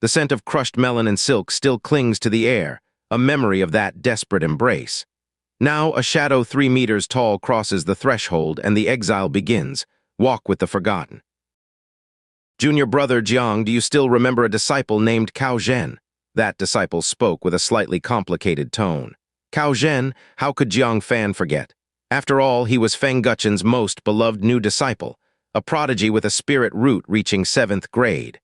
The scent of crushed melon and silk still clings to the air, a memory of that desperate embrace. Now a shadow 3 meters tall crosses the threshold and the exile begins. Walk with the forgotten. Junior brother Jiang, do you still remember a disciple named Cao Zhen? That disciple spoke with a slightly complicated tone. Cao Zhen, how could Jiang Fan forget? After all, he was Feng Guchen's most beloved new disciple, a prodigy with a spirit root reaching 7th grade.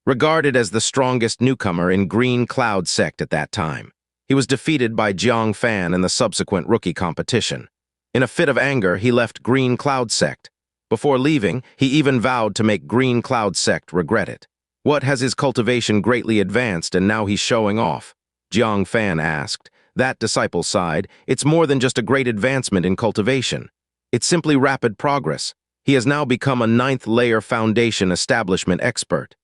Regarded as the strongest newcomer in Green Cloud sect at that time, he was defeated by Jiang Fan in the subsequent rookie competition. In a fit of anger, he left Green Cloud sect. Before leaving, he even vowed to make Green Cloud sect regret it. What has his cultivation greatly advanced and now he's showing off? Jiang Fan asked. That disciple sighed. It's more than just a great advancement in cultivation. It's simply rapid progress. He has now become a 9th layer foundation establishment expert.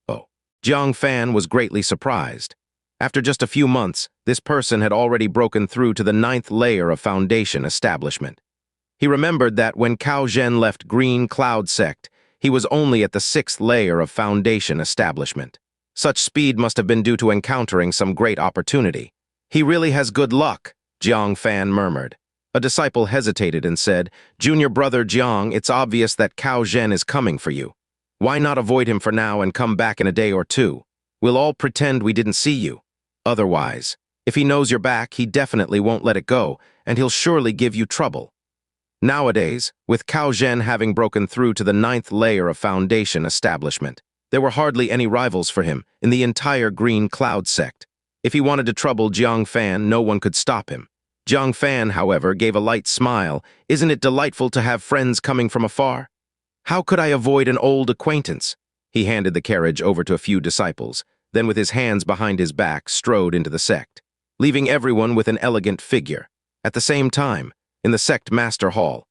Oh. Jiang Fan was greatly surprised. After just a few months, this person had already broken through to the 9th layer of foundation establishment. He remembered that when Cao Zhen left Green Cloud sect, he was only at the 6th layer of foundation establishment. Such speed must have been due to encountering some great opportunity. He really has good luck, Jiang Fan murmured. A disciple hesitated and said, Junior brother Jiang, it's obvious that Cao Zhen is coming for you. Why not avoid him for now and come back in a day or two? We'll all pretend we didn't see you. Otherwise, if he knows you're back, he definitely won't let it go, and he'll surely give you trouble. Nowadays, with Cao Zhen having broken through to the 9th layer of foundation establishment, there were hardly any rivals for him in the entire Green Cloud sect. If he wanted to trouble Jiang Fan, no one could stop him. Jiang Fan, however, gave a light smile. Isn't it delightful to have friends coming from afar? How could I avoid an old acquaintance? He handed the carriage over to a few disciples, then with his hands behind his back strode into the sect, leaving everyone with an elegant figure. At the same time, in the sect master hall,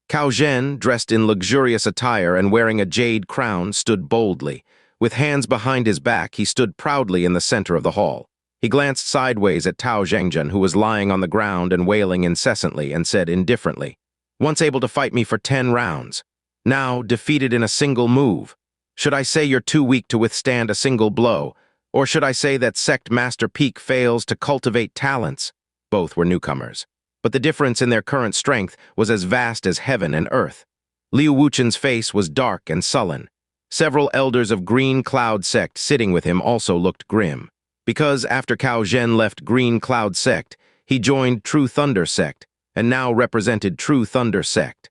Cao Zhen, dressed in luxurious attire and wearing a jade crown, stood boldly. With hands behind his back, he stood proudly in the center of the hall. He glanced sideways at Tao Zhengzhen, who was lying on the ground and wailing incessantly, and said indifferently, Once able to fight me for 10 rounds, now defeated in a single move. Should I say you're too weak to withstand a single blow? Or should I say that Sect Master Peak fails to cultivate talents? Both were newcomers, but the difference in their current strength was as vast as heaven and earth. Liu Wuchen's face was dark and sullen. Several elders of Green Cloud sect sitting with him also looked grim. Because after Cao Zhen left Green Cloud sect, he joined True Thunder sect, and now represented True Thunder sect.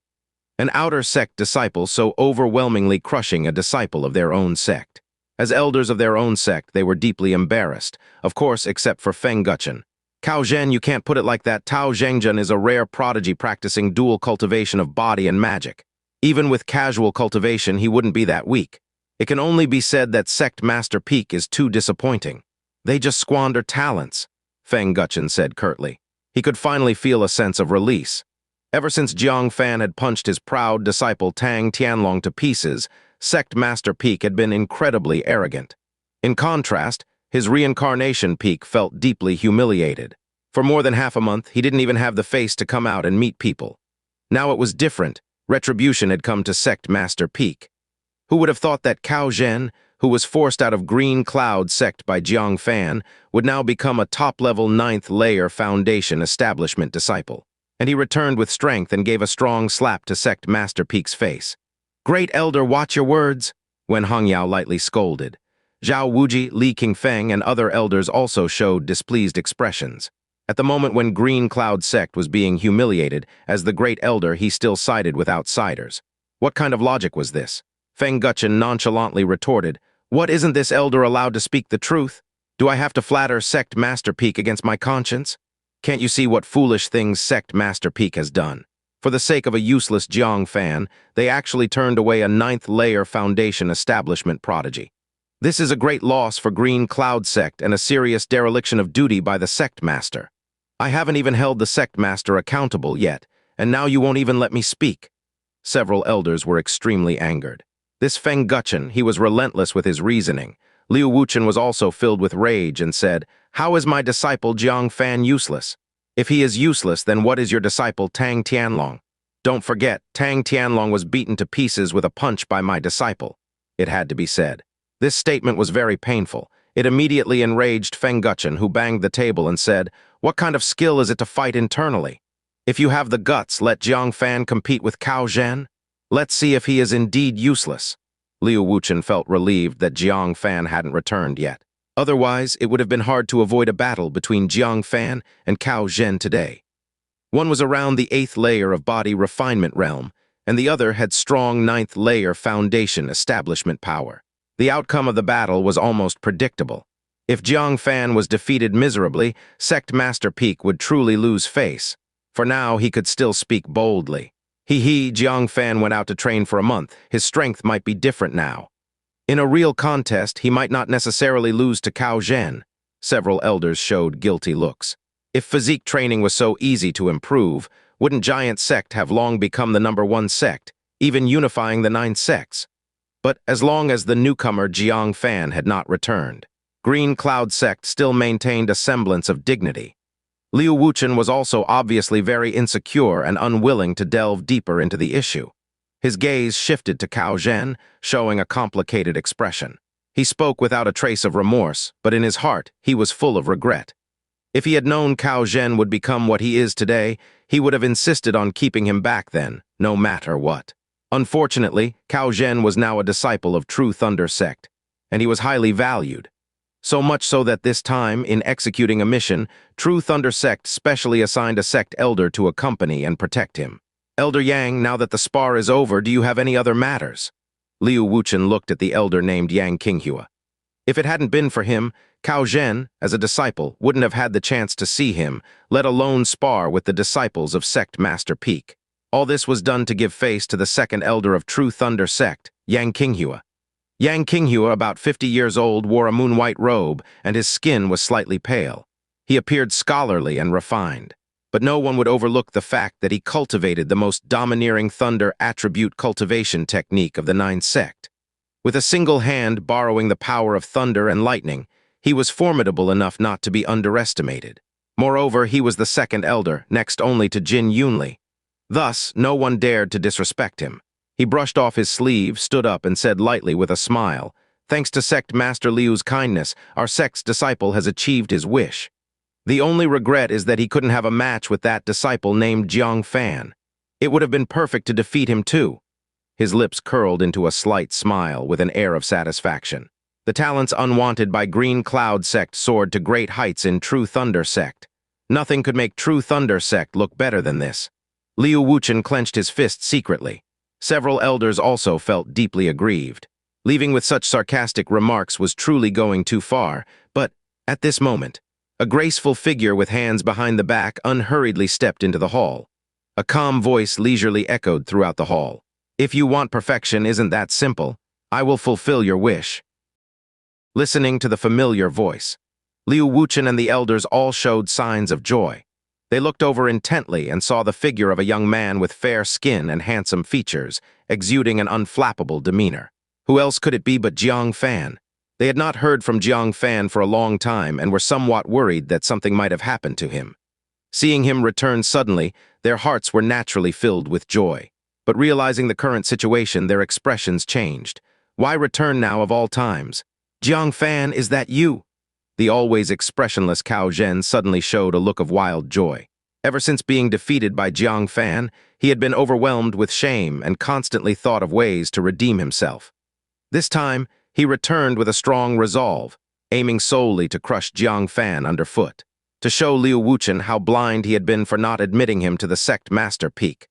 An outer sect disciple so overwhelmingly crushing a disciple of their own sect. As elders of their own sect, they were deeply embarrassed, of course except for Feng Guchen. Cao Zhen, you can't put it like that. Tao Zhengzhen is a rare prodigy practicing dual cultivation of body and magic. Even with casual cultivation, he wouldn't be that weak. It can only be said that Sect Master Peak is too disappointing. They just squander talents, Feng Guchen said curtly. He could finally feel a sense of release. Ever since Jiang Fan had punched his proud disciple Tang Tianlong to pieces, Sect Master Peak had been incredibly arrogant. In contrast, his reincarnation Peak felt deeply humiliated. For more than half a month, he didn't even have the face to come out and meet people. Now it was different. Retribution had come to Sect Master Peak. Who would have thought that Cao Zhen, who was forced out of Green Cloud sect by Jiang Fan, would now become a top-level 9th layer foundation establishment disciple? And he returned with strength and gave a strong slap to Sect Master Peak's face. Great Elder, watch your words, Wen Hongyao lightly scolded. Zhao Wuji, Li Qingfeng, and other elders also showed displeased expressions. At the moment when Green Cloud sect was being humiliated, as the Great Elder, he still sided with outsiders. What kind of logic was this? Feng Guchen nonchalantly retorted, What, isn't this elder allowed to speak the truth? Do I have to flatter Sect Master Peak against my conscience? Can't you see what foolish things Sect Master Peak has done? For the sake of a useless Jiang Fan, they actually turned away a 9th layer foundation establishment prodigy. This is a great loss for Green Cloud sect and a serious dereliction of duty by the Sect Master. I haven't even held the Sect Master accountable yet, and now you won't even let me speak. Several elders were extremely angered. This Feng Guchen, he was relentless with his reasoning. Liu Wuchen was also filled with rage and said, How is my disciple Jiang Fan useless? If he is useless, then what is your disciple Tang Tianlong? Don't forget, Tang Tianlong was beaten to pieces with a punch by my disciple. It had to be said. This statement was very painful. It immediately enraged Feng Guchen, who banged the table and said, "What kind of skill is it to fight internally? If you have the guts, let Jiang Fan compete with Cao Zhen. Let's see if he is indeed useless." Liu Wuchen felt relieved that Jiang Fan hadn't returned yet. Otherwise, it would have been hard to avoid a battle between Jiang Fan and Cao Zhen today. One was around the 8th layer of body refinement realm, and the other had strong 9th layer foundation establishment power. The outcome of the battle was almost predictable. If Jiang Fan was defeated miserably, Sect Master Peak would truly lose face. For now, he could still speak boldly. Jiang Fan went out to train for a month. His strength might be different now. In a real contest, he might not necessarily lose to Cao Zhen. Several elders showed guilty looks. If physique training was so easy to improve, wouldn't Giant Sect have long become the #1 sect, even unifying the 9 sects? But as long as the newcomer Jiang Fan had not returned, Green Cloud Sect still maintained a semblance of dignity. Liu Wuchen was also obviously very insecure and unwilling to delve deeper into the issue. His gaze shifted to Cao Zhen, showing a complicated expression. He spoke without a trace of remorse, but in his heart, he was full of regret. If he had known Cao Zhen would become what he is today, he would have insisted on keeping him back then, no matter what. Unfortunately, Cao Zhen was now a disciple of True Thunder Sect, and he was highly valued. So much so that this time, in executing a mission, True Thunder Sect specially assigned a sect elder to accompany and protect him. "Elder Yang, now that the spar is over, do you have any other matters?" Liu Wuchen looked at the elder named Yang Qinghua. If it hadn't been for him, Cao Zhen, as a disciple, wouldn't have had the chance to see him, let alone spar with the disciples of Sect Master Peak. All this was done to give face to the second elder of True Thunder Sect, Yang Qinghua. Yang Qinghua, about 50 years old, wore a moon-white robe, and his skin was slightly pale. He appeared scholarly and refined, but no one would overlook the fact that he cultivated the most domineering thunder attribute cultivation technique of the 9 sect. With a single hand borrowing the power of thunder and lightning, he was formidable enough not to be underestimated. Moreover, he was the second elder, next only to Jin Yunli. Thus, no one dared to disrespect him. He brushed off his sleeve, stood up, and said lightly with a smile, "Thanks to Sect Master Liu's kindness, our sect's disciple has achieved his wish. The only regret is that he couldn't have a match with that disciple named Jiang Fan. It would have been perfect to defeat him too." His lips curled into a slight smile with an air of satisfaction. The talents unwanted by Green Cloud Sect soared to great heights in True Thunder Sect. Nothing could make True Thunder Sect look better than this. Liu Wuchen clenched his fist secretly. Several elders also felt deeply aggrieved. Leaving with such sarcastic remarks was truly going too far, but, at this moment, a graceful figure with hands behind the back unhurriedly stepped into the hall. A calm voice leisurely echoed throughout the hall. "If you want perfection, isn't that simple? I will fulfill your wish." Listening to the familiar voice, Liu Wuchen and the elders all showed signs of joy. They looked over intently and saw the figure of a young man with fair skin and handsome features, exuding an unflappable demeanor. Who else could it be but Jiang Fan? They had not heard from Jiang Fan for a long time and were somewhat worried that something might have happened to him. Seeing him return suddenly, their hearts were naturally filled with joy. But realizing the current situation, their expressions changed. Why return now of all times? "Jiang Fan, is that you?" The always expressionless Cao Zhen suddenly showed a look of wild joy. Ever since being defeated by Jiang Fan, he had been overwhelmed with shame and constantly thought of ways to redeem himself. This time, he returned with a strong resolve, aiming solely to crush Jiang Fan underfoot, to show Liu Wuchen how blind he had been for not admitting him to the Sect Master Peak,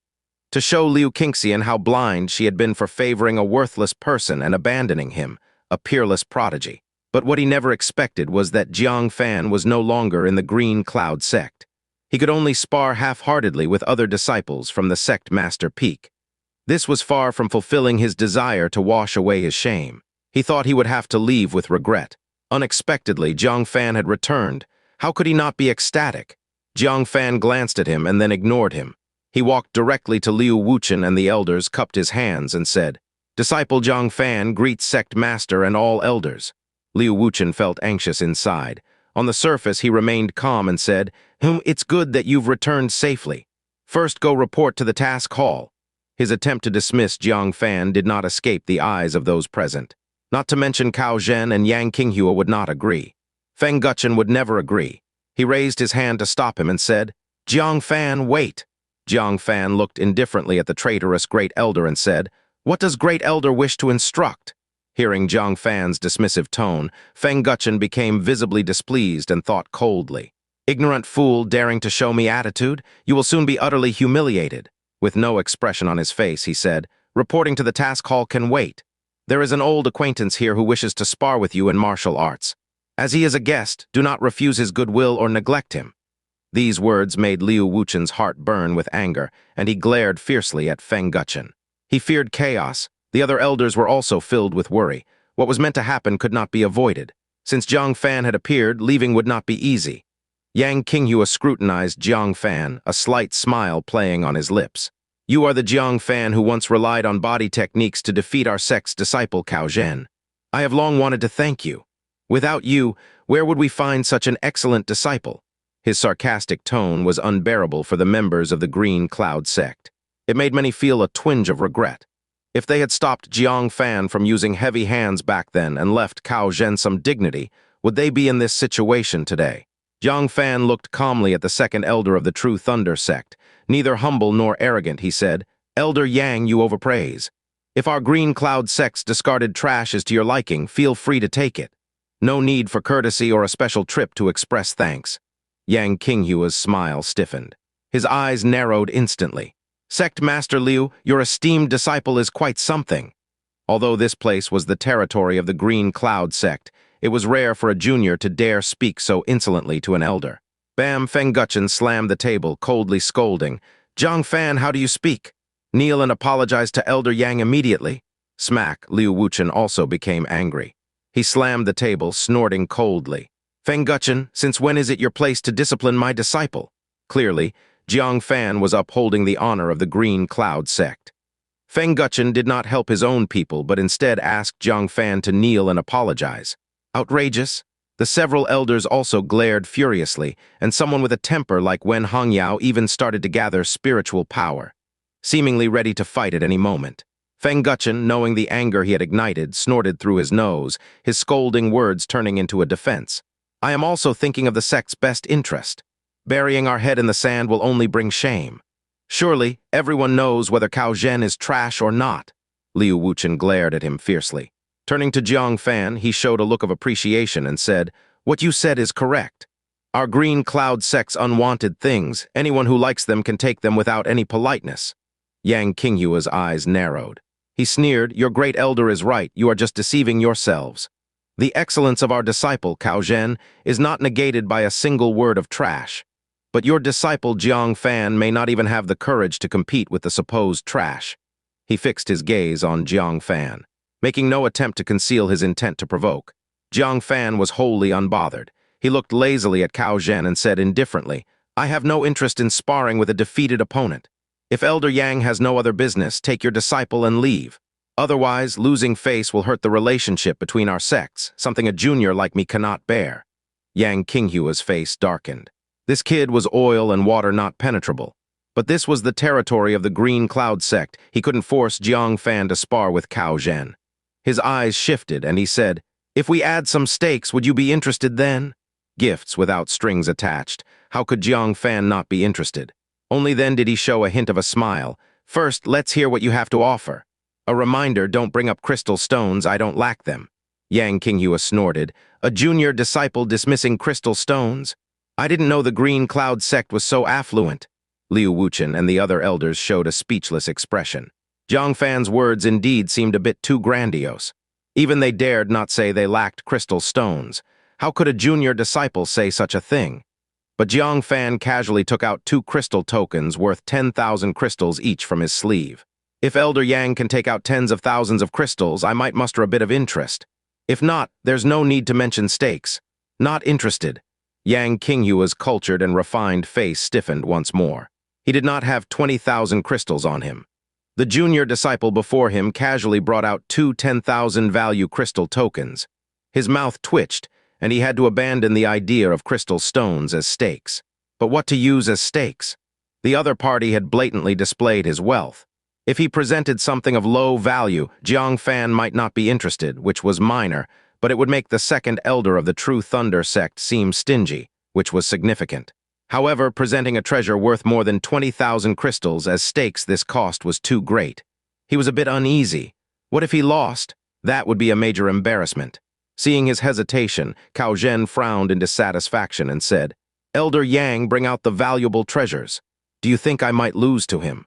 to show Liu Qingxian how blind she had been for favoring a worthless person and abandoning him, a peerless prodigy. But what he never expected was that Jiang Fan was no longer in the Green Cloud Sect. He could only spar half-heartedly with other disciples from the Sect Master Peak. This was far from fulfilling his desire to wash away his shame. He thought he would have to leave with regret. Unexpectedly, Jiang Fan had returned. How could he not be ecstatic? Jiang Fan glanced at him and then ignored him. He walked directly to Liu Wuchen and the elders, cupped his hands, and said, "Disciple Jiang Fan greets Sect Master and all elders." Liu Wuchen felt anxious inside. On the surface, he remained calm and said, "It's good that you've returned safely. First, go report to the task hall." His attempt to dismiss Jiang Fan did not escape the eyes of those present. Not to mention Cao Zhen and Yang Qinghu would not agree. Feng Guchen would never agree. He raised his hand to stop him and said, "Jiang Fan, wait." Jiang Fan looked indifferently at the traitorous Great Elder and said, "What does Great Elder wish to instruct?" Hearing Jiang Fan's dismissive tone, Feng Guchen became visibly displeased and thought coldly. "Ignorant fool daring to show me attitude, you will soon be utterly humiliated." With no expression on his face, he said, "Reporting to the task hall can wait. There is an old acquaintance here who wishes to spar with you in martial arts. As he is a guest, do not refuse his goodwill or neglect him." These words made Liu Wuchen's heart burn with anger, and he glared fiercely at Feng Guchen. He feared chaos. The other elders were also filled with worry. What was meant to happen could not be avoided. Since Jiang Fan had appeared, leaving would not be easy. Yang Qinghu scrutinized Jiang Fan, a slight smile playing on his lips. "You are the Jiang Fan who once relied on body techniques to defeat our sect's disciple Cao Zhen. I have long wanted to thank you. Without you, where would we find such an excellent disciple?" His sarcastic tone was unbearable for the members of the Green Cloud sect. It made many feel a twinge of regret. If they had stopped Jiang Fan from using heavy hands back then and left Cao Zhen some dignity, would they be in this situation today? Jiang Fan looked calmly at the second elder of the True Thunder sect. Neither humble nor arrogant, he said, "Elder Yang, you overpraise. If our Green Cloud sect's discarded trash is to your liking, feel free to take it. No need for courtesy or a special trip to express thanks." Yang Qinghua's smile stiffened. His eyes narrowed instantly. "Sect Master Liu, your esteemed disciple is quite something." Although this place was the territory of the Green Cloud sect, it was rare for a junior to dare speak so insolently to an elder. Bam! Feng Guchen slammed the table, coldly scolding. "Jiang Fan, how do you speak? Kneel and apologize to Elder Yang immediately." Smack! Liu Wuchen also became angry. He slammed the table, snorting coldly. "Feng Guchen, since when is it your place to discipline my disciple?" Clearly, Jiang Fan was upholding the honor of the Green Cloud sect. Feng Guchen did not help his own people, but instead asked Jiang Fan to kneel and apologize. Outrageous. The several elders also glared furiously, and someone with a temper like Wen Hongyao even started to gather spiritual power, seemingly ready to fight at any moment. Feng Guchen, knowing the anger he had ignited, snorted through his nose, his scolding words turning into a defense. "I am also thinking of the sect's best interest. Burying our head in the sand will only bring shame. Surely, everyone knows whether Cao Zhen is trash or not." Liu Wuchen glared at him fiercely. Turning to Jiang Fan, he showed a look of appreciation and said, "What you said is correct. Our Green Cloud sect's unwanted things, anyone who likes them can take them without any politeness." Yang Qinghua's eyes narrowed. He sneered, "Your great elder is right, you are just deceiving yourselves. The excellence of our disciple, Cao Zhen, is not negated by a single word of trash. But your disciple Jiang Fan may not even have the courage to compete with the supposed trash." He fixed his gaze on Jiang Fan, making no attempt to conceal his intent to provoke. Jiang Fan was wholly unbothered. He looked lazily at Cao Zhen and said indifferently, "I have no interest in sparring with a defeated opponent. If Elder Yang has no other business, take your disciple and leave. Otherwise, losing face will hurt the relationship between our sects, something a junior like me cannot bear." Yang Qinghua's face darkened. This kid was oil and water not penetrable. But this was the territory of the Green Cloud sect. He couldn't force Jiang Fan to spar with Cao Zhen. His eyes shifted, and he said, "If we add some stakes, would you be interested then?" Gifts without strings attached. How could Jiang Fan not be interested? Only then did he show a hint of a smile. "First, let's hear what you have to offer. A reminder, don't bring up crystal stones, I don't lack them." Yang Qinghua snorted. "A junior disciple dismissing crystal stones? I didn't know the Green Cloud sect was so affluent." Liu Wuchen and the other elders showed a speechless expression. Jiang Fan's words indeed seemed a bit too grandiose. Even they dared not say they lacked crystal stones. How could a junior disciple say such a thing? But Jiang Fan casually took out 2 crystal tokens worth 10,000 crystals each from his sleeve. "If Elder Yang can take out tens of thousands of crystals, I might muster a bit of interest. If not, there's no need to mention stakes. Not interested." Yang Qinghua's cultured and refined face stiffened once more. He did not have 20,000 crystals on him. The junior disciple before him casually brought out 2 10,000 value crystal tokens. His mouth twitched, and he had to abandon the idea of crystal stones as stakes. But what to use as stakes? The other party had blatantly displayed his wealth. If he presented something of low value, Jiang Fan might not be interested, which was minor, but it would make the second elder of the True Thunder sect seem stingy, which was significant. However, presenting a treasure worth more than 20,000 crystals as stakes, this cost was too great. He was a bit uneasy. What if he lost? That would be a major embarrassment. Seeing his hesitation, Cao Zhen frowned in dissatisfaction and said, "Elder Yang, bring out the valuable treasures. Do you think I might lose to him?"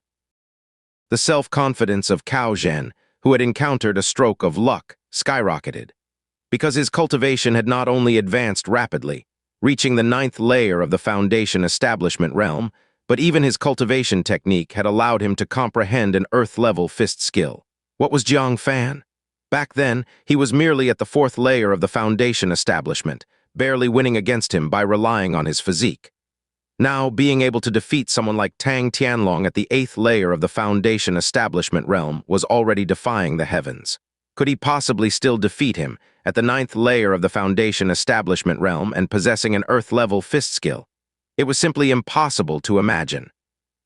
The self-confidence of Cao Zhen, who had encountered a stroke of luck, skyrocketed. Because his cultivation had not only advanced rapidly, reaching the 9th layer of the Foundation establishment realm, but even his cultivation technique had allowed him to comprehend an earth-level fist skill. What was Jiang Fan? Back then, he was merely at the 4th layer of the Foundation establishment, barely winning against him by relying on his physique. Now, being able to defeat someone like Tang Tianlong at the 8th layer of the Foundation establishment realm was already defying the heavens. Could he possibly still defeat him at the 9th layer of the Foundation establishment realm and possessing an earth-level fist skill? It was simply impossible to imagine.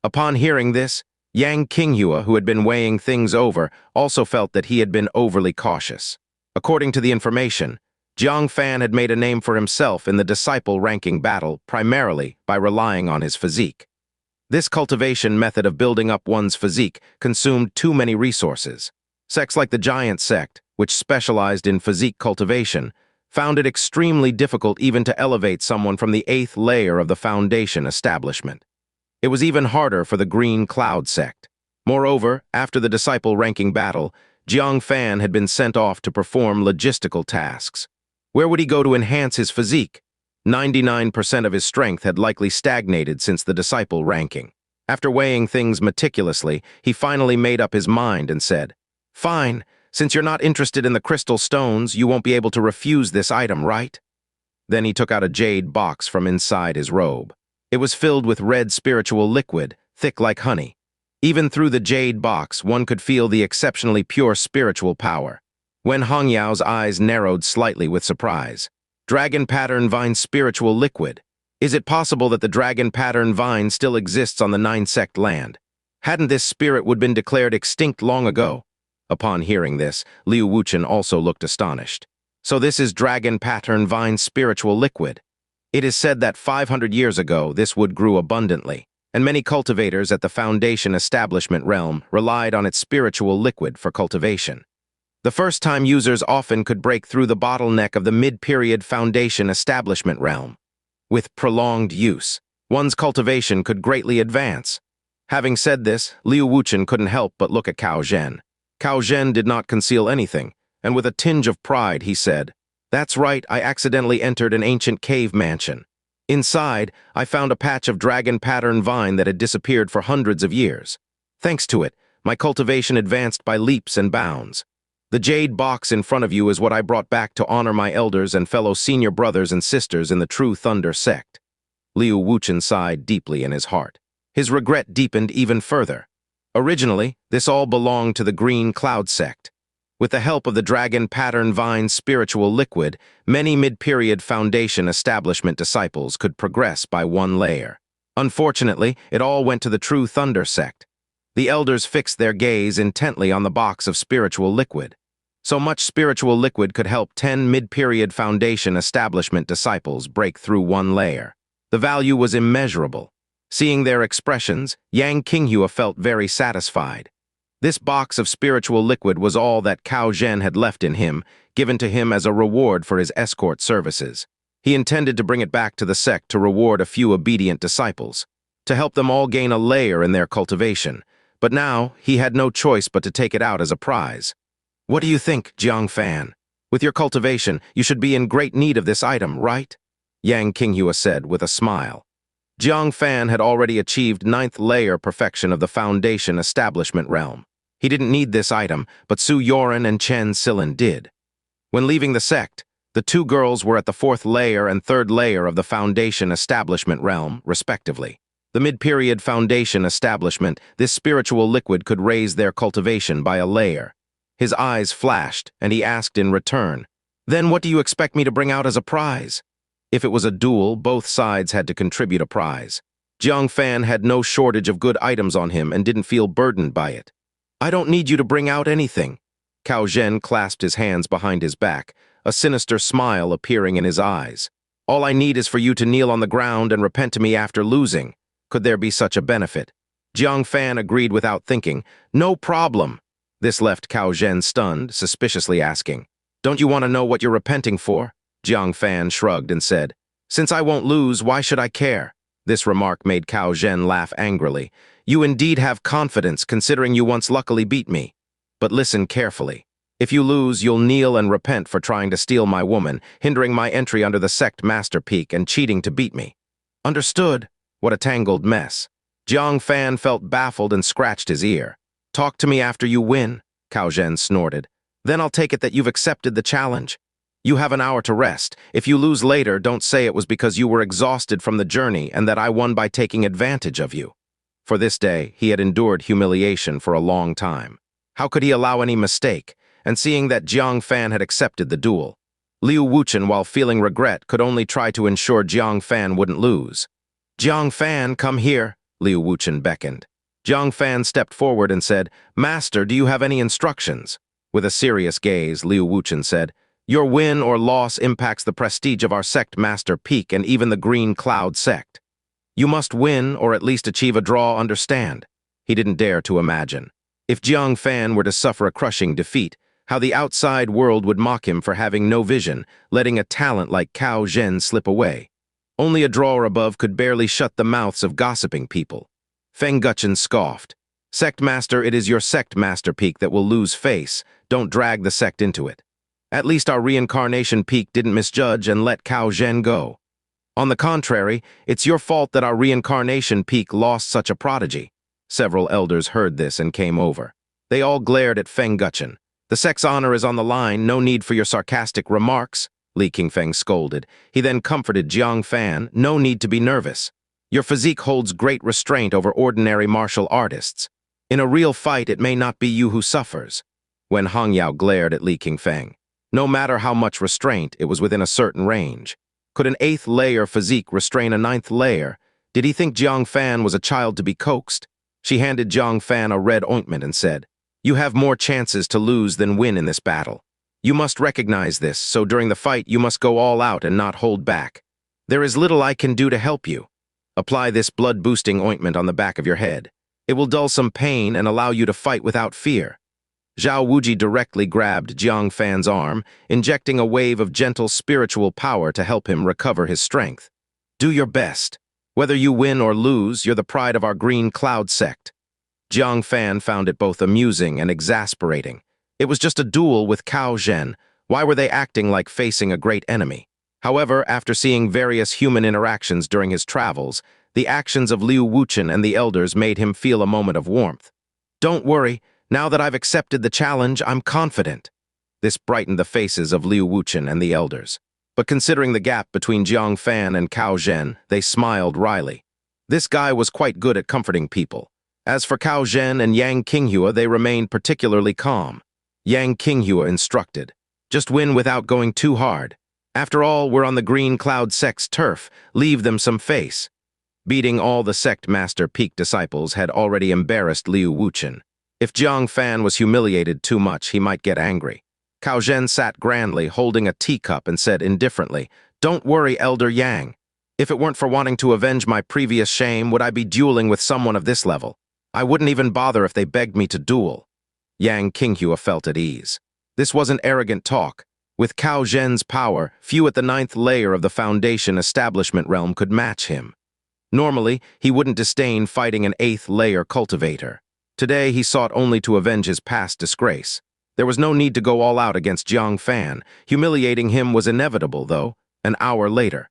Upon hearing this, Yang Qinghua, who had been weighing things over, also felt that he had been overly cautious. According to the information, Jiang Fan had made a name for himself in the disciple ranking battle primarily by relying on his physique. This cultivation method of building up one's physique consumed too many resources. Sects like the Giant Sect, which specialized in physique cultivation, found it extremely difficult even to elevate someone from the 8th layer of the Foundation establishment. It was even harder for the Green Cloud Sect. Moreover, after the disciple ranking battle, Jiang Fan had been sent off to perform logistical tasks. Where would he go to enhance his physique? 99% of his strength had likely stagnated since the disciple ranking. After weighing things meticulously, he finally made up his mind and said, "Fine, since you're not interested in the crystal stones, you won't be able to refuse this item, right?" Then he took out a jade box from inside his robe. It was filled with red spiritual liquid, thick like honey. Even through the jade box, one could feel the exceptionally pure spiritual power. Wen Hongyao's eyes narrowed slightly with surprise. Dragon pattern vine spiritual liquid. Is it possible that the dragon pattern vine still exists on the 9-sect land? Hadn't this spirit would been declared extinct long ago? Upon hearing this, Liu Wuchen also looked astonished. So this is dragon pattern vine spiritual liquid. It is said that 500 years ago this wood grew abundantly, and many cultivators at the Foundation establishment realm relied on its spiritual liquid for cultivation. The first-time users often could break through the bottleneck of the mid-period Foundation establishment realm. With prolonged use, one's cultivation could greatly advance. Having said this, Liu Wuchen couldn't help but look at Cao Zhen. Cao Zhen did not conceal anything, and with a tinge of pride he said, "That's right, I accidentally entered an ancient cave mansion. Inside, I found a patch of dragon pattern vine that had disappeared for hundreds of years. Thanks to it, my cultivation advanced by leaps and bounds. The jade box in front of you is what I brought back to honor my elders and fellow senior brothers and sisters in the True Thunder sect." Liu Wuchen sighed deeply in his heart. His regret deepened even further. Originally, this all belonged to the Green Cloud sect. With the help of the Dragon Pattern Vine spiritual liquid, many mid-period Foundation establishment disciples could progress by one layer. Unfortunately, it all went to the True Thunder sect. The elders fixed their gaze intently on the box of spiritual liquid. So much spiritual liquid could help 10 mid-period Foundation establishment disciples break through one layer. The value was immeasurable. Seeing their expressions, Yang Qinghua felt very satisfied. This box of spiritual liquid was all that Cao Zhen had left in him, given to him as a reward for his escort services. He intended to bring it back to the sect to reward a few obedient disciples, to help them all gain a layer in their cultivation. But now, he had no choice but to take it out as a prize. "What do you think, Jiang Fan? With your cultivation, you should be in great need of this item, right?" Yang Qinghua said with a smile. Jiang Fan had already achieved 9th layer perfection of the Foundation establishment realm. He didn't need this item, but Su Yoren and Chen Silin did. When leaving the sect, the two girls were at the 4th layer and 3rd layer of the Foundation establishment realm, respectively. The mid-period Foundation establishment, this spiritual liquid could raise their cultivation by a layer. His eyes flashed, and he asked in return, "Then what do you expect me to bring out as a prize?" If it was a duel, both sides had to contribute a prize. Jiang Fan had no shortage of good items on him and didn't feel burdened by it. I don't need you to bring out anything. Cao Zhen clasped his hands behind his back, a sinister smile appearing in his eyes. All I need is for you to kneel on the ground and repent to me after losing. Could there be such a benefit? Jiang Fan agreed without thinking. No problem. This left Cao Zhen stunned, suspiciously asking, Don't you want to know what you're repenting for? Jiang Fan shrugged and said, Since I won't lose, why should I care? This remark made Cao Zhen laugh angrily. You indeed have confidence, considering you once luckily beat me. But listen carefully. If you lose, you'll kneel and repent for trying to steal my woman, hindering my entry under the sect master peak and cheating to beat me. Understood? What a tangled mess. Jiang Fan felt baffled and scratched his ear. Talk to me after you win, Cao Zhen snorted. Then I'll take it that you've accepted the challenge. You have an hour to rest. If you lose later, don't say it was because you were exhausted from the journey and that I won by taking advantage of you. For this day, he had endured humiliation for a long time. How could he allow any mistake? And seeing that Jiang Fan had accepted the duel, Liu Wuchen, while feeling regret, could only try to ensure Jiang Fan wouldn't lose. Jiang Fan, come here, Liu Wuchen beckoned. Jiang Fan stepped forward and said, Master, do you have any instructions? With a serious gaze, Liu Wuchen said, Your win or loss impacts the prestige of our sect master peak and even the Green Cloud sect. You must win or at least achieve a draw, understand? He didn't dare to imagine. If Jiang Fan were to suffer a crushing defeat, how the outside world would mock him for having no vision, letting a talent like Cao Zhen slip away. Only a drawer above could barely shut the mouths of gossiping people. Feng Guchen scoffed. Sect Master, it is your sect master peak that will lose face. Don't drag the sect into it. At least our reincarnation peak didn't misjudge and let Cao Zhen go. On the contrary, it's your fault that our reincarnation peak lost such a prodigy. Several elders heard this and came over. They all glared at Feng Guchen. The sect's honor is on the line, no need for your sarcastic remarks, Li Qingfeng scolded. He then comforted Jiang Fan, no need to be nervous. Your physique holds great restraint over ordinary martial artists. In a real fight, it may not be you who suffers. When Hang Yao glared at Li Qingfeng, no matter how much restraint, it was within a certain range. Could an 8th layer physique restrain a 9th layer? Did he think Jiang Fan was a child to be coaxed? She handed Jiang Fan a red ointment and said, You have more chances to lose than win in this battle. You must recognize this, so during the fight you must go all out and not hold back. There is little I can do to help you. Apply this blood-boosting ointment on the back of your head. It will dull some pain and allow you to fight without fear. Zhao Wuji directly grabbed Jiang Fan's arm, injecting a wave of gentle spiritual power to help him recover his strength. Do your best. Whether you win or lose, you're the pride of our Green Cloud sect. Jiang Fan found it both amusing and exasperating. It was just a duel with Cao Zhen. Why were they acting like facing a great enemy? However, after seeing various human interactions during his travels, the actions of Liu Wuchen and the elders made him feel a moment of warmth. Don't worry, now that I've accepted the challenge, I'm confident. This brightened the faces of Liu Wuchen and the elders. But considering the gap between Jiang Fan and Cao Zhen, they smiled wryly. This guy was quite good at comforting people. As for Cao Zhen and Yang Qinghua, they remained particularly calm. Yang Qinghua instructed, Just win without going too hard. After all, we're on the Green Cloud sect's turf. Leave them some face. Beating all the sect master peak disciples had already embarrassed Liu Wuchen. If Jiang Fan was humiliated too much, he might get angry. Cao Zhen sat grandly, holding a teacup, and said indifferently, Don't worry, Elder Yang. If it weren't for wanting to avenge my previous shame, would I be dueling with someone of this level? I wouldn't even bother if they begged me to duel. Yang Qinghua felt at ease. This wasn't arrogant talk. With Cao Zhen's power, few at the 9th layer of the Foundation establishment realm could match him. Normally, he wouldn't disdain fighting an 8th layer cultivator. Today, he sought only to avenge his past disgrace. There was no need to go all out against Jiang Fan. Humiliating him was inevitable, though. An hour later,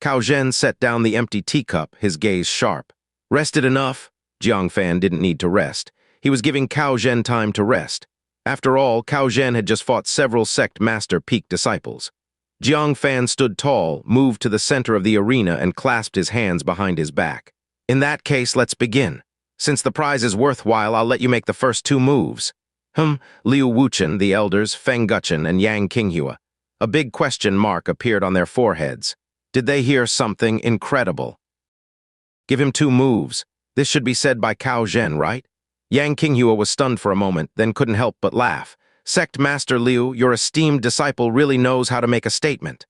Cao Zhen set down the empty teacup, his gaze sharp. Rested enough? Jiang Fan didn't need to rest. He was giving Cao Zhen time to rest. After all, Cao Zhen had just fought several sect master peak disciples. Jiang Fan stood tall, moved to the center of the arena, and clasped his hands behind his back. In that case, let's begin. Since the prize is worthwhile, I'll let you make the first 2 moves. Liu Wuchen, the elders, Feng Guchen, and Yang Qinghua. A big question mark appeared on their foreheads. Did they hear something incredible? Give him 2 moves. This should be said by Cao Zhen, right? Yang Qinghua was stunned for a moment, then couldn't help but laugh. Sect Master Liu, your esteemed disciple really knows how to make a statement.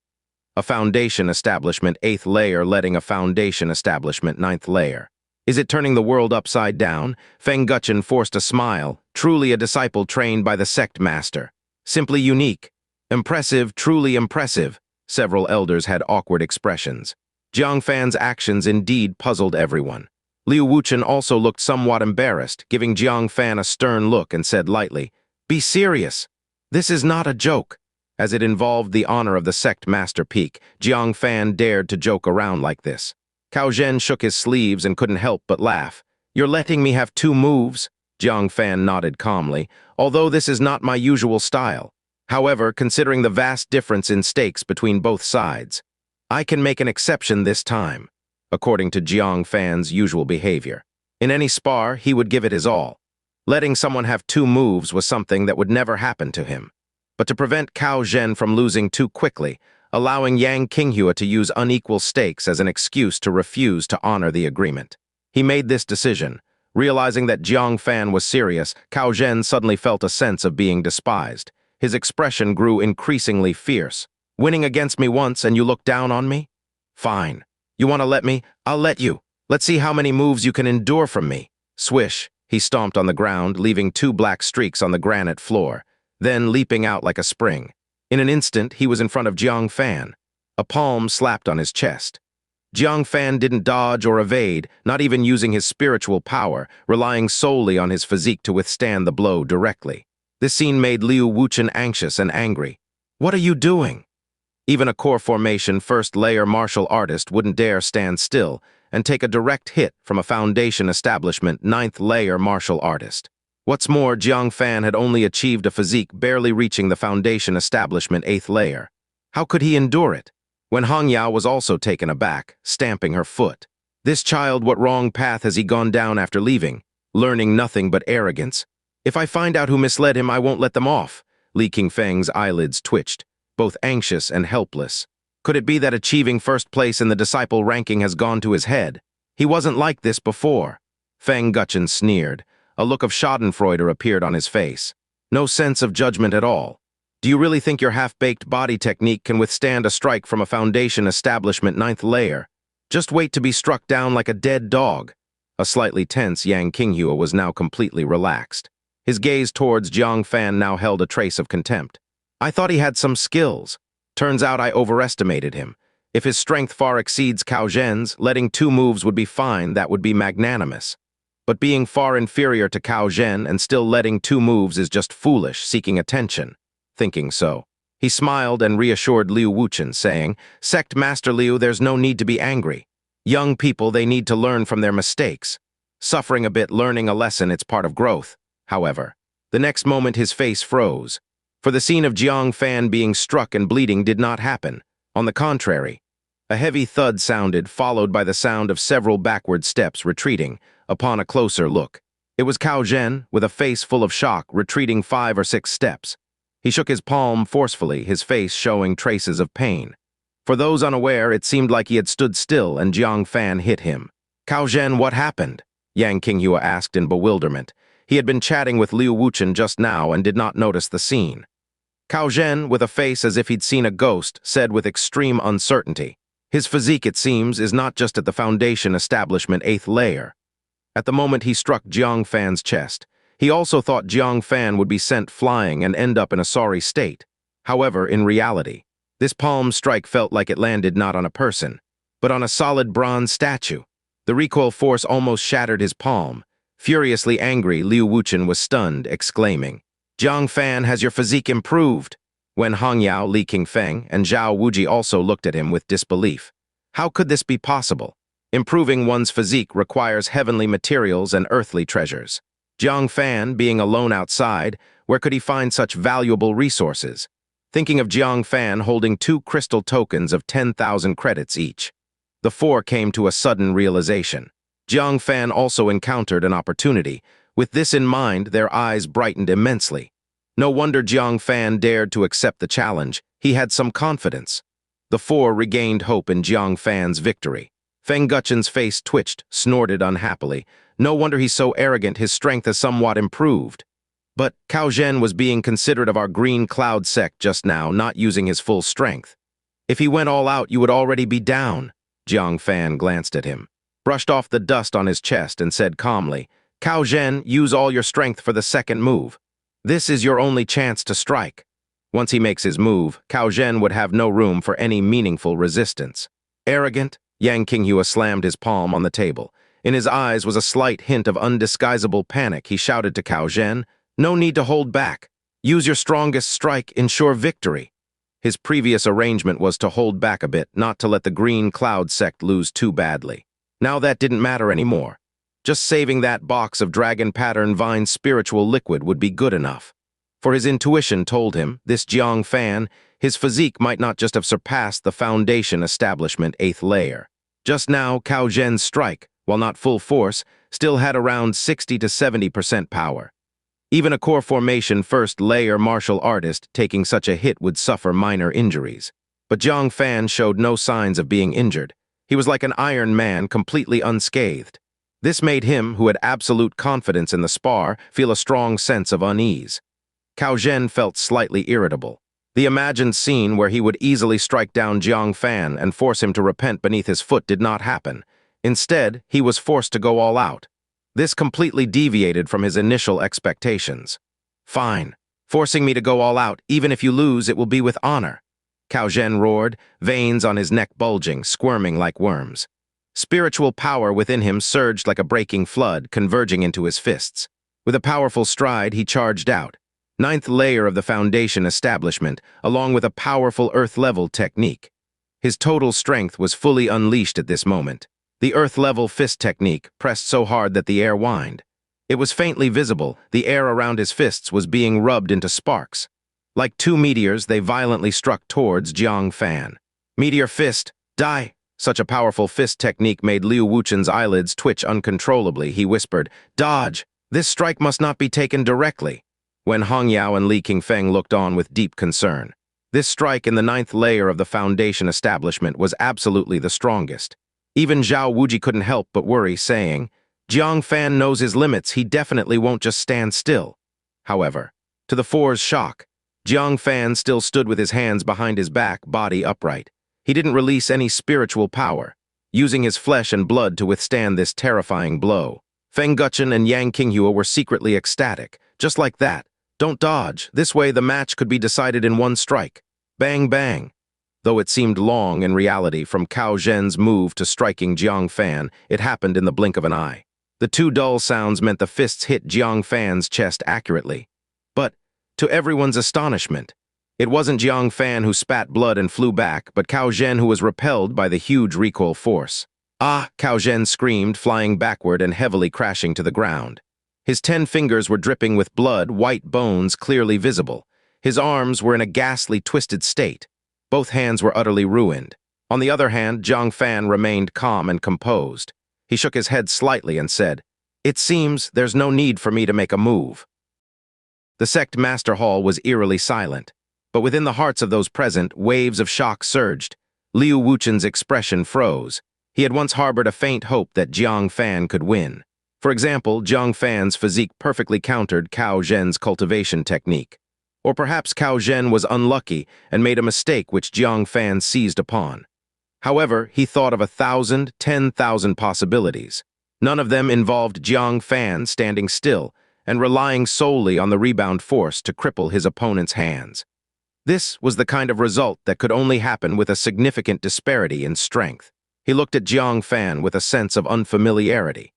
A foundation establishment 8th layer letting a foundation establishment 9th layer. Is it turning the world upside down? Feng Guchen forced a smile, truly a disciple trained by the sect master. Simply unique. Impressive, truly impressive. Several elders had awkward expressions. Jiang Fan's actions indeed puzzled everyone. Liu Wuchen also looked somewhat embarrassed, giving Jiang Fan a stern look and said lightly, "Be serious. This is not a joke." As it involved the honor of the sect master peak, Jiang Fan dared to joke around like this. Cao Zhen shook his sleeves and couldn't help but laugh. "You're letting me have 2 moves?" Jiang Fan nodded calmly, although this is not my usual style. However, considering the vast difference in stakes between both sides, I can make an exception this time, according to Jiang Fan's usual behavior. In any spar, he would give it his all. Letting someone have 2 moves was something that would never happen to him. But to prevent Cao Zhen from losing too quickly, allowing Yang Qinghua to use unequal stakes as an excuse to refuse to honor the agreement. He made this decision. Realizing that Jiang Fan was serious, Cao Zhen suddenly felt a sense of being despised. His expression grew increasingly fierce. "Winning against me once and you look down on me? Fine. You want to let me? I'll let you. Let's see how many moves you can endure from me." Swish, he stomped on the ground, leaving 2 black streaks on the granite floor, then leaping out like a spring. In an instant, he was in front of Jiang Fan. A palm slapped on his chest. Jiang Fan didn't dodge or evade, not even using his spiritual power, relying solely on his physique to withstand the blow directly. This scene made Liu Wuchen anxious and angry. "What are you doing?" Even a core formation 1st layer martial artist wouldn't dare stand still and take a direct hit from a foundation establishment 9th layer martial artist. What's more, Jiang Fan had only achieved a physique barely reaching the foundation establishment 8th layer. How could he endure it? When Hangyao was also taken aback, stamping her foot. This child, what wrong path has he gone down after leaving? Learning nothing but arrogance. "If I find out who misled him, I won't let them off." Li Qingfeng's eyelids twitched, both anxious and helpless. Could it be that achieving 1st place in the disciple ranking has gone to his head? He wasn't like this before. Feng Guchen sneered. A look of schadenfreude appeared on his face. No sense of judgment at all. "Do you really think your half-baked body technique can withstand a strike from a foundation establishment 9th layer? Just wait to be struck down like a dead dog." A slightly tense Yang Qinghua was now completely relaxed. His gaze towards Jiang Fan now held a trace of contempt. "I thought he had some skills. Turns out I overestimated him. If his strength far exceeds Cao Zhen's, letting 2 moves would be fine, that would be magnanimous. But being far inferior to Cao Zhen and still letting 2 moves is just foolish, seeking attention." Thinking so, he smiled and reassured Liu Wuchen, saying, "Sect Master Liu, there's no need to be angry. Young people, they need to learn from their mistakes. Suffering a bit, learning a lesson, it's part of growth." However, the next moment his face froze. For the scene of Jiang Fan being struck and bleeding did not happen. On the contrary, a heavy thud sounded, followed by the sound of several backward steps retreating. Upon a closer look, it was Cao Zhen, with a face full of shock, retreating 5 or 6 steps. He shook his palm forcefully, his face showing traces of pain. For those unaware, it seemed like he had stood still and Jiang Fan hit him. "Cao Zhen, what happened?" Yang Qinghua asked in bewilderment. He had been chatting with Liu Wuchen just now and did not notice the scene. Cao Zhen, with a face as if he'd seen a ghost, said with extreme uncertainty, "His physique, it seems, is not just at the foundation establishment 8th layer." At the moment he struck Jiang Fan's chest, he also thought Jiang Fan would be sent flying and end up in a sorry state. However, in reality, this palm strike felt like it landed not on a person, but on a solid bronze statue. The recoil force almost shattered his palm. Furiously angry, Liu Wuchen was stunned, exclaiming, "Jiang Fan, has your physique improved?" When Hangyao, Li Qingfeng, and Zhao Wuji also looked at him with disbelief. How could this be possible? Improving one's physique requires heavenly materials and earthly treasures. Jiang Fan, being alone outside, where could he find such valuable resources? Thinking of Jiang Fan holding 2 crystal tokens of 10,000 credits each, the 4 came to a sudden realization. Jiang Fan also encountered an opportunity. With this in mind, their eyes brightened immensely. No wonder Jiang Fan dared to accept the challenge. He had some confidence. The 4 regained hope in Jiang Fan's victory. Feng Guchen's face twitched, snorted unhappily. No wonder he's so arrogant, his strength has somewhat improved. But Cao Zhen was being considerate of our green cloud sect just now, not using his full strength. If he went all out, you would already be down. Jiang Fan glanced at him, brushed off the dust on his chest, and said calmly, Cao Zhen, use all your strength for the second move. This is your only chance to strike. Once he makes his move, Cao Zhen would have no room for any meaningful resistance. Arrogant, Yang Qinghu slammed his palm on the table. In his eyes was a slight hint of undisguisable panic. He shouted to Cao Zhen, no need to hold back. Use your strongest strike, ensure victory. His previous arrangement was to hold back a bit, not to let the green cloud sect lose too badly. Now that didn't matter anymore. Just saving that box of dragon pattern vine spiritual liquid would be good enough. For his intuition told him, this Jiang Fan, his physique might not just have surpassed the Foundation Establishment 8th layer. Just now, Cao Zhen's strike, while not full force, still had around 60 to 70% power. Even a core formation 1st layer martial artist taking such a hit would suffer minor injuries. But Jiang Fan showed no signs of being injured. He was like an Iron Man, completely unscathed. This made him, who had absolute confidence in the spar, feel a strong sense of unease. Cao Zhen felt slightly irritable. The imagined scene where he would easily strike down Jiang Fan and force him to repent beneath his foot did not happen. Instead, he was forced to go all out. This completely deviated from his initial expectations. Fine. Forcing me to go all out, even if you lose, it will be with honor. Cao Zhen roared, veins on his neck bulging, squirming like worms. Spiritual power within him surged like a breaking flood, converging into his fists. With a powerful stride, he charged out. 9th layer of the Foundation Establishment, along with a powerful Earth-level technique. His total strength was fully unleashed at this moment. The Earth-level fist technique pressed so hard that the air whined. It was faintly visible, the air around his fists was being rubbed into sparks. Like two meteors, they violently struck towards Jiang Fan. Meteor fist, die! Such a powerful fist technique made Liu Wuchen's eyelids twitch uncontrollably. He whispered, dodge! This strike must not be taken directly. When Hong Yao and Li Qingfeng looked on with deep concern. This strike in the 9th layer of the Foundation Establishment was absolutely the strongest. Even Zhao Wuji couldn't help but worry, saying, Jiang Fan knows his limits, he definitely won't just stand still. However, to the four's shock, Jiang Fan still stood with his hands behind his back, body upright. He didn't release any spiritual power, using his flesh and blood to withstand this terrifying blow. Feng Guchen and Yang Qinghu were secretly ecstatic, just like that. Don't dodge, this way the match could be decided in one strike. Bang, bang. Though it seemed long in reality from Cao Zhen's move to striking Jiang Fan, it happened in the blink of an eye. The two dull sounds meant the fists hit Jiang Fan's chest accurately. But, to everyone's astonishment, it wasn't Jiang Fan who spat blood and flew back, but Cao Zhen who was repelled by the huge recoil force. Ah! Cao Zhen screamed, flying backward and heavily crashing to the ground. His 10 fingers were dripping with blood, white bones clearly visible. His arms were in a ghastly, twisted state. Both hands were utterly ruined. On the other hand, Jiang Fan remained calm and composed. He shook his head slightly and said, it seems there's no need for me to make a move. The sect master hall was eerily silent, but within the hearts of those present, waves of shock surged. Liu Wuchen's expression froze. He had once harbored a faint hope that Jiang Fan could win. For example, Jiang Fan's physique perfectly countered Cao Zhen's cultivation technique. Or perhaps Cao Zhen was unlucky and made a mistake which Jiang Fan seized upon. However, he thought of 1,000, 10,000 possibilities. None of them involved Jiang Fan standing still and relying solely on the rebound force to cripple his opponent's hands. This was the kind of result that could only happen with a significant disparity in strength. He looked at Jiang Fan with a sense of unfamiliarity.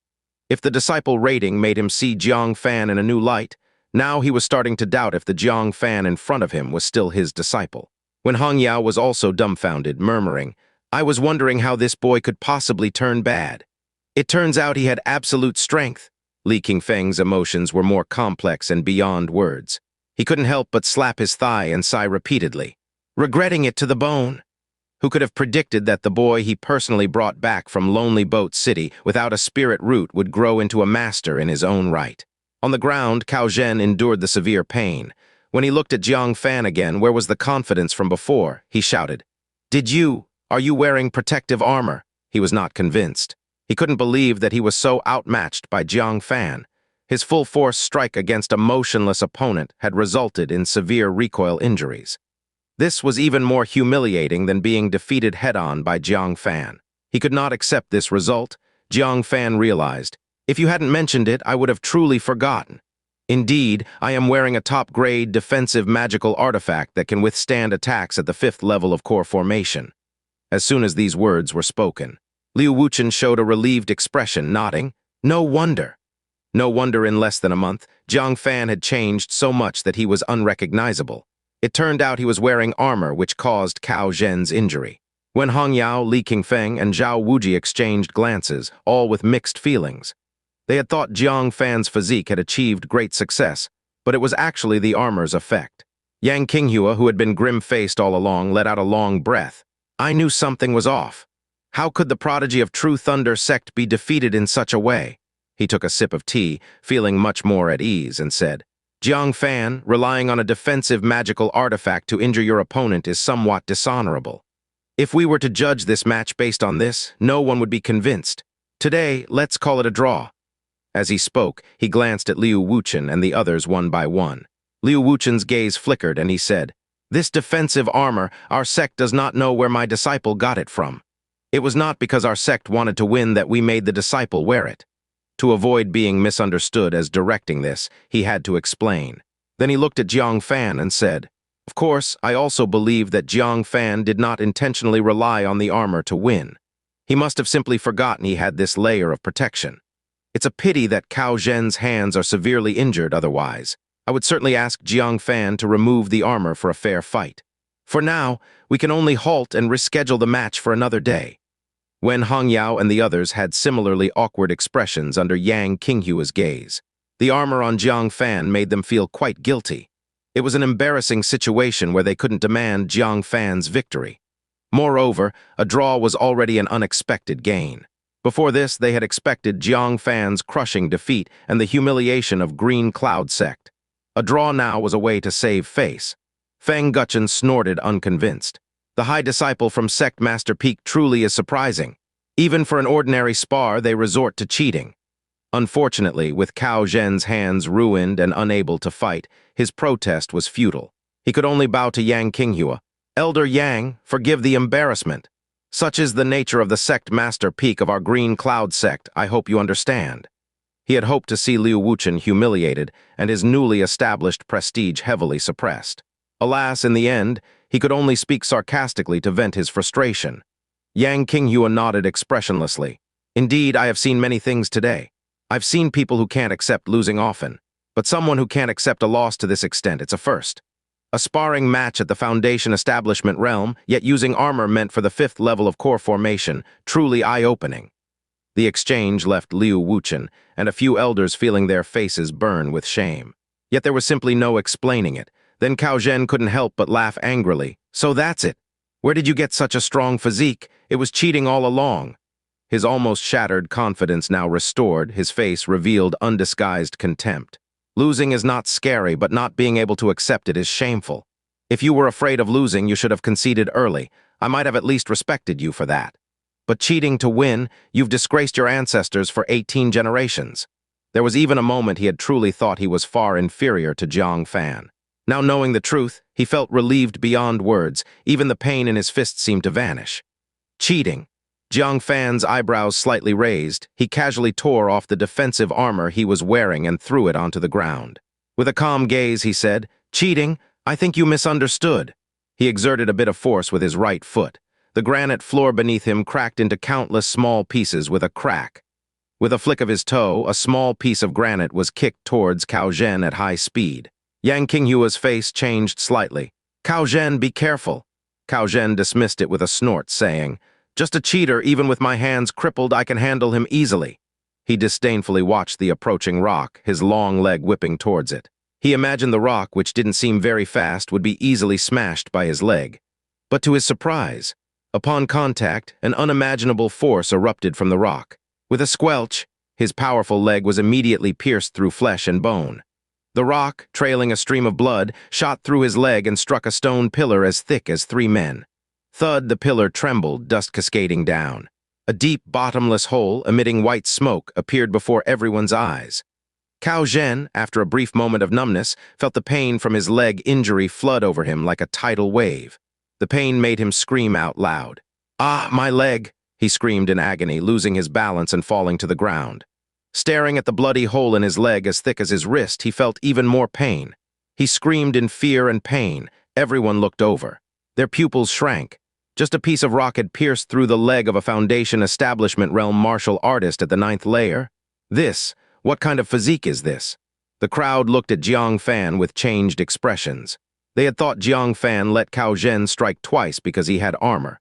If the disciple rating made him see Jiang Fan in a new light, now he was starting to doubt if the Jiang Fan in front of him was still his disciple. When Hong Yao was also dumbfounded, murmuring, I was wondering how this boy could possibly turn bad. It turns out he had absolute strength. Li Qingfeng's emotions were more complex and beyond words. He couldn't help but slap his thigh and sigh repeatedly, regretting it to the bone. Who could have predicted that the boy he personally brought back from Lonely Boat City without a spirit root would grow into a master in his own right? On the ground, Cao Zhen endured the severe pain. When he looked at Jiang Fan again, where was the confidence from before? He shouted, are you wearing protective armor? He was not convinced. He couldn't believe that he was so outmatched by Jiang Fan. His full-force strike against a motionless opponent had resulted in severe recoil injuries. This was even more humiliating than being defeated head-on by Jiang Fan. He could not accept this result. Jiang Fan realized, "If you hadn't mentioned it, I would have truly forgotten. Indeed, I am wearing a top-grade defensive magical artifact that can withstand attacks at the 5th level of core formation." As soon as these words were spoken, Liu Wuchen showed a relieved expression, nodding. No wonder. No wonder in less than a month, Jiang Fan had changed so much that he was unrecognizable. It turned out he was wearing armor which caused Cao Zhen's injury. When Hong Yao, Li Qingfeng, and Zhao Wuji exchanged glances, all with mixed feelings. They had thought Jiang Fan's physique had achieved great success, but it was actually the armor's effect. Yang Qinghua, who had been grim-faced all along, let out a long breath. I knew something was off. How could the prodigy of True Thunder sect be defeated in such a way? He took a sip of tea, feeling much more at ease, and said, Jiang Fan, relying on a defensive magical artifact to injure your opponent is somewhat dishonorable. If we were to judge this match based on this, no one would be convinced. Today, let's call it a draw. As he spoke, he glanced at Liu Wuchen and the others one by one. Liu Wuchen's gaze flickered and he said, This defensive armor, our sect does not know where my disciple got it from. It was not because our sect wanted to win that we made the disciple wear it. To avoid being misunderstood as directing this, he had to explain. Then he looked at Jiang Fan and said, Of course, I also believe that Jiang Fan did not intentionally rely on the armor to win. He must have simply forgotten he had this layer of protection. It's a pity that Cao Zhen's hands are severely injured otherwise. I would certainly ask Jiang Fan to remove the armor for a fair fight. For now, we can only halt and reschedule the match for another day. When Hong Yao and the others had similarly awkward expressions under Yang Qinghua's gaze, the armor on Jiang Fan made them feel quite guilty. It was an embarrassing situation where they couldn't demand Jiang Fan's victory. Moreover, a draw was already an unexpected gain. Before this, they had expected Jiang Fan's crushing defeat and the humiliation of Green Cloud sect. A draw now was a way to save face. Feng Guchen snorted unconvinced. The high disciple from Sect Master Peak truly is surprising. Even for an ordinary spar, they resort to cheating. Unfortunately, with Cao Zhen's hands ruined and unable to fight, his protest was futile. He could only bow to Yang Qinghua. Elder Yang, forgive the embarrassment. Such is the nature of the Sect Master Peak of our Green Cloud sect, I hope you understand. He had hoped to see Liu Wuchen humiliated and his newly established prestige heavily suppressed. Alas, in the end, he could only speak sarcastically to vent his frustration. Yang Qinghua nodded expressionlessly. Indeed, I have seen many things today. I've seen people who can't accept losing often, but someone who can't accept a loss to this extent, it's a first. A sparring match at the Foundation Establishment realm, yet using armor meant for the 5th level of core formation, truly eye-opening. The exchange left Liu Wuchen and a few elders feeling their faces burn with shame. Yet there was simply no explaining it. Then Cao Zhen couldn't help but laugh angrily. So that's it. Where did you get such a strong physique? It was cheating all along. His almost shattered confidence now restored, his face revealed undisguised contempt. Losing is not scary, but not being able to accept it is shameful. If you were afraid of losing, you should have conceded early. I might have at least respected you for that. But cheating to win, you've disgraced your ancestors for 18 generations. There was even a moment he had truly thought he was far inferior to Jiang Fan. Now knowing the truth, he felt relieved beyond words. Even the pain in his fist seemed to vanish. Cheating. Jiang Fan's eyebrows slightly raised. He casually tore off the defensive armor he was wearing and threw it onto the ground. With a calm gaze, he said, Cheating? I think you misunderstood. He exerted a bit of force with his right foot. The granite floor beneath him cracked into countless small pieces with a crack. With a flick of his toe, a small piece of granite was kicked towards Cao Zhen at high speed. Yang Qinghua's face changed slightly. Cao Zhen, be careful. Cao Zhen dismissed it with a snort, saying, Just a cheater, even with my hands crippled, I can handle him easily. He disdainfully watched the approaching rock, his long leg whipping towards it. He imagined the rock, which didn't seem very fast, would be easily smashed by his leg. But to his surprise, upon contact, an unimaginable force erupted from the rock. With a squelch, his powerful leg was immediately pierced through flesh and bone. The rock, trailing a stream of blood, shot through his leg and struck a stone pillar as thick as 3 men. Thud, the pillar trembled, dust cascading down. A deep, bottomless hole, emitting white smoke, appeared before everyone's eyes. Cao Zhen, after a brief moment of numbness, felt the pain from his leg injury flood over him like a tidal wave. The pain made him scream out loud. "Ah, my leg!" he screamed in agony, losing his balance and falling to the ground. Staring at the bloody hole in his leg as thick as his wrist, he felt even more pain. He screamed in fear and pain. Everyone looked over. Their pupils shrank. Just a piece of rock had pierced through the leg of a Foundation Establishment realm martial artist at the 9th layer. What kind of physique is this? The crowd looked at Jiang Fan with changed expressions. They had thought Jiang Fan let Cao Zhen strike twice because he had armor.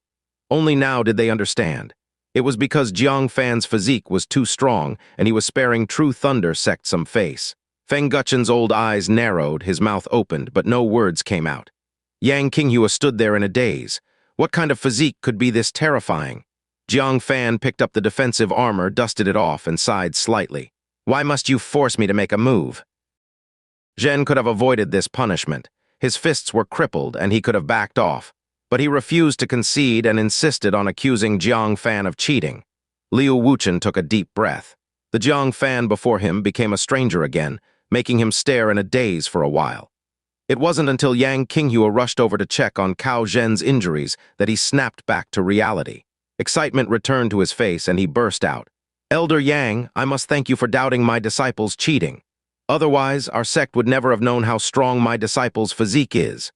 Only now did they understand. It was because Jiang Fan's physique was too strong and he was sparing True Thunder sect some face. Feng Guchen's old eyes narrowed, his mouth opened, but no words came out. Yang Qinghua stood there in a daze. What kind of physique could be this terrifying? Jiang Fan picked up the defensive armor, dusted it off, and sighed slightly. Why must you force me to make a move? Zhen could have avoided this punishment. His fists were crippled and he could have backed off. But he refused to concede and insisted on accusing Jiang Fan of cheating. Liu Wuchen took a deep breath. The Jiang Fan before him became a stranger again, making him stare in a daze for a while. It wasn't until Yang Qinghua rushed over to check on Cao Zhen's injuries that he snapped back to reality. Excitement returned to his face and he burst out. "Elder Yang, I must thank you for doubting my disciple's cheating. Otherwise, our sect would never have known how strong my disciple's physique is."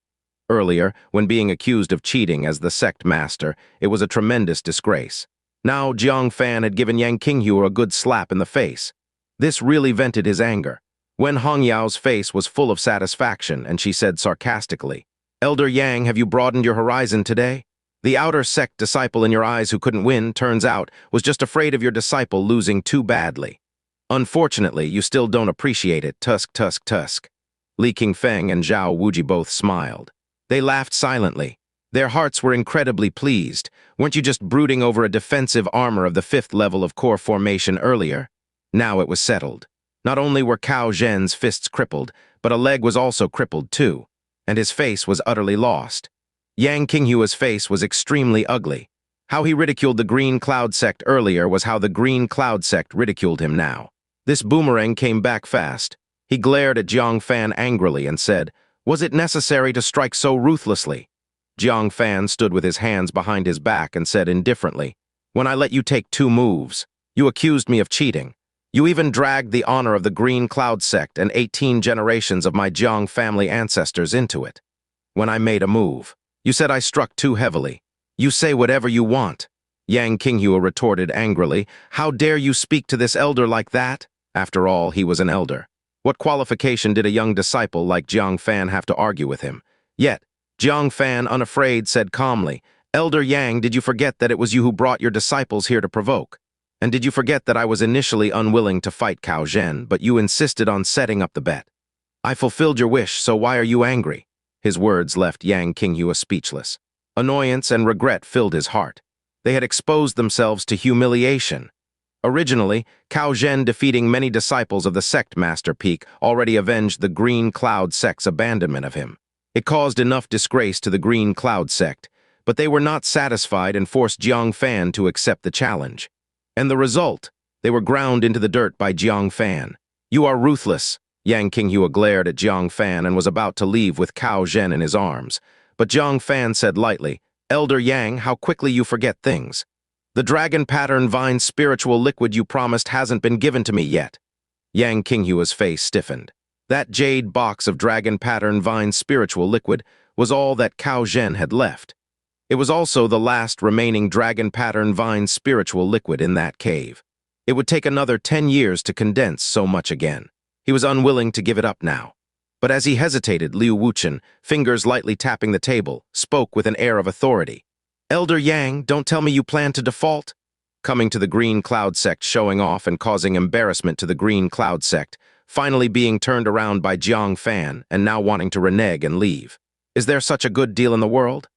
Earlier, when being accused of cheating as the sect master, it was a tremendous disgrace. Now, Jiang Fan had given Yang Qinghua a good slap in the face. This really vented his anger. Wen Hongyao's face was full of satisfaction, and she said sarcastically, "Elder Yang, have you broadened your horizon today? The outer sect disciple in your eyes who couldn't win, turns out, was just afraid of your disciple losing too badly. Unfortunately, you still don't appreciate it, tusk, tusk, tusk." Li Qingfeng and Zhao Wuji both smiled. They laughed silently. Their hearts were incredibly pleased. Weren't you just brooding over a defensive armor of the 5th level of core formation earlier? Now it was settled. Not only were Cao Zhen's fists crippled, but a leg was also crippled too, and his face was utterly lost. Yang Qinghua's face was extremely ugly. How he ridiculed the Green Cloud sect earlier was how the Green Cloud sect ridiculed him now. This boomerang came back fast. He glared at Jiang Fan angrily and said, "Was it necessary to strike so ruthlessly?" Jiang Fan stood with his hands behind his back and said indifferently, "When I let you take 2 moves, you accused me of cheating. You even dragged the honor of the Green Cloud sect and 18 generations of my Jiang family ancestors into it. When I made a move, you said I struck too heavily. You say whatever you want." Yang Qinghua retorted angrily, "How dare you speak to this elder like that?" After all, he was an elder. What qualification did a young disciple like Jiang Fan have to argue with him? Yet, Jiang Fan, unafraid, said calmly, "Elder Yang, did you forget that it was you who brought your disciples here to provoke? And did you forget that I was initially unwilling to fight Cao Zhen, but you insisted on setting up the bet? I fulfilled your wish, so why are you angry?" His words left Yang Qinghua speechless. Annoyance and regret filled his heart. They had exposed themselves to humiliation. Originally, Cao Zhen defeating many disciples of the sect master peak already avenged the Green Cloud sect's abandonment of him. It caused enough disgrace to the Green Cloud sect, but they were not satisfied and forced Jiang Fan to accept the challenge. And the result? They were ground into the dirt by Jiang Fan. "You are ruthless." Yang Qinghua glared at Jiang Fan and was about to leave with Cao Zhen in his arms. But Jiang Fan said lightly, "Elder Yang, how quickly you forget things. The dragon pattern vine spiritual liquid you promised hasn't been given to me yet." Yang Qinghua's face stiffened. That jade box of dragon pattern vine spiritual liquid was all that Cao Zhen had left. It was also the last remaining dragon pattern vine spiritual liquid in that cave. It would take another 10 years to condense so much again. He was unwilling to give it up now. But as he hesitated, Liu Wuchen, fingers lightly tapping the table, spoke with an air of authority. "Elder Yang, don't tell me you plan to default?" Coming to the Green Cloud sect, showing off and causing embarrassment to the Green Cloud sect, finally being turned around by Jiang Fan and now wanting to renege and leave. Is there such a good deal in the world?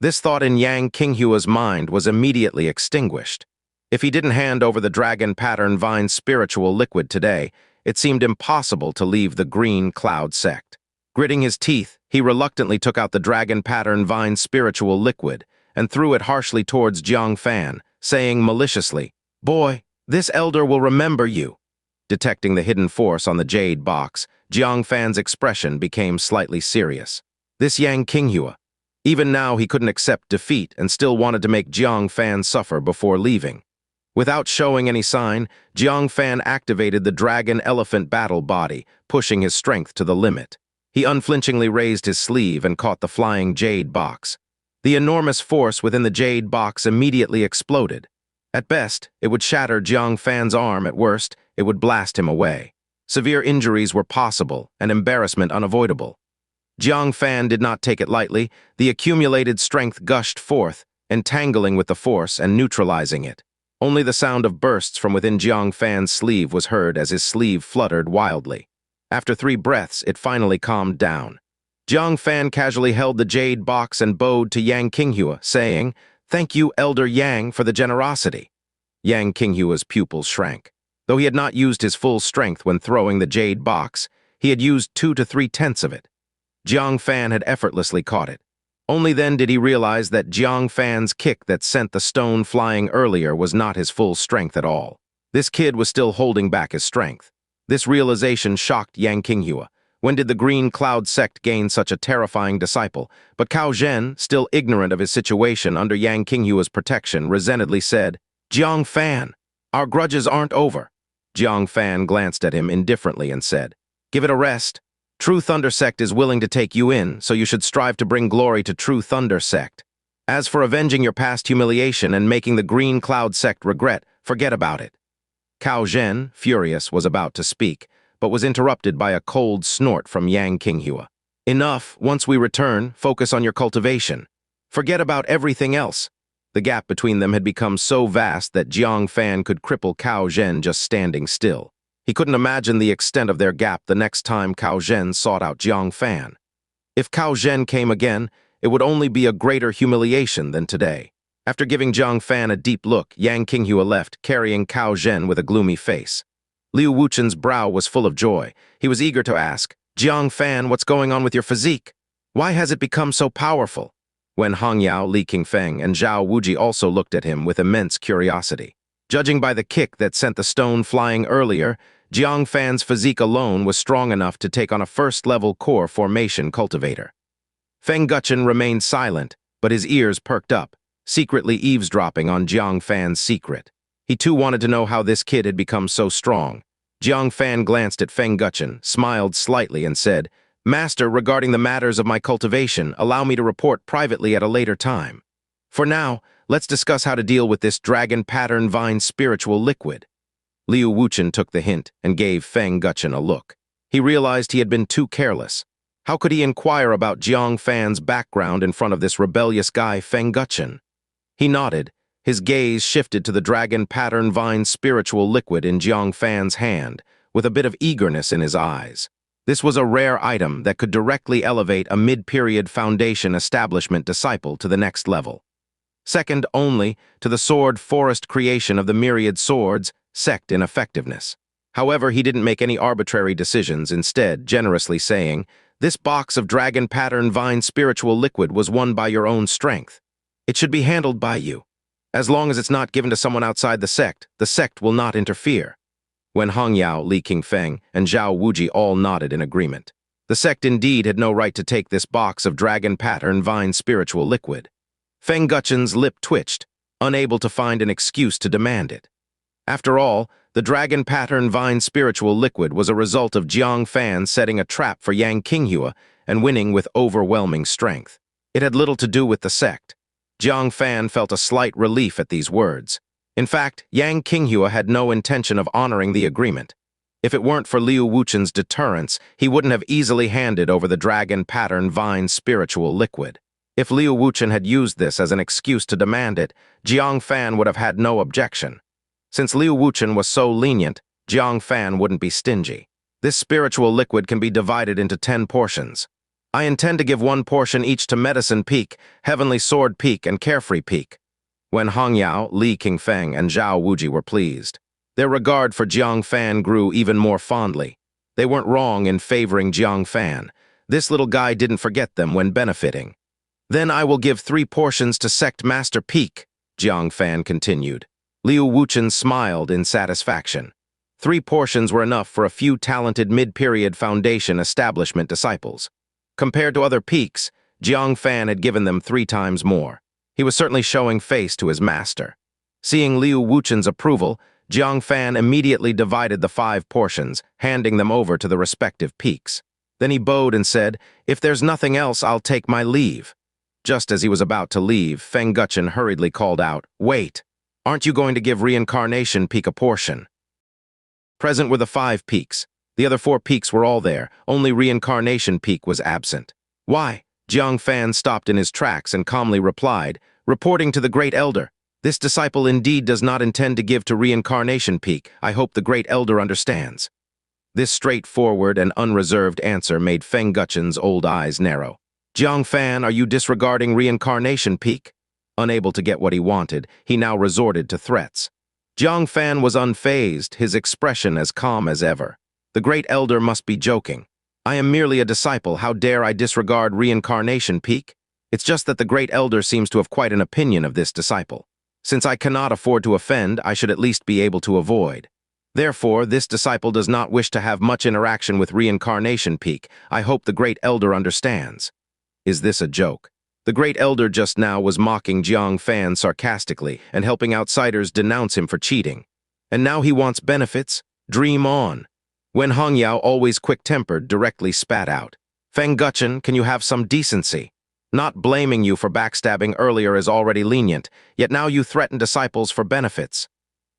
This thought in Yang Qinghua's mind was immediately extinguished. If he didn't hand over the dragon pattern vine spiritual liquid today, it seemed impossible to leave the Green Cloud sect. Gritting his teeth, he reluctantly took out the dragon pattern vine spiritual liquid and threw it harshly towards Jiang Fan, saying maliciously, "Boy, this elder will remember you." Detecting the hidden force on the jade box, Jiang Fan's expression became slightly serious. This Yang Qinghua. Even now he couldn't accept defeat and still wanted to make Jiang Fan suffer before leaving. Without showing any sign, Jiang Fan activated the dragon elephant battle body, pushing his strength to the limit. He unflinchingly raised his sleeve and caught the flying jade box. The enormous force within the jade box immediately exploded. At best, it would shatter Jiang Fan's arm. At worst, it would blast him away. Severe injuries were possible and embarrassment unavoidable. Jiang Fan did not take it lightly. The accumulated strength gushed forth, entangling with the force and neutralizing it. Only the sound of bursts from within Jiang Fan's sleeve was heard as his sleeve fluttered wildly. After 3 breaths, it finally calmed down. Jiang Fan casually held the jade box and bowed to Yang Qinghua, saying, "Thank you, Elder Yang, for the generosity." Yang Qinghua's pupils shrank. Though he had not used his full strength when throwing the jade box, he had used 2 to 3/10 of it. Jiang Fan had effortlessly caught it. Only then did he realize that Jiang Fan's kick that sent the stone flying earlier was not his full strength at all. This kid was still holding back his strength. This realization shocked Yang Qinghua. When did the Green Cloud sect gain such a terrifying disciple? But Cao Zhen, still ignorant of his situation under Yang Qinghua's protection, resentedly said, "Jiang Fan, our grudges aren't over." Jiang Fan glanced at him indifferently and said, "Give it a rest. True Thunder Sect is willing to take you in, so you should strive to bring glory to True Thunder Sect. As for avenging your past humiliation and making the Green Cloud Sect regret, forget about it." Cao Zhen, furious, was about to speak, but was interrupted by a cold snort from Yang Qinghua. "Enough. Once we return, focus on your cultivation. Forget about everything else." The gap between them had become so vast that Jiang Fan could cripple Cao Zhen just standing still. He couldn't imagine the extent of their gap the next time Cao Zhen sought out Jiang Fan. If Cao Zhen came again, it would only be a greater humiliation than today. After giving Jiang Fan a deep look, Yang Qinghua left, carrying Cao Zhen with a gloomy face. Liu Wuchen's brow was full of joy. He was eager to ask, "Jiang Fan, what's going on with your physique? Why has it become so powerful?" When Hangyao, Li Qingfeng, and Zhao Wuji also looked at him with immense curiosity. Judging by the kick that sent the stone flying earlier, Jiang Fan's physique alone was strong enough to take on a first-level core formation cultivator. Feng Guchen remained silent, but his ears perked up, secretly eavesdropping on Jiang Fan's secret. He too wanted to know how this kid had become so strong. Jiang Fan glanced at Feng Guchen, smiled slightly, and said, "Master, regarding the matters of my cultivation, allow me to report privately at a later time. For now, let's discuss how to deal with this dragon pattern vine spiritual liquid." Liu Wuchen took the hint and gave Feng Guchen a look. He realized he had been too careless. How could he inquire about Jiang Fan's background in front of this rebellious guy, Feng Guchen? He nodded. His gaze shifted to the dragon pattern vine spiritual liquid in Jiang Fan's hand, with a bit of eagerness in his eyes. This was a rare item that could directly elevate a mid-period foundation establishment disciple to the next level. Second only to the sword forest creation of the myriad swords, sect in effectiveness. However, he didn't make any arbitrary decisions, instead generously saying, "This box of dragon pattern vine spiritual liquid was won by your own strength. It should be handled by you. As long as it's not given to someone outside the sect will not interfere." When Hangyao, Li Qingfeng, and Zhao Wuji all nodded in agreement. The sect indeed had no right to take this box of dragon pattern vine spiritual liquid. Feng Guchen's lip twitched, unable to find an excuse to demand it. After all, the dragon pattern vine spiritual liquid was a result of Jiang Fan setting a trap for Yang Qinghua and winning with overwhelming strength. It had little to do with the sect. Jiang Fan felt a slight relief at these words. In fact, Yang Qinghua had no intention of honoring the agreement. If it weren't for Liu Wuchen's deterrence, he wouldn't have easily handed over the dragon pattern vine spiritual liquid. If Liu Wuchen had used this as an excuse to demand it, Jiang Fan would have had no objection. Since Liu Wuchen was so lenient, Jiang Fan wouldn't be stingy. This spiritual liquid can be divided into 10 portions. I intend to give 1 portion each to Medicine Peak, Heavenly Sword Peak, and Carefree Peak. When Hangyao, Li Qingfeng, and Zhao Wuji were pleased, their regard for Jiang Fan grew even more fondly. They weren't wrong in favoring Jiang Fan. This little guy didn't forget them when benefiting. "Then I will give 3 portions to Sect Master Peak," Jiang Fan continued. Liu Wuchen smiled in satisfaction. 3 portions were enough for a few talented mid-period foundation establishment disciples. Compared to other peaks, Jiang Fan had given them 3 times more. He was certainly showing face to his master. Seeing Liu Wuchen's approval, Jiang Fan immediately divided the 5 portions, handing them over to the respective peaks. Then he bowed and said, "If there's nothing else, I'll take my leave." Just as he was about to leave, Feng Guchen hurriedly called out, "Wait! Aren't you going to give Reincarnation Peak a portion?" Present were the 5 peaks. The other 4 peaks were all there, only Reincarnation Peak was absent. "Why?" Jiang Fan stopped in his tracks and calmly replied, "Reporting to the Great Elder. This disciple indeed does not intend to give to Reincarnation Peak. I hope the Great Elder understands." This straightforward and unreserved answer made Feng Guchen's old eyes narrow. "Jiang Fan, are you disregarding Reincarnation Peak?" Unable to get what he wanted, he now resorted to threats. Jiang Fan was unfazed, his expression as calm as ever. "The Great Elder must be joking. I am merely a disciple. How dare I disregard Reincarnation Peak? It's just that the Great Elder seems to have quite an opinion of this disciple. Since I cannot afford to offend, I should at least be able to avoid. Therefore, this disciple does not wish to have much interaction with Reincarnation Peak. I hope the Great Elder understands." Is this a joke? The Great Elder just now was mocking Jiang Fan sarcastically and helping outsiders denounce him for cheating. And now he wants benefits? Dream on. Wen Hongyao, always quick-tempered, directly spat out, "Feng Guchen, can you have some decency? Not blaming you for backstabbing earlier is already lenient, yet now you threaten disciples for benefits."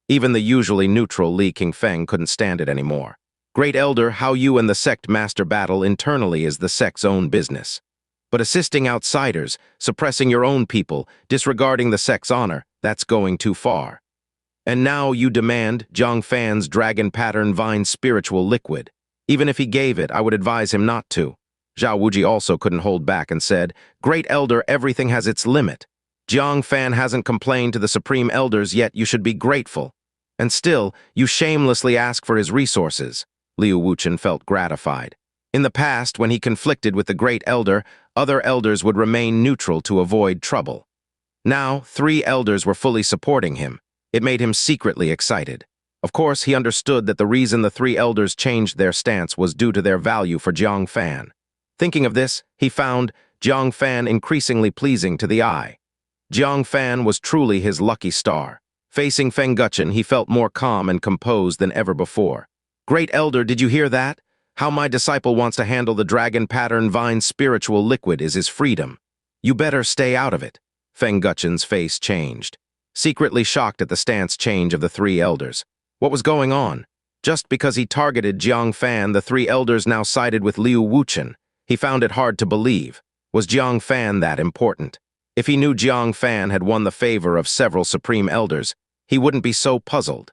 Even the usually neutral Li Qingfeng couldn't stand it anymore. "Great Elder, how you and the sect master battle internally is the sect's own business. But assisting outsiders, suppressing your own people, disregarding the sect's honor, that's going too far. And now you demand Jiang Fan's dragon pattern vine spiritual liquid. Even if he gave it, I would advise him not to." Zhao Wuji also couldn't hold back and said, "Great Elder, everything has its limit. Jiang Fan hasn't complained to the Supreme Elders yet. You should be grateful. And still, you shamelessly ask for his resources." Liu Wuchen felt gratified. In the past, when he conflicted with the Great Elder, other elders would remain neutral to avoid trouble. Now, 3 elders were fully supporting him. It made him secretly excited. Of course, he understood that the reason the 3 elders changed their stance was due to their value for Jiang Fan. Thinking of this, he found Jiang Fan increasingly pleasing to the eye. Jiang Fan was truly his lucky star. Facing Feng Guchen, he felt more calm and composed than ever before. "Great Elder, did you hear that? How my disciple wants to handle the dragon pattern vine spiritual liquid is his freedom. You better stay out of it." Feng Guchen's face changed. Secretly shocked at the stance change of the 3 elders. What was going on? Just because he targeted Jiang Fan, the 3 elders now sided with Liu Wuchen. He found it hard to believe. Was Jiang Fan that important? If he knew Jiang Fan had won the favor of several Supreme Elders, he wouldn't be so puzzled.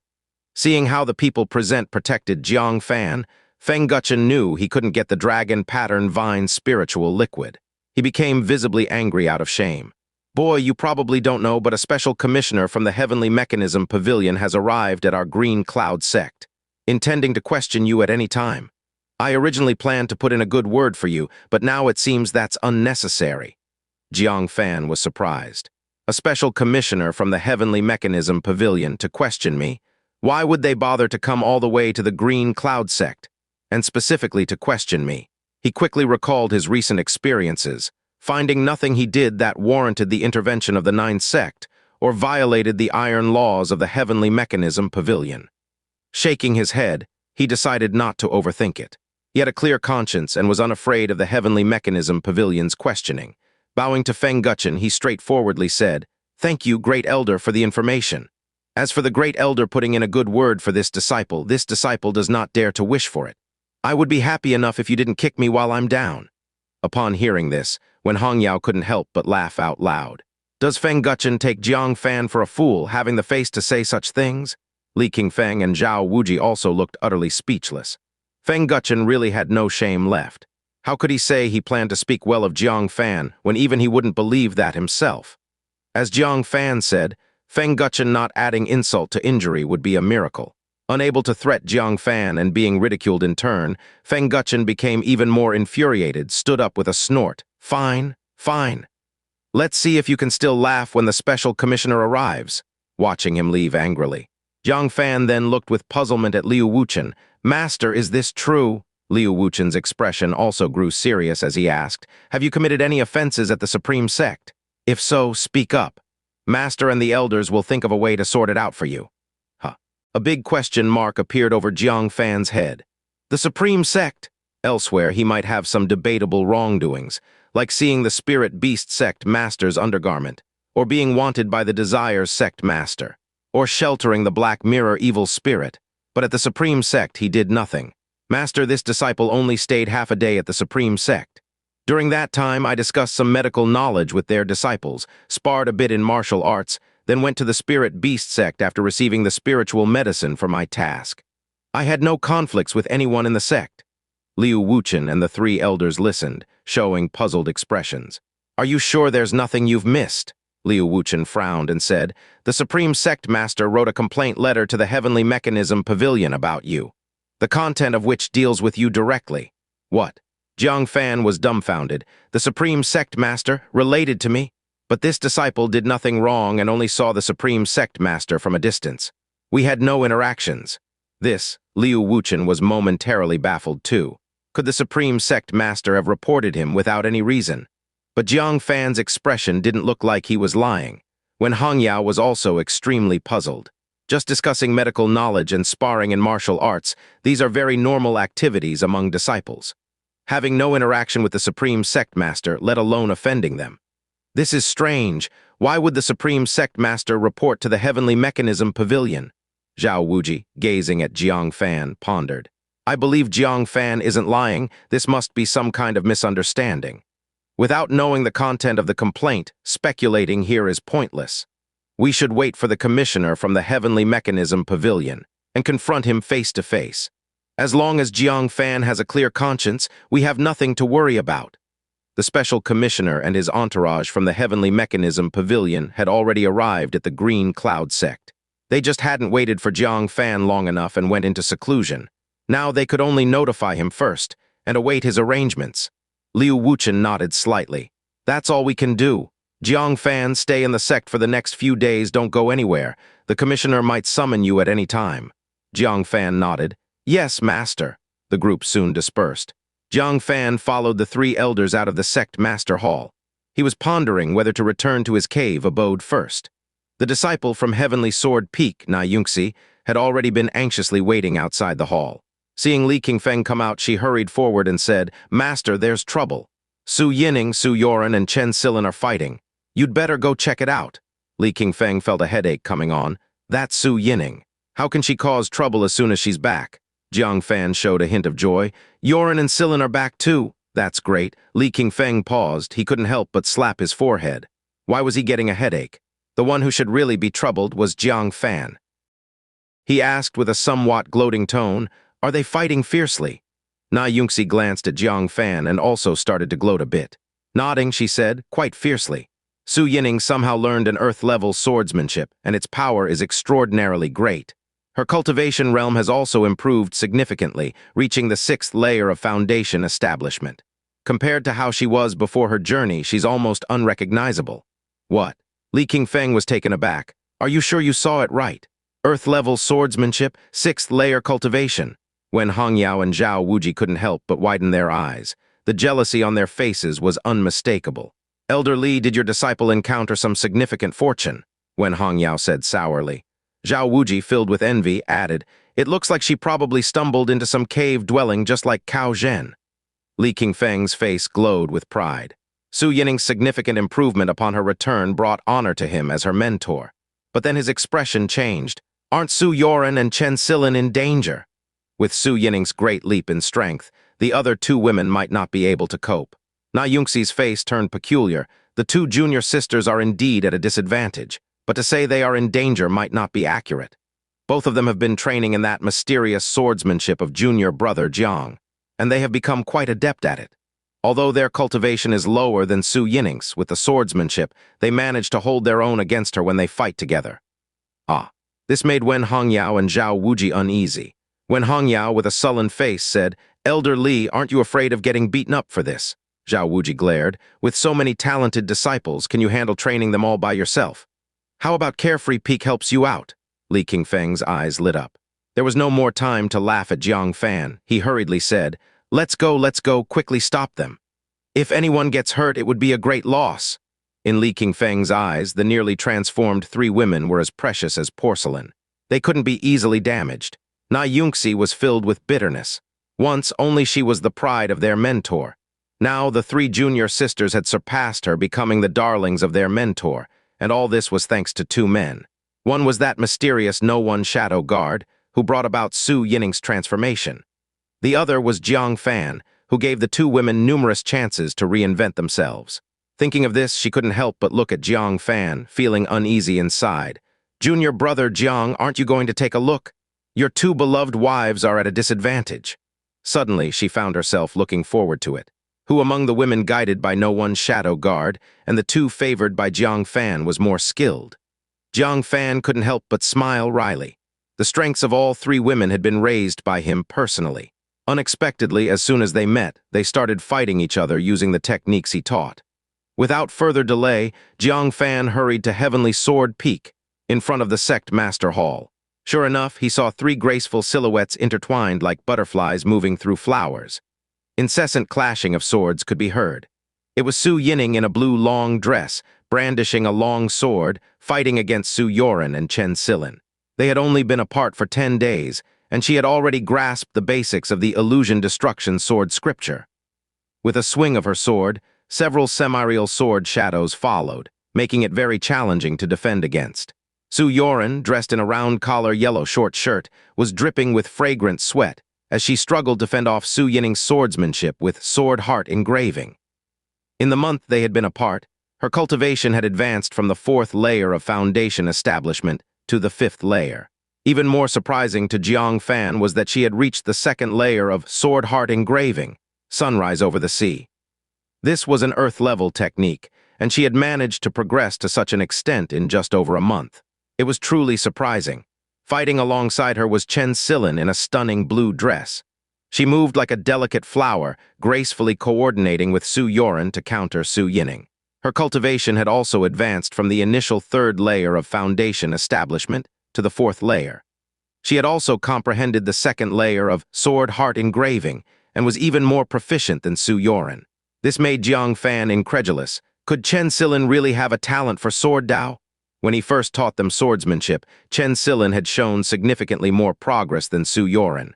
Seeing how the people present protected Jiang Fan, Feng Guchen knew he couldn't get the dragon pattern vine spiritual liquid. He became visibly angry out of shame. "Boy, you probably don't know, but a special commissioner from the Heavenly Mechanism Pavilion has arrived at our Green Cloud sect, intending to question you at any time. I originally planned to put in a good word for you, but now it seems that's unnecessary." Jiang Fan was surprised. "A special commissioner from the Heavenly Mechanism Pavilion to question me? Why would they bother to come all the way to the Green Cloud sect? And specifically to question me?" He quickly recalled his recent experiences, finding nothing he did that warranted the intervention of the 9th sect or violated the iron laws of the Heavenly Mechanism Pavilion. Shaking his head, he decided not to overthink it. He had a clear conscience and was unafraid of the Heavenly Mechanism Pavilion's questioning. Bowing to Feng Guchen, he straightforwardly said, "Thank you, Great Elder, for the information. As for the Great Elder putting in a good word for this disciple does not dare to wish for it. I would be happy enough if you didn't kick me while I'm down." Upon hearing this, Wen Hongyao couldn't help but laugh out loud. Does Feng Guchen take Jiang Fan for a fool, having the face to say such things? Li Qingfeng and Zhao Wuji also looked utterly speechless. Feng Guchen really had no shame left. How could he say he planned to speak well of Jiang Fan when even he wouldn't believe that himself? As Jiang Fan said, Feng Guchen not adding insult to injury would be a miracle. Unable to threat Jiang Fan and being ridiculed in turn, Feng Guchen became even more infuriated, stood up with a snort. "Fine, fine." Let's see if you can still laugh when the special commissioner arrives, watching him leave angrily. Jiang Fan then looked with puzzlement at Liu Wuchen. Master, is this true? Liu Wuchen's expression also grew serious as he asked, have you committed any offenses at the Supreme Sect? If so, speak up. Master and the elders will think of a way to sort it out for you. A big question mark appeared over Jiang Fan's head. The Supreme Sect? Elsewhere, he might have some debatable wrongdoings, like seeing the Spirit Beast Sect Master's undergarment, or being wanted by the Desires Sect Master, or sheltering the Black Mirror evil spirit. But at the Supreme Sect, he did nothing. Master, this disciple only stayed half a day at the Supreme Sect. During that time, I discussed some medical knowledge with their disciples, sparred a bit in martial arts, then went to the Spirit Beast Sect after receiving the spiritual medicine for my task. I had no conflicts with anyone in the sect. Liu Wuchen and the three elders listened, showing puzzled expressions. Are you sure there's nothing you've missed? Liu Wuchen frowned and said, the Supreme Sect Master wrote a complaint letter to the Heavenly Mechanism Pavilion about you, the content of which deals with you directly. What? Jiang Fan was dumbfounded. The Supreme Sect Master related to me? But this disciple did nothing wrong and only saw the Supreme Sect Master from a distance. We had no interactions. This, Liu Wuchen was momentarily baffled too. Could the Supreme Sect Master have reported him without any reason? But Jiang Fan's expression didn't look like he was lying. Wen Hongya was also extremely puzzled. Just discussing medical knowledge and sparring in martial arts, these are very normal activities among disciples. Having no interaction with the Supreme Sect Master, let alone offending them. This is strange. Why would the Supreme Sect Master report to the Heavenly Mechanism Pavilion? Zhao Wuji, gazing at Jiang Fan, pondered. I believe Jiang Fan isn't lying. This must be some kind of misunderstanding. Without knowing the content of the complaint, speculating here is pointless. We should wait for the commissioner from the Heavenly Mechanism Pavilion and confront him face to face. As long as Jiang Fan has a clear conscience, we have nothing to worry about. The special commissioner and his entourage from the Heavenly Mechanism Pavilion had already arrived at the Green Cloud Sect. They just hadn't waited for Jiang Fan long enough and went into seclusion. Now they could only notify him first and await his arrangements. Liu Wuchen nodded slightly. That's all we can do. Jiang Fan, stay in the sect for the next few days, don't go anywhere. The commissioner might summon you at any time. Jiang Fan nodded. Yes, master. The group soon dispersed. Jiang Fan followed the three elders out of the sect master hall. He was pondering whether to return to his cave abode first. The disciple from Heavenly Sword Peak, Na Yunxi, had already been anxiously waiting outside the hall. Seeing Li Qingfeng come out, she hurried forward and said, Master, there's trouble. Su Yining, Su Yoren, and Chen Silin are fighting. You'd better go check it out. Li Qingfeng felt a headache coming on. That's Su Yining. How can she cause trouble as soon as she's back? Jiang Fan showed a hint of joy. Yoren and Silin are back too. That's great. Li Qingfeng paused. He couldn't help but slap his forehead. Why was he getting a headache? The one who should really be troubled was Jiang Fan. He asked with a somewhat gloating tone, Are they fighting fiercely? Na Yunxi glanced at Jiang Fan and also started to gloat a bit. Nodding, she said, quite fiercely. Su Yining somehow learned an earth-level swordsmanship, and its power is extraordinarily great. Her cultivation realm has also improved significantly, reaching the 6th layer of foundation establishment. Compared to how she was before her journey, she's almost unrecognizable. What? Li Qingfeng was taken aback. Are you sure you saw it right? Earth-level swordsmanship, 6th layer cultivation. Wen Hongyao and Zhao Wuji couldn't help but widen their eyes. The jealousy on their faces was unmistakable. Elder Li, did your disciple encounter some significant fortune? Wen Hongyao said sourly. Zhao Wuji, filled with envy, added, It looks like she probably stumbled into some cave dwelling just like Cao Zhen. Li Qingfeng's face glowed with pride. Su Yining's significant improvement upon her return brought honor to him as her mentor. But then his expression changed. Aren't Su Yoren and Chen Silin in danger? With Su Yining's great leap in strength, the other two women might not be able to cope. Na Yunxi's face turned peculiar. The two junior sisters are indeed at a disadvantage, but to say they are in danger might not be accurate. Both of them have been training in that mysterious swordsmanship of junior brother Jiang, and they have become quite adept at it. Although their cultivation is lower than Su Yining's with the swordsmanship, they manage to hold their own against her when they fight together. This made Wen Hongyao and Zhao Wuji uneasy. Wen Hongyao, with a sullen face, said, Elder Li, aren't you afraid of getting beaten up for this? Zhao Wuji glared. With so many talented disciples, can you handle training them all by yourself? How about Carefree Peak helps you out? Li Qingfeng's eyes lit up. There was no more time to laugh at Jiang Fan. He hurriedly said, let's go, quickly stop them. If anyone gets hurt, it would be a great loss. In Li Qingfeng's eyes, the nearly transformed three women were as precious as porcelain. They couldn't be easily damaged. Na Yunxi was filled with bitterness. Once, only she was the pride of their mentor. Now, the three junior sisters had surpassed her, becoming the darlings of their mentor, and all this was thanks to two men. One was that mysterious No-One Shadow Guard, who brought about Su Yining's transformation. The other was Jiang Fan, who gave the two women numerous chances to reinvent themselves. Thinking of this, she couldn't help but look at Jiang Fan, feeling uneasy inside. Junior brother Jiang, aren't you going to take a look? Your two beloved wives are at a disadvantage. Suddenly, she found herself looking forward to it. Who among the women guided by No-One Shadow Guard and the two favored by Jiang Fan was more skilled? Jiang Fan couldn't help but smile wryly. The strengths of all three women had been raised by him personally. Unexpectedly, as soon as they met, they started fighting each other using the techniques he taught. Without further delay, Jiang Fan hurried to Heavenly Sword Peak, in front of the sect master hall. Sure enough, he saw three graceful silhouettes intertwined like butterflies moving through flowers. Incessant clashing of swords could be heard. It was Su Yining in a blue long dress, brandishing a long sword, fighting against Su Yoren and Chen Silin. They had only been apart for 10 days, and she had already grasped the basics of the illusion destruction sword scripture. With a swing of her sword, several semi-real sword shadows followed, making it very challenging to defend against. Su Yoren, dressed in a round-collar yellow short shirt, was dripping with fragrant sweat as she struggled to fend off Su Yining's swordsmanship with sword heart engraving. In the month they had been apart, her cultivation had advanced from the 4th layer of foundation establishment to the 5th layer. Even more surprising to Jiang Fan was that she had reached the 2nd layer of sword heart engraving, sunrise over the sea. This was an earth-level technique, and she had managed to progress to such an extent in just over a month. It was truly surprising. Fighting alongside her was Chen Silin in a stunning blue dress. She moved like a delicate flower, gracefully coordinating with Su Yoren to counter Su Yining. Her cultivation had also advanced from the initial 3rd layer of foundation establishment to the 4th layer. She had also comprehended the 2nd layer of sword heart engraving and was even more proficient than Su Yoren. This made Jiang Fan incredulous. Could Chen Silin really have a talent for sword Dao? When he first taught them swordsmanship, Chen Silin had shown significantly more progress than Su Yoren.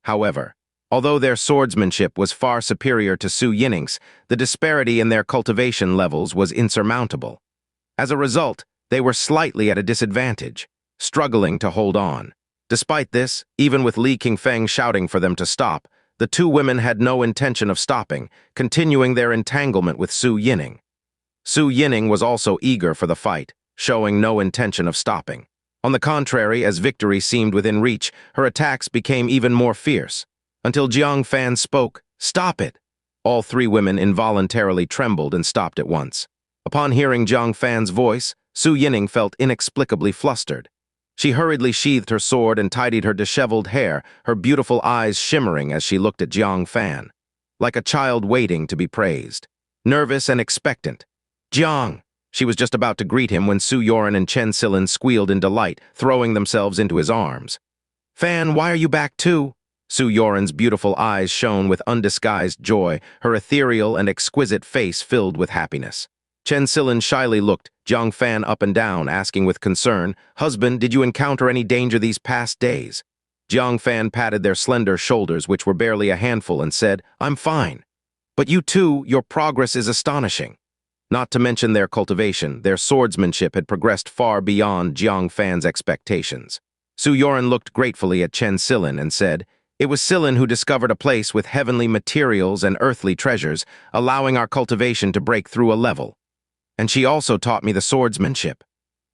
However, although their swordsmanship was far superior to Su Yining's, the disparity in their cultivation levels was insurmountable. As a result, they were slightly at a disadvantage, struggling to hold on. Despite this, even with Li Qingfeng shouting for them to stop, the two women had no intention of stopping, continuing their entanglement with Su Yining. Su Yining was also eager for the fight, showing no intention of stopping. On the contrary, as victory seemed within reach, her attacks became even more fierce. Until Jiang Fan spoke, "Stop it!" All three women involuntarily trembled and stopped at once. Upon hearing Jiang Fan's voice, Su Yining felt inexplicably flustered. She hurriedly sheathed her sword and tidied her disheveled hair, her beautiful eyes shimmering as she looked at Jiang Fan, like a child waiting to be praised. Nervous and expectant. "Jiang!" She was just about to greet him when Su Yoren and Chen Silin squealed in delight, throwing themselves into his arms. "Fan, why are you back too?" Su Yoren's beautiful eyes shone with undisguised joy, her ethereal and exquisite face filled with happiness. Chen Silin shyly looked Jiang Fan up and down, asking with concern, "Husband, did you encounter any danger these past days?" Jiang Fan patted their slender shoulders, which were barely a handful, and said, "I'm fine. But you too, your progress is astonishing." Not to mention their cultivation, their swordsmanship had progressed far beyond Jiang Fan's expectations. Su Yoren looked gratefully at Chen Silin and said, "It was Silin who discovered a place with heavenly materials and earthly treasures, allowing our cultivation to break through a level. And she also taught me the swordsmanship."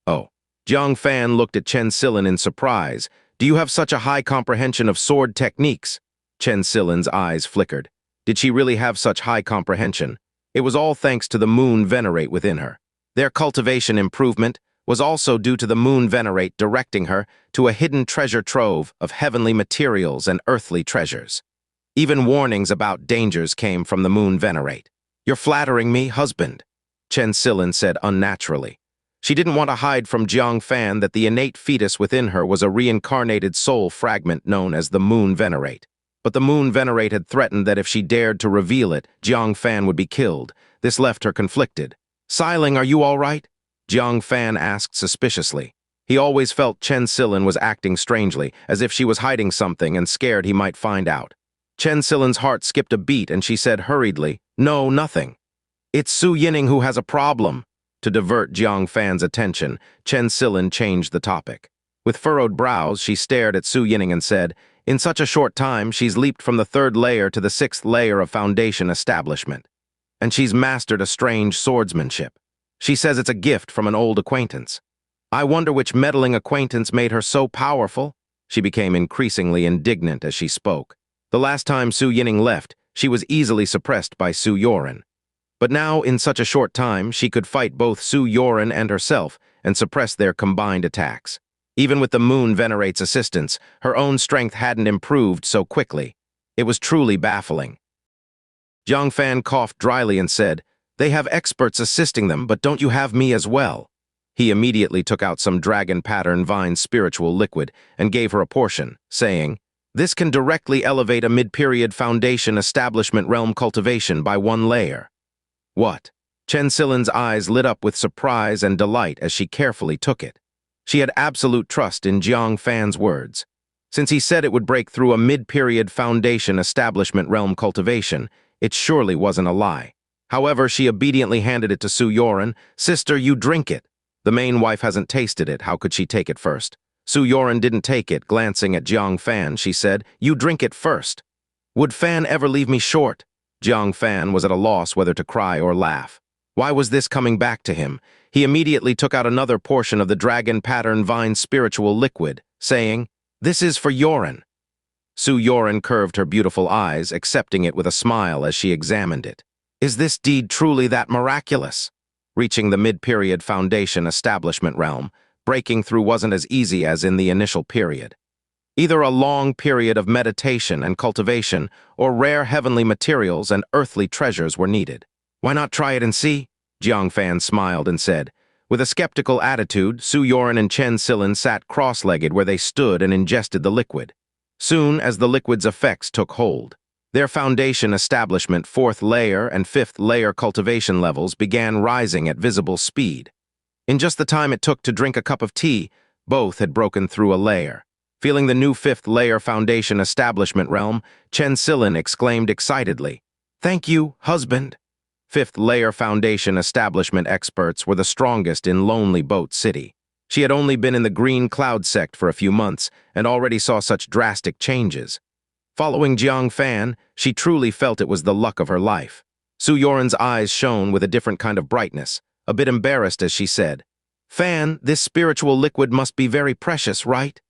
"Oh." Jiang Fan looked at Chen Silin in surprise. "Do you have such a high comprehension of sword techniques?" Chen Silin's eyes flickered. Did she really have such high comprehension? It was all thanks to the moon venerate within her. Their cultivation improvement was also due to the moon venerate directing her to a hidden treasure trove of heavenly materials and earthly treasures. Even warnings about dangers came from the moon venerate. "You're flattering me, husband," Chen Silin said unnaturally. She didn't want to hide from Jiang Fan that the innate fetus within her was a reincarnated soul fragment known as the Moon Venerate. But the Moon Venerate had threatened that if she dared to reveal it, Jiang Fan would be killed. This left her conflicted. "Xiling, are you all right?" Jiang Fan asked suspiciously. He always felt Chen Silin was acting strangely, as if she was hiding something and scared he might find out. Chen Silin's heart skipped a beat and she said hurriedly, "No, nothing. It's Su Yining who has a problem." To divert Jiang Fan's attention, Chen Silin changed the topic. With furrowed brows, she stared at Su Yining and said, "In such a short time, she's leaped from the 3rd layer to the 6th layer of foundation establishment. And she's mastered a strange swordsmanship. She says it's a gift from an old acquaintance. I wonder which meddling acquaintance made her so powerful." She became increasingly indignant as she spoke. The last time Su Yining left, she was easily suppressed by Su Yoren. But now, in such a short time, she could fight both Su Yoren and herself and suppress their combined attacks. Even with the Moon Venerate's assistance, her own strength hadn't improved so quickly. It was truly baffling. Jiang Fan coughed dryly and said, "They have experts assisting them, but don't you have me as well?" He immediately took out some dragon pattern vine spiritual liquid and gave her a portion, saying, "This can directly elevate a mid-period foundation establishment realm cultivation by 1 layer. "What?" Chen Silin's eyes lit up with surprise and delight as she carefully took it. She had absolute trust in Jiang Fan's words. Since he said it would break through a mid-period foundation establishment realm cultivation, it surely wasn't a lie. However, she obediently handed it to Su Yoren. "Sister, you drink it. The main wife hasn't tasted it, how could she take it first?" Su Yoren didn't take it. Glancing at Jiang Fan, she said, "You drink it first." "Would Fan ever leave me short?" Jiang Fan was at a loss whether to cry or laugh. Why was this coming back to him? He immediately took out another portion of the dragon pattern vine spiritual liquid, saying, "This is for Yoren." Su Yoren curved her beautiful eyes, accepting it with a smile as she examined it. Is this deed truly that miraculous? Reaching the mid-period foundation establishment realm, breaking through wasn't as easy as in the initial period. Either a long period of meditation and cultivation, or rare heavenly materials and earthly treasures were needed. "Why not try it and see?" Jiang Fan smiled and said. With a skeptical attitude, Su Yoren and Chen Silin sat cross-legged where they stood and ingested the liquid. Soon as the liquid's effects took hold, their foundation establishment 4th layer and 5th layer cultivation levels began rising at visible speed. In just the time it took to drink a cup of tea, both had broken through a layer. Feeling the new 5th layer foundation establishment realm, Chen Silin exclaimed excitedly, "Thank you, husband." 5th layer foundation establishment experts were the strongest in Lonely Boat City. She had only been in the Green Cloud sect for a few months and already saw such drastic changes. Following Jiang Fan, she truly felt it was the luck of her life. Su Yoren's eyes shone with a different kind of brightness, a bit embarrassed as she said, "Fan, this spiritual liquid must be very precious, right?"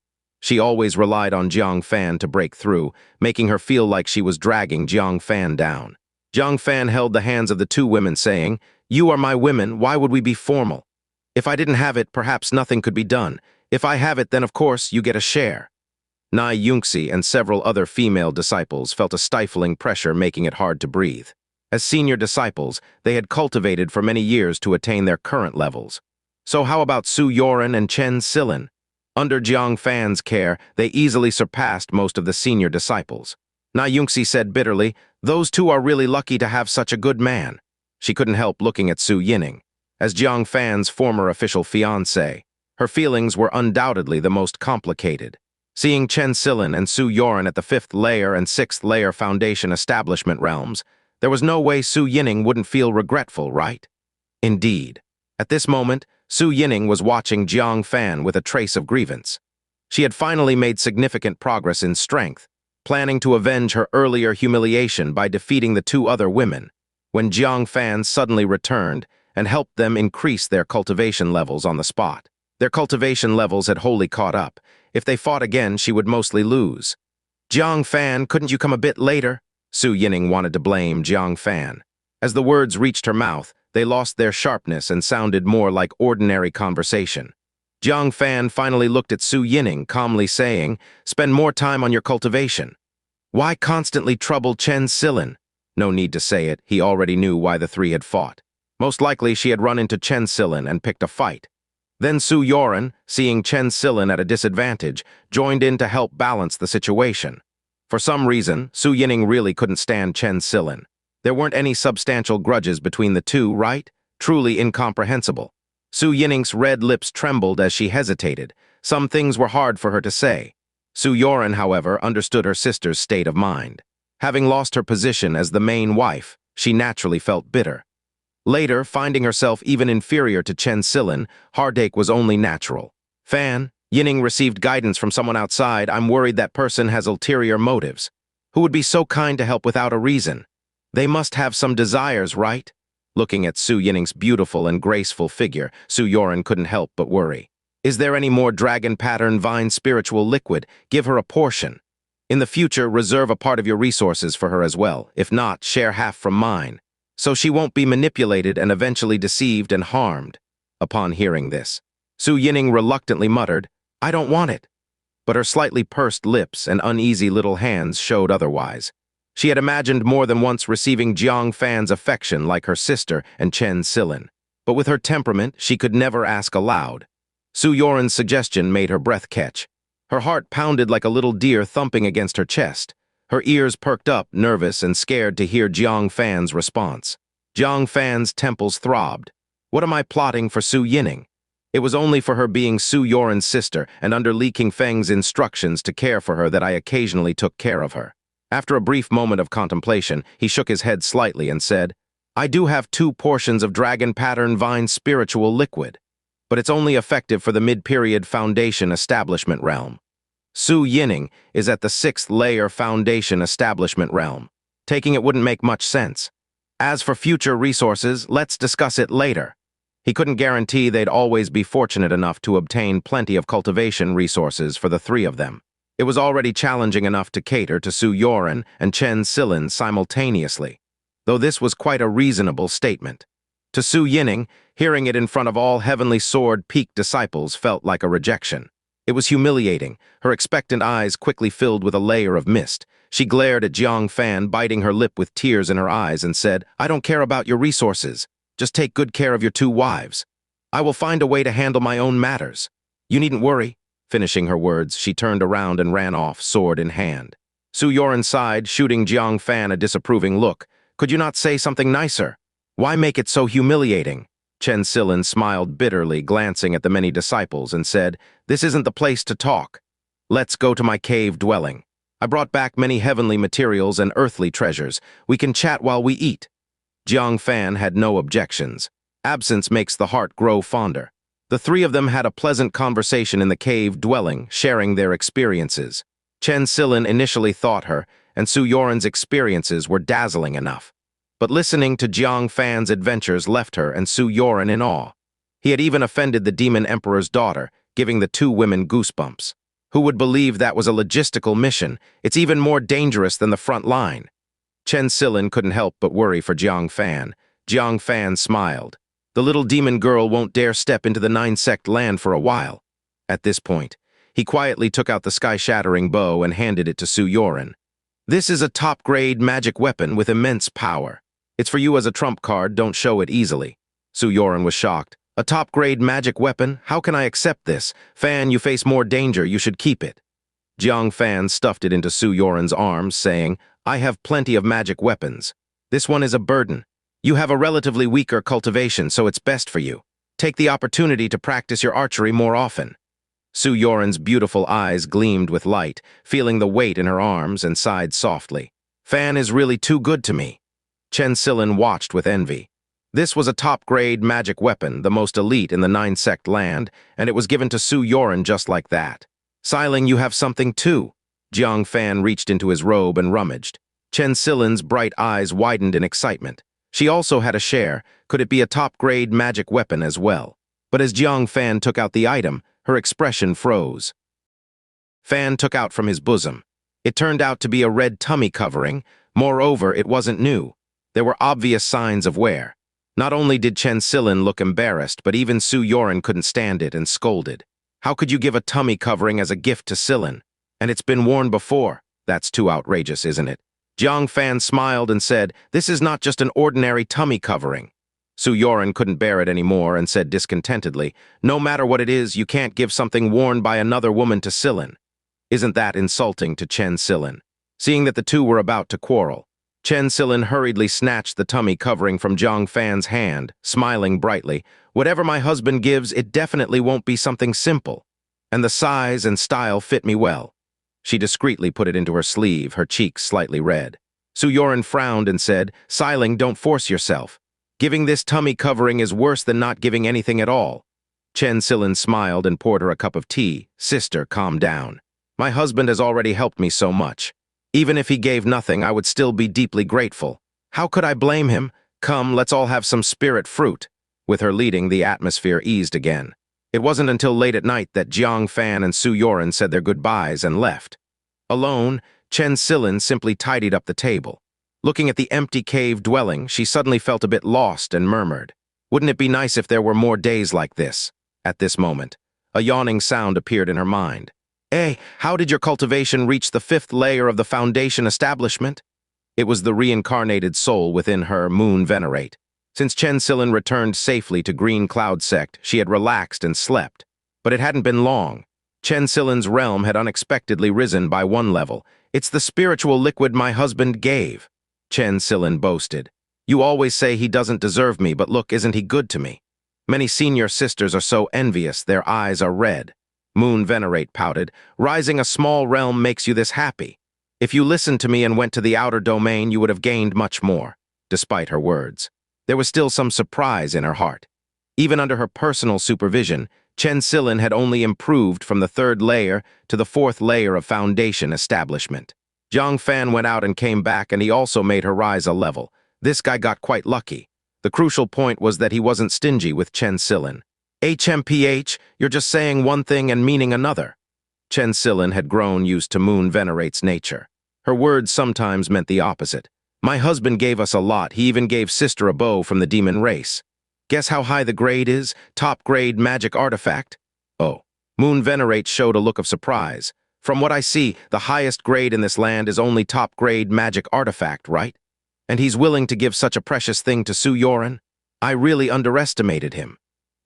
She always relied on Jiang Fan to break through, making her feel like she was dragging Jiang Fan down. Jiang Fan held the hands of the two women, saying, "You are my women, why would we be formal? If I didn't have it, perhaps nothing could be done. If I have it, then of course you get a share." Nai Yunxi and several other female disciples felt a stifling pressure making it hard to breathe. As senior disciples, they had cultivated for many years to attain their current levels. So how about Su Yoren and Chen Silin? Under Jiang Fan's care, they easily surpassed most of the senior disciples. Nai Yunxi said bitterly, "Those two are really lucky to have such a good man." She couldn't help looking at Su Yining. As Jiang Fan's former official fiancé, her feelings were undoubtedly the most complicated. Seeing Chen Silin and Su Yoren at the 5th layer and 6th layer foundation establishment realms, there was no way Su Yining wouldn't feel regretful, right? Indeed. At this moment, Su Yining was watching Jiang Fan with a trace of grievance. She had finally made significant progress in strength, planning to avenge her earlier humiliation by defeating the two other women, when Jiang Fan suddenly returned and helped them increase their cultivation levels on the spot. Their cultivation levels had wholly caught up. If they fought again, she would mostly lose. "Jiang Fan, couldn't you come a bit later?" Su Yining wanted to blame Jiang Fan. As the words reached her mouth, they lost their sharpness and sounded more like ordinary conversation. Jiang Fan finally looked at Su Yining, calmly saying, "Spend more time on your cultivation." "Why constantly trouble Chen Silin?" No need to say it, he already knew why the three had fought. Most likely she had run into Chen Silin and picked a fight. Then Su Yoren, seeing Chen Silin at a disadvantage, joined in to help balance the situation. For some reason, Su Yining really couldn't stand Chen Silin. There weren't any substantial grudges between the two, right? Truly incomprehensible. Su Yining's red lips trembled as she hesitated. Some things were hard for her to say. Su Yoren, however, understood her sister's state of mind. Having lost her position as the main wife, she naturally felt bitter. Later, finding herself even inferior to Chen Silin, heartache was only natural. Fan, Yining received guidance from someone outside. I'm worried that person has ulterior motives. Who would be so kind to help without a reason? They must have some desires, right? Looking at Su Yining's beautiful and graceful figure, Su Yoren couldn't help but worry. Is there any more dragon pattern vine spiritual liquid? Give her a portion. In the future, reserve a part of your resources for her as well. If not, share half from mine, so she won't be manipulated and eventually deceived and harmed. Upon hearing this, Su Yining reluctantly muttered, I don't want it. But her slightly pursed lips and uneasy little hands showed otherwise. She had imagined more than once receiving Jiang Fan's affection like her sister and Chen Silin. But with her temperament, she could never ask aloud. Su Yoren's suggestion made her breath catch. Her heart pounded like a little deer thumping against her chest. Her ears perked up, nervous and scared to hear Jiang Fan's response. Jiang Fan's temples throbbed. What am I plotting for Su Yining? It was only for her being Su Yoren's sister and under Li Qingfeng's instructions to care for her that I occasionally took care of her. After a brief moment of contemplation, he shook his head slightly and said, I do have 2 portions of dragon pattern vine spiritual liquid, but it's only effective for the mid-period foundation establishment realm. Su Yining is at the 6th layer foundation establishment realm. Taking it wouldn't make much sense. As for future resources, let's discuss it later. He couldn't guarantee they'd always be fortunate enough to obtain plenty of cultivation resources for the 3 of them. It was already challenging enough to cater to Su Yoren and Chen Silin simultaneously, though this was quite a reasonable statement. To Su Yining, hearing it in front of all Heavenly Sword Peak disciples felt like a rejection. It was humiliating. Her expectant eyes quickly filled with a layer of mist. She glared at Jiang Fan, biting her lip with tears in her eyes, and said, I don't care about your resources. Just take good care of your 2 wives. I will find a way to handle my own matters. You needn't worry. Finishing her words, she turned around and ran off, sword in hand. Su Yoren sighed, shooting Jiang Fan a disapproving look. Could you not say something nicer? Why make it so humiliating? Chen Silin smiled bitterly, glancing at the many disciples, and said, This isn't the place to talk. Let's go to my cave dwelling. I brought back many heavenly materials and earthly treasures. We can chat while we eat. Jiang Fan had no objections. Absence makes the heart grow fonder. The 3 of them had a pleasant conversation in the cave dwelling, sharing their experiences. Chen Silin initially thought her, and Su Yoren's experiences were dazzling enough. But listening to Jiang Fan's adventures left her and Su Yoren in awe. He had even offended the Demon Emperor's daughter, giving the 2 women goosebumps. Who would believe that was a logistical mission? It's even more dangerous than the front line. Chen Silin couldn't help but worry for Jiang Fan. Jiang Fan smiled. The little demon girl won't dare step into the 9 sect land for a while. At this point, he quietly took out the sky-shattering bow and handed it to Su Yoren. This is a top-grade magic weapon with immense power. It's for you as a trump card, don't show it easily. Su Yoren was shocked. A top-grade magic weapon? How can I accept this? Fan, you face more danger, you should keep it. Jiang Fan stuffed it into Su Yoren's arms, saying, I have plenty of magic weapons. This one is a burden. You have a relatively weaker cultivation, so it's best for you. Take the opportunity to practice your archery more often. Su Yoren's beautiful eyes gleamed with light, feeling the weight in her arms, and sighed softly. Fan is really too good to me. Chen Silin watched with envy. This was a top-grade magic weapon, the most elite in the 9 sect land, and it was given to Su Yoren just like that. Xiling, you have something too. Jiang Fan reached into his robe and rummaged. Chen Silin's bright eyes widened in excitement. She also had a share. Could it be a top-grade magic weapon as well? But as Jiang Fan took out the item, her expression froze. Fan took out from his bosom. It turned out to be a red tummy covering. Moreover, it wasn't new. There were obvious signs of wear. Not only did Chen Silin look embarrassed, but even Su Yoren couldn't stand it and scolded. How could you give a tummy covering as a gift to Silin? And it's been worn before. That's too outrageous, isn't it? Jiang Fan smiled and said, "This is not just an ordinary tummy covering." Su Yoren couldn't bear it anymore and said discontentedly, "No matter what it is, you can't give something worn by another woman to Silin." Isn't that insulting to Chen Silin? Seeing that the two were about to quarrel, Chen Silin hurriedly snatched the tummy covering from Jiang Fan's hand, smiling brightly. "Whatever my husband gives, it definitely won't be something simple. And the size and style fit me well." She discreetly put it into her sleeve, her cheeks slightly red. Su Yoren frowned and said, "Siling, don't force yourself. Giving this tummy covering is worse than not giving anything at all." Chen Silin smiled and poured her a cup of tea. "Sister, calm down. My husband has already helped me so much. Even if he gave nothing, I would still be deeply grateful. How could I blame him? Come, let's all have some spirit fruit." With her leading, the atmosphere eased again. It wasn't until late at night that Jiang Fan and Su Yoren said their goodbyes and left. Alone, Chen Silin simply tidied up the table. Looking at the empty cave dwelling, she suddenly felt a bit lost and murmured, "Wouldn't it be nice if there were more days like this?" At this moment, a yawning sound appeared in her mind. How did your cultivation reach the 5th layer of the foundation establishment?" It was the reincarnated soul within her, Moon Venerate. Since Chen Silin returned safely to Green Cloud Sect, she had relaxed and slept. But it hadn't been long. Chen Silin's realm had unexpectedly risen by 1 level. "It's the spiritual liquid my husband gave," Chen Silin boasted. "You always say he doesn't deserve me, but look, isn't he good to me? Many senior sisters are so envious, their eyes are red." Moon Venerate pouted, "Rising a small realm makes you this happy. If you listened to me and went to the outer domain, you would have gained much more." Despite her words, there was still some surprise in her heart. Even under her personal supervision, Chen Silin had only improved from the 3rd layer to the 4th layer of foundation establishment. Jiang Fan went out and came back, and he also made her rise a level. This guy got quite lucky. The crucial point was that he wasn't stingy with Chen Silin. "HMPH, you're just saying one thing and meaning another." Chen Silin had grown used to Moon Venerate's nature. Her words sometimes meant the opposite. "My husband gave us a lot. He even gave sister a bow from the demon race. Guess how high the grade is? Top grade magic artifact." "Oh." Moon Venerate showed a look of surprise. "From what I see, the highest grade in this land is only top grade magic artifact, right? And he's willing to give such a precious thing to Su Yoren? I really underestimated him."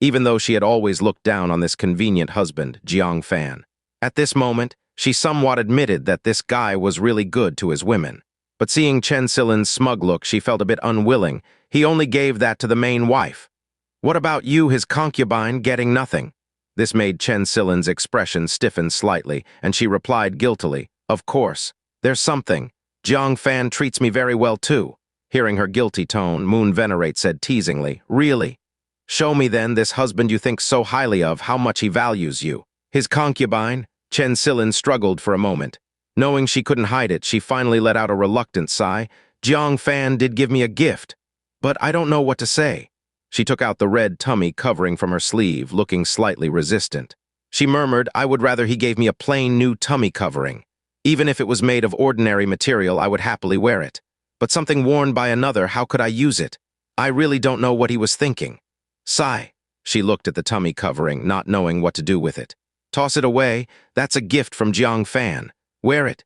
Even though she had always looked down on this convenient husband, Jiang Fan. At this moment, she somewhat admitted that this guy was really good to his women. But seeing Chen Silin's smug look, she felt a bit unwilling. He only gave that to the main wife. "What about you, his concubine, getting nothing?" This made Chen Silin's expression stiffen slightly, and she replied guiltily, "Of course. There's something. Jiang Fan treats me very well too." Hearing her guilty tone, Moon Venerate said teasingly, "Really? Show me then this husband you think so highly of, how much he values you." "His concubine?" Chen Silin struggled for a moment. Knowing she couldn't hide it, she finally let out a reluctant sigh. "Jiang Fan did give me a gift, but I don't know what to say." She took out the red tummy covering from her sleeve, looking slightly resistant. She murmured, "I would rather he gave me a plain new tummy covering. Even if it was made of ordinary material, I would happily wear it. But something worn by another, how could I use it? I really don't know what he was thinking." "Sigh." She looked at the tummy covering, not knowing what to do with it. "Toss it away. That's a gift from Jiang Fan. Wear it."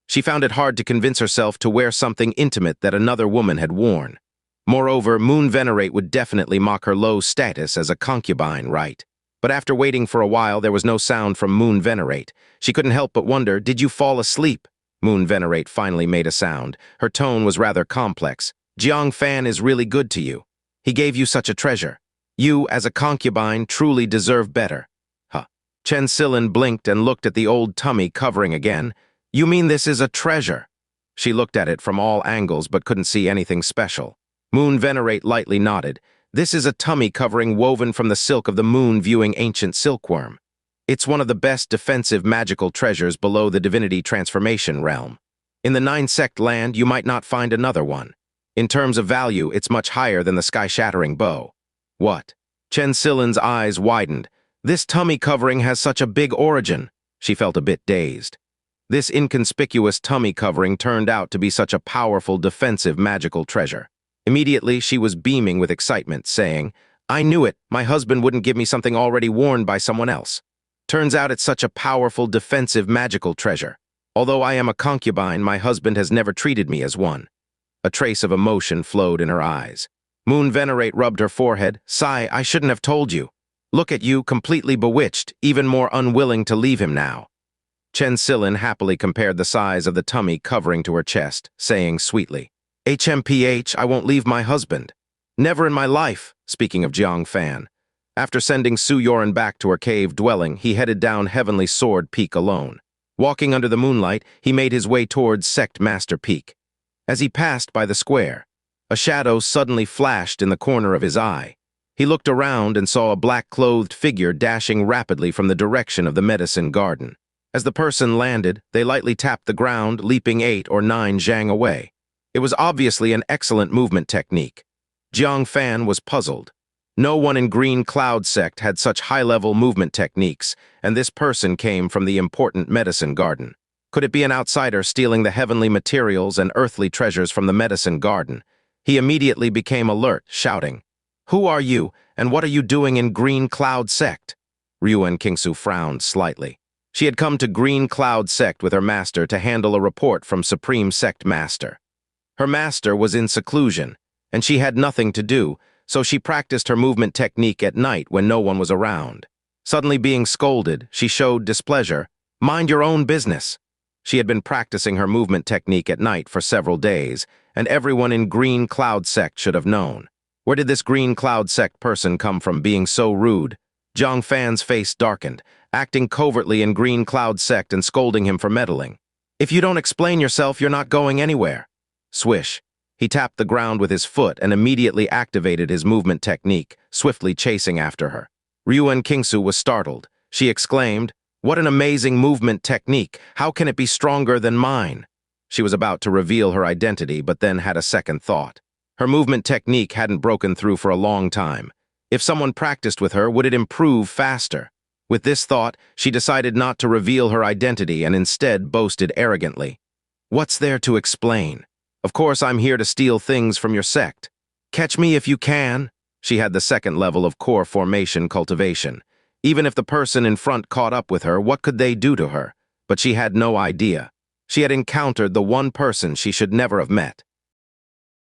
She found it hard to convince herself to wear something intimate that another woman had worn. Moreover, Moon Venerate would definitely mock her low status as a concubine, right? But after waiting for a while, there was no sound from Moon Venerate. She couldn't help but wonder, "Did you fall asleep?" Moon Venerate finally made a sound. Her tone was rather complex. "Jiang Fan is really good to you. He gave you such a treasure. You, as a concubine, truly deserve better." Huh. Chen Silin blinked and looked at the old tummy covering again. "You mean this is a treasure?" She looked at it from all angles but couldn't see anything special. Moon Venerate lightly nodded. "This is a tummy covering woven from the silk of the moon-viewing ancient silkworm. It's one of the best defensive magical treasures below the divinity transformation realm. In the 9-sect land, you might not find another one. In terms of value, it's much higher than the sky-shattering bow." "What?" Chen Silin's eyes widened. "This tummy covering has such a big origin." She felt a bit dazed. This inconspicuous tummy covering turned out to be such a powerful defensive magical treasure. Immediately, she was beaming with excitement, saying, "I knew it. My husband wouldn't give me something already worn by someone else. Turns out it's such a powerful defensive magical treasure." Although I am a concubine, my husband has never treated me as one. A trace of emotion flowed in her eyes. Moon Venerate rubbed her forehead. Sigh, I shouldn't have told you. Look at you, completely bewitched, even more unwilling to leave him now. Chen Silin happily compared the size of the tummy covering to her chest, saying sweetly, HMPH, I won't leave my husband. Never in my life, speaking of Jiang Fan. After sending Su Yoren back to her cave dwelling, he headed down Heavenly Sword Peak alone. Walking under the moonlight, he made his way towards Sect Master Peak. As he passed by the square, a shadow suddenly flashed in the corner of his eye. He looked around and saw a black-clothed figure dashing rapidly from the direction of the medicine garden. As the person landed, they lightly tapped the ground, leaping 8 or 9 zhang away. It was obviously an excellent movement technique. Jiang Fan was puzzled. No one in Green Cloud Sect had such high-level movement techniques, and this person came from the important medicine garden. Could it be an outsider stealing the heavenly materials and earthly treasures from the medicine garden? He immediately became alert, shouting, Who are you, and what are you doing in Green Cloud Sect? Ruan Qingsu frowned slightly. She had come to Green Cloud Sect with her master to handle a report from Supreme Sect Master. Her master was in seclusion, and she had nothing to do, so she practiced her movement technique at night when no one was around. Suddenly being scolded, she showed displeasure. Mind your own business. She had been practicing her movement technique at night for several days, and everyone in Green Cloud Sect should have known. Where did this Green Cloud Sect person come from being so rude? Jiang Fan's face darkened, acting covertly in Green Cloud Sect and scolding him for meddling. If you don't explain yourself, you're not going anywhere. Swish. He tapped the ground with his foot and immediately activated his movement technique, swiftly chasing after her. Ruan Qingsu was startled. She exclaimed, What an amazing movement technique! How can it be stronger than mine? She was about to reveal her identity, but then had a second thought. Her movement technique hadn't broken through for a long time. If someone practiced with her, would it improve faster? With this thought, she decided not to reveal her identity and instead boasted arrogantly. What's there to explain? Of course, I'm here to steal things from your sect. Catch me if you can. She had the second level of core formation cultivation. Even if the person in front caught up with her, what could they do to her? But she had no idea. She had encountered the one person she should never have met.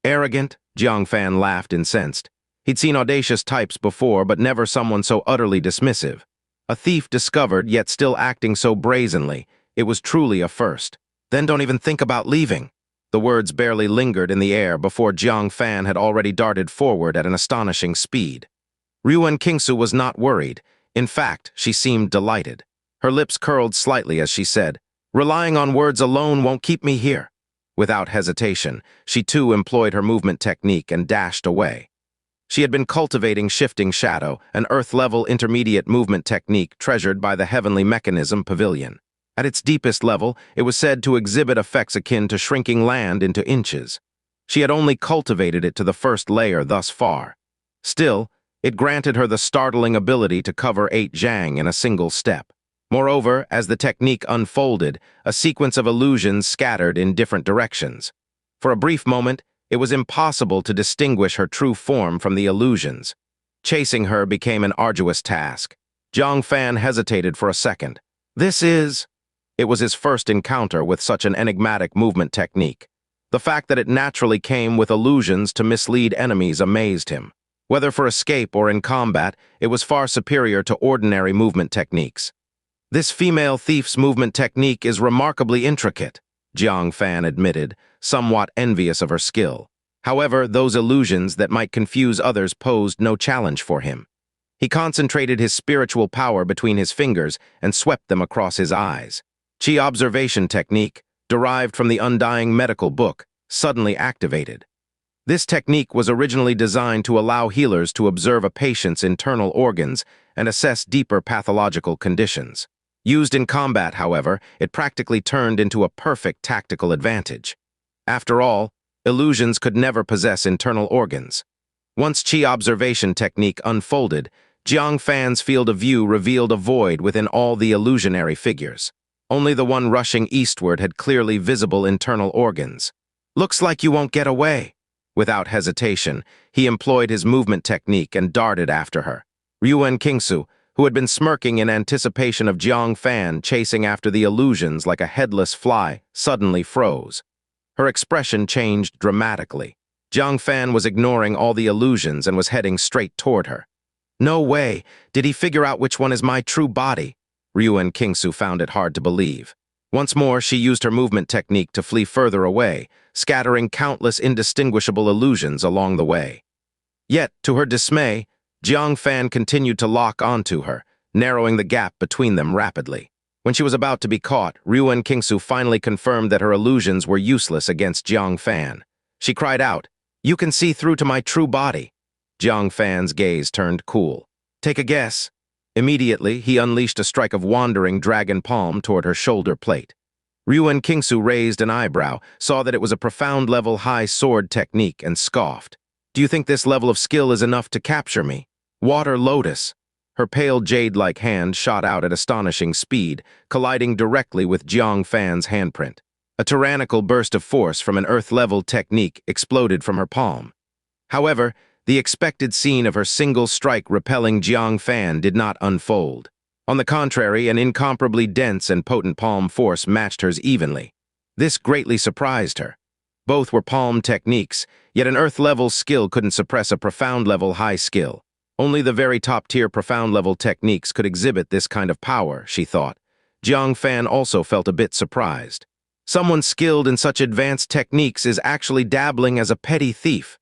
Arrogant, Jiang Fan laughed incensed. He'd seen audacious types before, but never someone so utterly dismissive. A thief discovered, yet still acting so brazenly. It was truly a first. Then don't even think about leaving. The words barely lingered in the air before Jiang Fan had already darted forward at an astonishing speed. Ruan Qingsu was not worried. In fact, she seemed delighted. Her lips curled slightly as she said, Relying on words alone won't keep me here. Without hesitation, she too employed her movement technique and dashed away. She had been cultivating Shifting Shadow, an Earth-level intermediate movement technique treasured by the Heavenly Mechanism Pavilion. At its deepest level, it was said to exhibit effects akin to shrinking land into inches. She had only cultivated it to the first layer thus far. Still, it granted her the startling ability to cover 8 zhang in a single step. Moreover, as the technique unfolded, a sequence of illusions scattered in different directions. For a brief moment, it was impossible to distinguish her true form from the illusions. Chasing her became an arduous task. Jiang Fan hesitated for a second. It was his first encounter with such an enigmatic movement technique. The fact that it naturally came with illusions to mislead enemies amazed him. Whether for escape or in combat, it was far superior to ordinary movement techniques. This female thief's movement technique is remarkably intricate, Jiang Fan admitted, somewhat envious of her skill. However, those illusions that might confuse others posed no challenge for him. He concentrated his spiritual power between his fingers and swept them across his eyes. Qi observation technique, derived from the Undying Medical Book, suddenly activated. This technique was originally designed to allow healers to observe a patient's internal organs and assess deeper pathological conditions. Used in combat, however, it practically turned into a perfect tactical advantage. After all, illusions could never possess internal organs. Once Qi observation technique unfolded, Jiang Fan's field of view revealed a void within all the illusionary figures. Only the one rushing eastward had clearly visible internal organs. Looks like you won't get away. Without hesitation, he employed his movement technique and darted after her. Ruan Qingsu, who had been smirking in anticipation of Jiang Fan chasing after the illusions like a headless fly, suddenly froze. Her expression changed dramatically. Jiang Fan was ignoring all the illusions and was heading straight toward her. No way! Did he figure out which one is my true body? Ruan Qingsu found it hard to believe. Once more, she used her movement technique to flee further away, scattering countless indistinguishable illusions along the way. Yet, to her dismay, Jiang Fan continued to lock onto her, narrowing the gap between them rapidly. When she was about to be caught, Ruan Qingsu finally confirmed that her illusions were useless against Jiang Fan. She cried out, "You can see through to my true body." Jiang Fan's gaze turned cool. "Take a guess." Immediately, he unleashed a strike of wandering dragon palm toward her shoulder plate. Ruan Qingsu raised an eyebrow, saw that it was a profound level high sword technique, and scoffed. "Do you think this level of skill is enough to capture me? Water Lotus." Her pale jade-like hand shot out at astonishing speed, colliding directly with Jiang Fan's handprint. A tyrannical burst of force from an earth-level technique exploded from her palm. However, the expected scene of her single strike repelling Jiang Fan did not unfold. On the contrary, an incomparably dense and potent palm force matched hers evenly. This greatly surprised her. Both were palm techniques, yet an earth-level skill couldn't suppress a profound-level high skill. Only the very top-tier profound-level techniques could exhibit this kind of power, she thought. Jiang Fan also felt a bit surprised. Someone skilled in such advanced techniques is actually dabbling as a petty thief.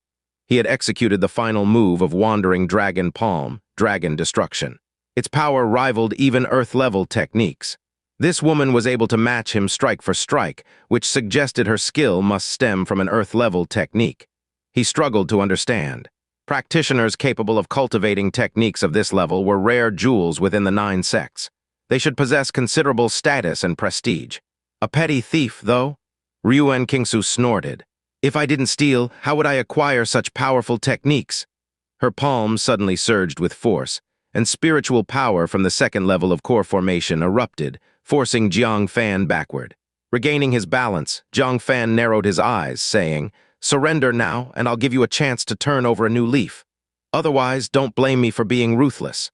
He had executed the final move of Wandering Dragon Palm, Dragon Destruction. Its power rivaled even Earth-level techniques. This woman was able to match him strike for strike, which suggested her skill must stem from an Earth-level technique. He struggled to understand. Practitioners capable of cultivating techniques of this level were rare jewels within the 9 sects. They should possess considerable status and prestige. A petty thief, though? Ruan Qingsu snorted. If I didn't steal, how would I acquire such powerful techniques? Her palm suddenly surged with force, and spiritual power from the second level of core formation erupted, forcing Jiang Fan backward. Regaining his balance, Jiang Fan narrowed his eyes, saying, "Surrender now, and I'll give you a chance to turn over a new leaf. Otherwise, don't blame me for being ruthless."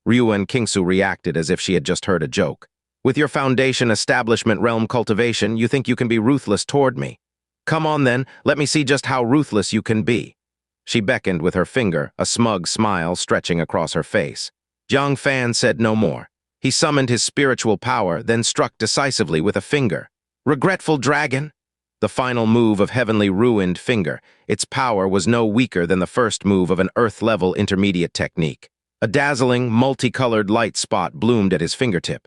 Ruan Qingsu reacted as if she had just heard a joke. "With your foundation establishment realm cultivation, you think you can be ruthless toward me? Come on then, let me see just how ruthless you can be." She beckoned with her finger, a smug smile stretching across her face. Jiang Fan said no more. He summoned his spiritual power, then struck decisively with a finger. "Regretful dragon!" The final move of Heavenly Ruined Finger. Its power was no weaker than the first move of an Earth-level intermediate technique. A dazzling, multicolored light spot bloomed at his fingertip.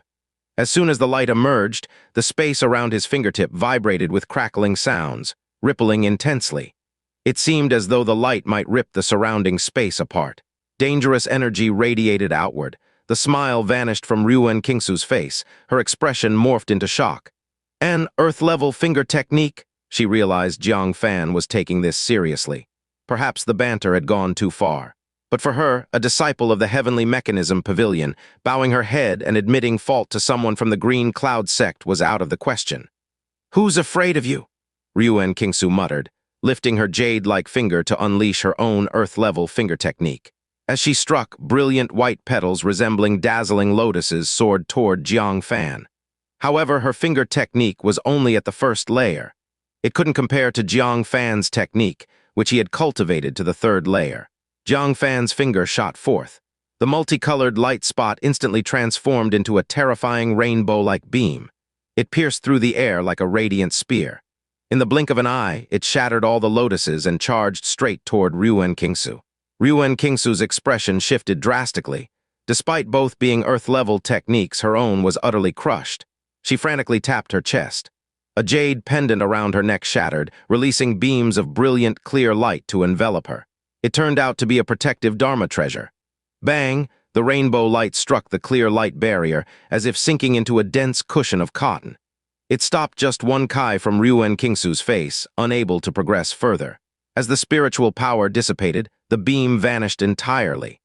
As soon as the light emerged, the space around his fingertip vibrated with crackling sounds, rippling intensely. It seemed as though the light might rip the surrounding space apart. Dangerous energy radiated outward. The smile vanished from Ruan Qingsu's face. Her expression morphed into shock. "An Earth-level finger technique?" She realized Jiang Fan was taking this seriously. Perhaps the banter had gone too far. But for her, a disciple of the Heavenly Mechanism Pavilion, bowing her head and admitting fault to someone from the Green Cloud sect was out of the question. "Who's afraid of you?" Ruan Qingsu muttered, lifting her jade-like finger to unleash her own Earth-level finger technique. As she struck, brilliant white petals resembling dazzling lotuses soared toward Jiang Fan. However, her finger technique was only at the first layer. It couldn't compare to Jiang Fan's technique, which he had cultivated to the third layer. Jiang Fan's finger shot forth. The multicolored light spot instantly transformed into a terrifying rainbow-like beam. It pierced through the air like a radiant spear. In the blink of an eye, it shattered all the lotuses and charged straight toward Ruan Qingsu. Ruan Qingsu's expression shifted drastically. Despite both being Earth-level techniques, her own was utterly crushed. She frantically tapped her chest. A jade pendant around her neck shattered, releasing beams of brilliant, clear light to envelop her. It turned out to be a protective Dharma treasure. Bang! The rainbow light struck the clear light barrier, as if sinking into a dense cushion of cotton. It stopped just one kai from Ruan Qingsu's face, unable to progress further. As the spiritual power dissipated, the beam vanished entirely.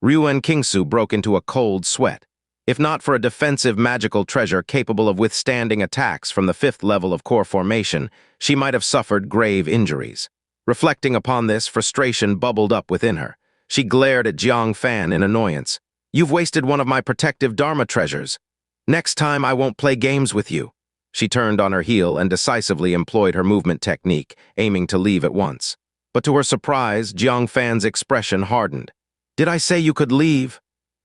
Ruan Qingsu broke into a cold sweat. If not for a defensive magical treasure capable of withstanding attacks from the 5th level of core formation, she might have suffered grave injuries. Reflecting upon this, frustration bubbled up within her. She glared at Jiang Fan in annoyance. You've wasted one of my protective Dharma treasures. Next time I won't play games with you." She turned on her heel and decisively employed her movement technique, aiming to leave at once. But to her surprise, Jiang Fan's expression hardened. "Did I say you could leave?"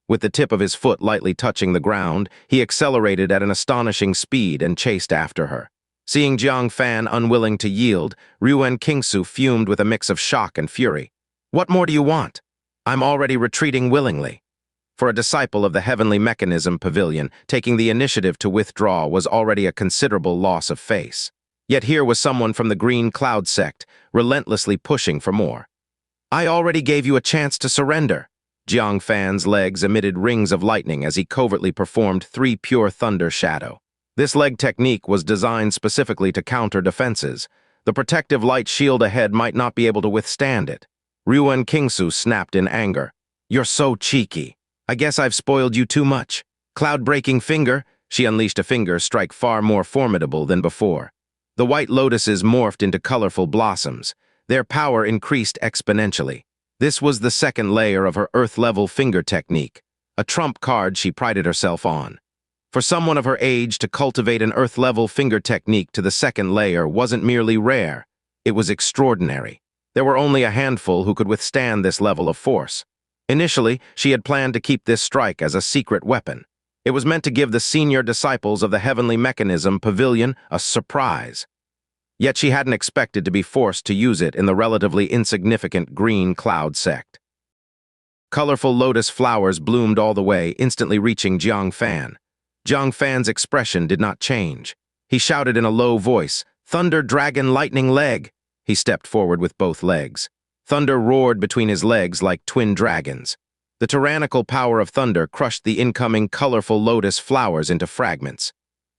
With the tip of his foot lightly touching the ground, he accelerated at an astonishing speed and chased after her. Seeing Jiang Fan unwilling to yield, Ruan Qingsu fumed with a mix of shock and fury. "What more do you want? I'm already retreating willingly." For a disciple of the Heavenly Mechanism Pavilion, taking the initiative to withdraw was already a considerable loss of face. Yet here was someone from the Green Cloud sect, relentlessly pushing for more. "I already gave you a chance to surrender." Jiang Fan's legs emitted rings of lightning as he covertly performed 3 pure thunder shadow. This leg technique was designed specifically to counter defenses. The protective light shield ahead might not be able to withstand it. Ruan Qingsu snapped in anger. "You're so cheeky. I guess I've spoiled you too much." Cloud-breaking finger, she unleashed a finger strike far more formidable than before. The white lotuses morphed into colorful blossoms. Their power increased exponentially. This was the second layer of her earth-level finger technique, a trump card she prided herself on. For someone of her age to cultivate an earth-level finger technique to the second layer wasn't merely rare, it was extraordinary. There were only a handful who could withstand this level of force. Initially, she had planned to keep this strike as a secret weapon. It was meant to give the senior disciples of the Heavenly Mechanism Pavilion a surprise. Yet she hadn't expected to be forced to use it in the relatively insignificant Green Cloud sect. Colorful lotus flowers bloomed all the way, instantly reaching Jiang Fan. Jiang Fan's expression did not change. He shouted in a low voice, "Thunder Dragon Lightning Leg!" He stepped forward with both legs. Thunder roared between his legs like twin dragons. The tyrannical power of thunder crushed the incoming colorful lotus flowers into fragments.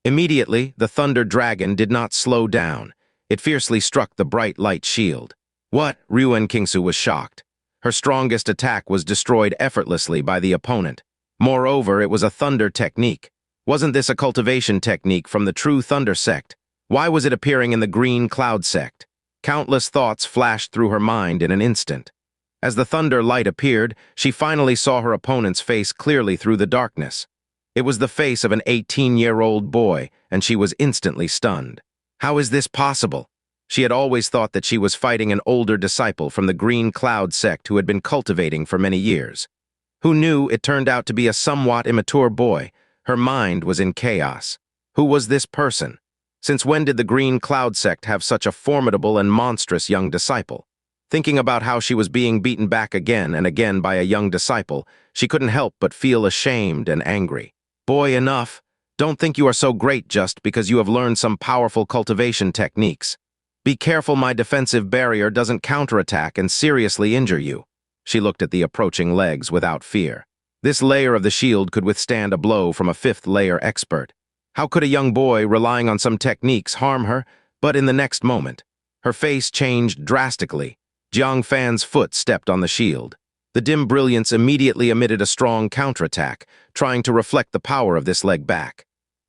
Immediately, the Thunder Dragon did not slow down. It fiercely struck the bright light shield. "What?" Ruan Qingsu was shocked. Her strongest attack was destroyed effortlessly by the opponent. Moreover, it was a thunder technique. Wasn't this a cultivation technique from the true Thunder sect? Why was it appearing in the Green Cloud sect? Countless thoughts flashed through her mind in an instant. As the thunder light appeared, she finally saw her opponent's face clearly through the darkness. It was the face of an 18-year-old boy, and she was instantly stunned. How is this possible? She had always thought that she was fighting an older disciple from the Green Cloud sect who had been cultivating for many years. Who knew it turned out to be a somewhat immature boy? Her mind was in chaos. Who was this person? Since when did the Green Cloud sect have such a formidable and monstrous young disciple? Thinking about how she was being beaten back again and again by a young disciple, she couldn't help but feel ashamed and angry. Boy, enough. Don't think you are so great just because you have learned some powerful cultivation techniques. Be careful my defensive barrier doesn't counterattack and seriously injure you. She looked at the approaching legs without fear. This layer of the shield could withstand a blow from a 5th-layer expert. How could a young boy relying on some techniques harm her? But in the next moment, her face changed drastically. Jiang Fan's foot stepped on the shield. The dim brilliance immediately emitted a strong counterattack, trying to reflect the power of this leg back.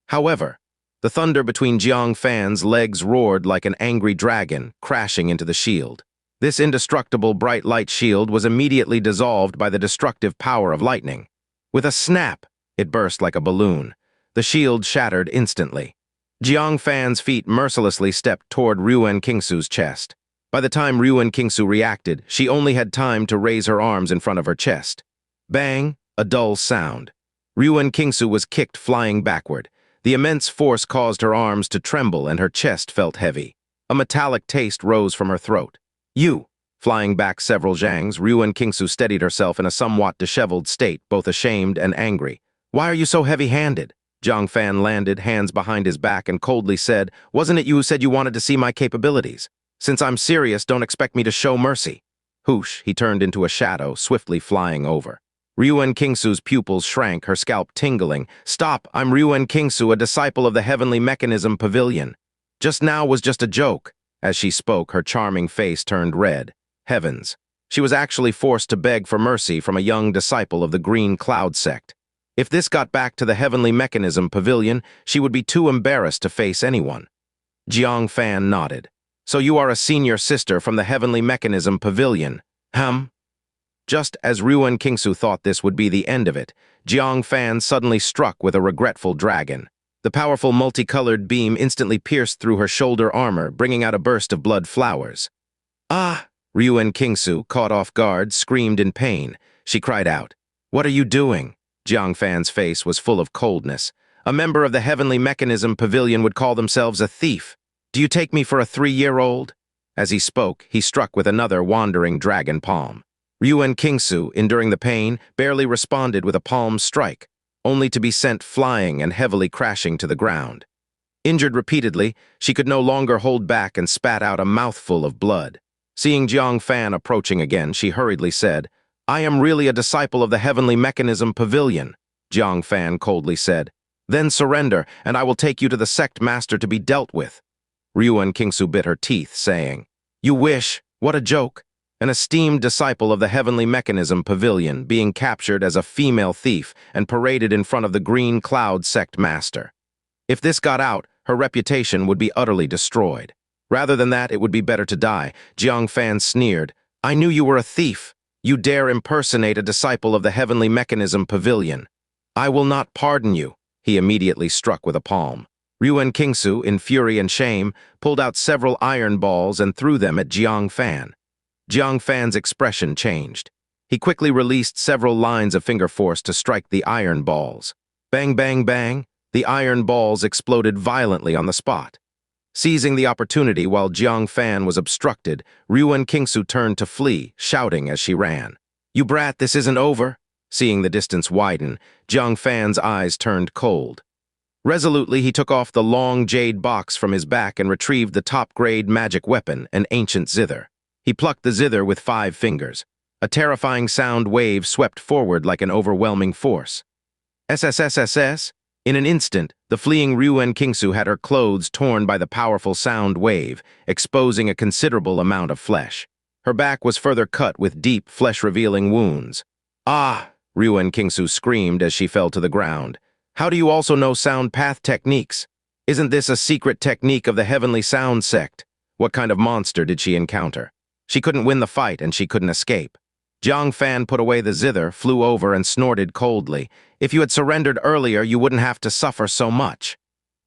However, the thunder between Jiang Fan's legs roared like an angry dragon, crashing into the shield. This indestructible bright light shield was immediately dissolved by the destructive power of lightning. With a snap, it burst like a balloon. The shield shattered instantly. Jiang Fan's feet mercilessly stepped toward Ruan Qingsu's chest. By the time Ruan Qingsu reacted, she only had time to raise her arms in front of her chest. Bang! A dull sound. Ruan Qingsu was kicked flying backward. The immense force caused her arms to tremble and her chest felt heavy. A metallic taste rose from her throat. "You!" Flying back several zhangs, Ruan Qingsu steadied herself in a somewhat disheveled state, both ashamed and angry. "Why are you so heavy-handed?" Jiang Fan landed, hands behind his back, and coldly said, "Wasn't it you who said you wanted to see my capabilities? Since I'm serious, don't expect me to show mercy." Whoosh, he turned into a shadow, swiftly flying over. Ruan Qingsu's pupils shrank, her scalp tingling. "Stop! I'm Ruan Qingsu, a disciple of the Heavenly Mechanism Pavilion. Just now was just a joke." As she spoke, her charming face turned red. Heavens. She was actually forced to beg for mercy from a young disciple of the Green Cloud sect. If this got back to the Heavenly Mechanism Pavilion, she would be too embarrassed to face anyone. Jiang Fan nodded. "So you are a senior sister from the Heavenly Mechanism Pavilion, Just as Ruan Qingsu thought this would be the end of it, Jiang Fan suddenly struck with a regretful dragon. The powerful multicolored beam instantly pierced through her shoulder armor, bringing out a burst of blood flowers. Ah! Ruan Qingsu, caught off guard, screamed in pain. She cried out, "What are you doing?" Jiang Fan's face was full of coldness. A member of the Heavenly Mechanism Pavilion would call themselves a thief. Do you take me for a 3-year-old? As he spoke, he struck with another wandering dragon palm. Ruan Qingsu, enduring the pain, barely responded with a palm strike, only to be sent flying and heavily crashing to the ground. Injured repeatedly, she could no longer hold back and spat out a mouthful of blood. Seeing Jiang Fan approaching again, she hurriedly said, "I am really a disciple of the Heavenly Mechanism Pavilion," Jiang Fan coldly said. "Then surrender, and I will take you to the sect master to be dealt with." Ruan Qingsu bit her teeth, saying, "You wish? What a joke! An esteemed disciple of the Heavenly Mechanism Pavilion being captured as a female thief and paraded in front of the Green Cloud sect master. If this got out, her reputation would be utterly destroyed. Rather than that, it would be better to die." Jiang Fan sneered, "I knew you were a thief. You dare impersonate a disciple of the Heavenly Mechanism Pavilion. I will not pardon you." He immediately struck with a palm. Ruan Qingsu, in fury and shame, pulled out several iron balls and threw them at Jiang Fan. Jiang Fan's expression changed. He quickly released several lines of finger force to strike the iron balls. Bang, bang, bang, the iron balls exploded violently on the spot. Seizing the opportunity while Jiang Fan was obstructed, Ruan Qingsu turned to flee, shouting as she ran. "You brat, this isn't over." Seeing the distance widen, Jiang Fan's eyes turned cold. Resolutely, he took off the long jade box from his back and retrieved the top-grade magic weapon, an ancient zither. He plucked the zither with 5 fingers. A terrifying sound wave swept forward like an overwhelming force. SSSSS? In an instant, the fleeing Ruan Qingsu had her clothes torn by the powerful sound wave, exposing a considerable amount of flesh. Her back was further cut with deep, flesh-revealing wounds. "Ah!" Ruan Qingsu screamed as she fell to the ground. "How do you also know sound path techniques? Isn't this a secret technique of the Heavenly Sound sect? What kind of monster did she encounter? She couldn't win the fight and she couldn't escape." Jiang Fan put away the zither, flew over, and snorted coldly. "If you had surrendered earlier, you wouldn't have to suffer so much."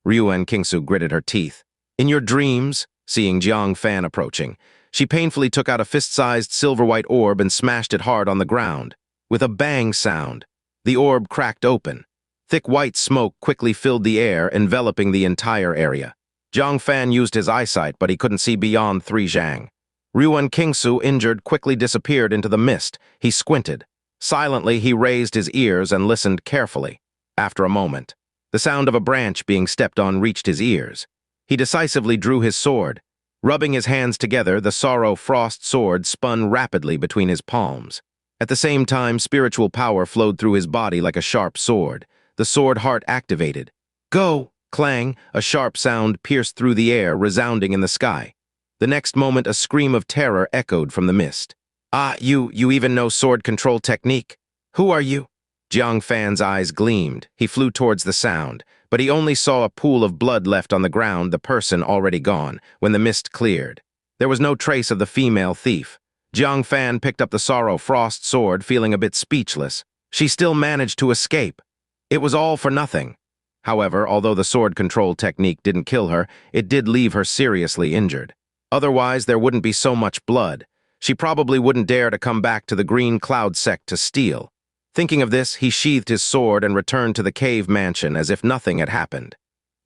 Ruan Qingsu gritted her teeth. "In your dreams," seeing Jiang Fan approaching, she painfully took out a fist-sized silver-white orb and smashed it hard on the ground. With a bang sound, the orb cracked open. Thick white smoke quickly filled the air, enveloping the entire area. Jiang Fan used his eyesight, but he couldn't see beyond 3 zhang. Ruan Qingsu, injured, quickly disappeared into the mist. He squinted. Silently, he raised his ears and listened carefully. After a moment, the sound of a branch being stepped on reached his ears. He decisively drew his sword. Rubbing his hands together, the Sorrow Frost sword spun rapidly between his palms. At the same time, spiritual power flowed through his body like a sharp sword. The sword heart activated. "Go!" Clang, a sharp sound pierced through the air, resounding in the sky. The next moment, a scream of terror echoed from the mist. "Ah, you even know sword control technique? Who are you?" Jiang Fan's eyes gleamed. He flew towards the sound, but he only saw a pool of blood left on the ground, the person already gone, when the mist cleared. There was no trace of the female thief. Jiang Fan picked up the Sorrow Frost sword, feeling a bit speechless. She still managed to escape. It was all for nothing. However, although the sword control technique didn't kill her, it did leave her seriously injured. Otherwise, there wouldn't be so much blood. She probably wouldn't dare to come back to the Green Cloud sect to steal. Thinking of this, he sheathed his sword and returned to the cave mansion as if nothing had happened.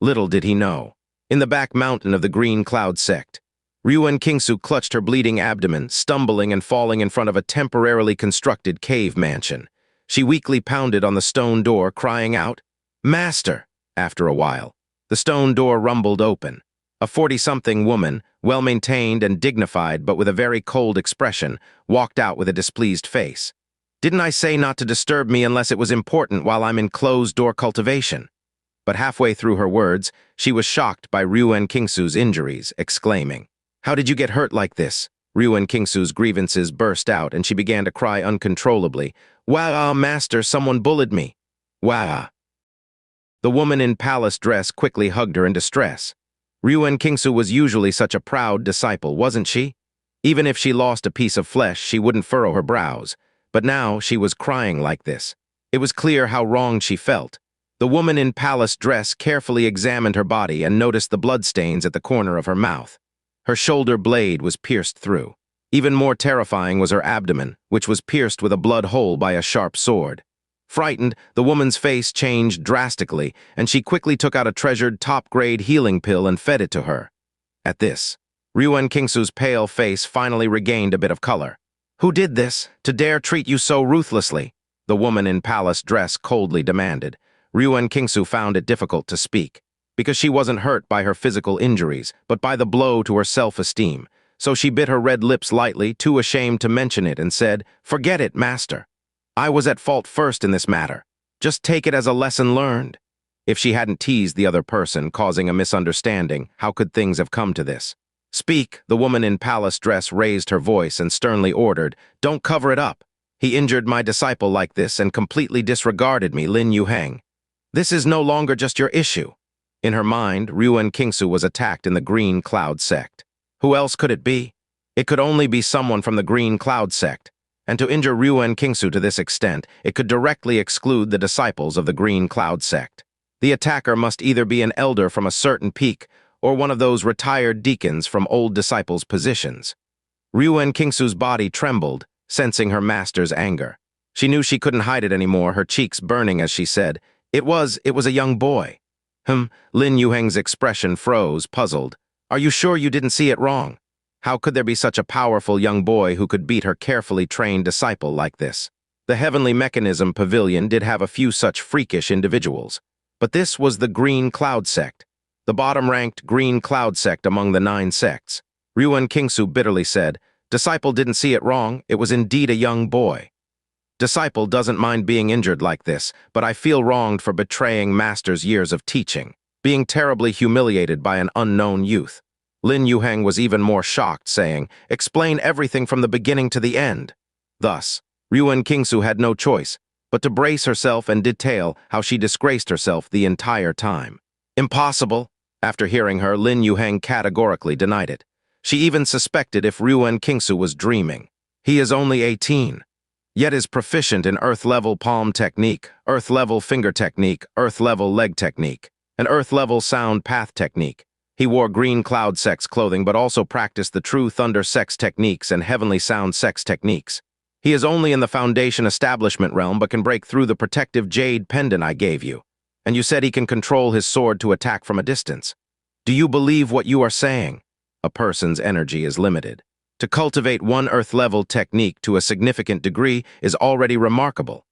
Little did he know. In the back mountain of the Green Cloud sect, Ruan Qingsu clutched her bleeding abdomen, stumbling and falling in front of a temporarily constructed cave mansion. She weakly pounded on the stone door, crying out, "Master!" After a while, the stone door rumbled open. A 40-something woman, well-maintained and dignified but with a very cold expression, walked out with a displeased face. "Didn't I say not to disturb me unless it was important while I'm in closed-door cultivation?" But halfway through her words, she was shocked by Ruan Qingsu's injuries, exclaiming, "How did you get hurt like this?" Ruan Qingsu's grievances burst out and she began to cry uncontrollably. "Wah, master, someone bullied me. Wah." The woman in palace dress quickly hugged her in distress. Ruan Qingsu was usually such a proud disciple, wasn't she? Even if she lost a piece of flesh, she wouldn't furrow her brows. but now she was crying like this. It was clear how wrong she felt. The woman in palace dress carefully examined her body and noticed the bloodstains at the corner of her mouth. Her shoulder blade was pierced through. Even more terrifying was her abdomen, which was pierced with a blood hole by a sharp sword. Frightened, the woman's face changed drastically, and she quickly took out a treasured top-grade healing pill and fed it to her. At this, Ruan Qingsu's pale face finally regained a bit of color. "Who did this, to dare treat you so ruthlessly?" the woman in palace dress coldly demanded. Ruan Qingsu found it difficult to speak, because she wasn't hurt by her physical injuries, but by the blow to her self-esteem. So she bit her red lips lightly, too ashamed to mention it, and said, "Forget it, master. I was at fault first in this matter. Just take it as a lesson learned." If she hadn't teased the other person, causing a misunderstanding, how could things have come to this? "Speak," the woman in palace dress raised her voice and sternly ordered. "Don't cover it up. He injured my disciple like this and completely disregarded me, Lin Yuheng. This is no longer just your issue." In her mind, Ruan Qingsu was attacked in the Green Cloud sect. Who else could it be? It could only be someone from the Green Cloud sect. And to injure Ruan Qingsu to this extent, it could directly exclude the disciples of the Green Cloud sect. The attacker must either be an elder from a certain peak or one of those retired deacons from old disciples' positions. Ruan Qingsu's body trembled, sensing her master's anger. She knew she couldn't hide it anymore, her cheeks burning as she said, It was a young boy." Lin Yuheng's expression froze, puzzled. "Are you sure you didn't see it wrong? How could there be such a powerful young boy who could beat her carefully trained disciple like this?" The Heavenly Mechanism Pavilion did have a few such freakish individuals. But this was the Green Cloud sect, the bottom-ranked Green Cloud sect among the 9 sects. Ruan Qingsu bitterly said, "Disciple didn't see it wrong, it was indeed a young boy. Disciple doesn't mind being injured like this, but I feel wronged for betraying master's years of teaching, being terribly humiliated by an unknown youth." Lin Yuheng was even more shocked, saying, "Explain everything from the beginning to the end." Thus, Ruan Qingsu had no choice but to brace herself and detail how she disgraced herself the entire time. "Impossible." After hearing her, Lin Yuheng categorically denied it. She even suspected if Ruan Qingsu was dreaming. He is only 18. Yet is proficient in earth-level palm technique, earth-level finger technique, earth-level leg technique, and earth-level sound path technique. He wore Green Cloud sect's clothing but also practiced the True Thunder sect's techniques and Heavenly Sound sect's techniques. He is only in the Foundation Establishment realm but can break through the protective jade pendant I gave you. And you said he can control his sword to attack from a distance. Do you believe what you are saying? A person's energy is limited. To cultivate one earth-level technique to a significant degree is already remarkable.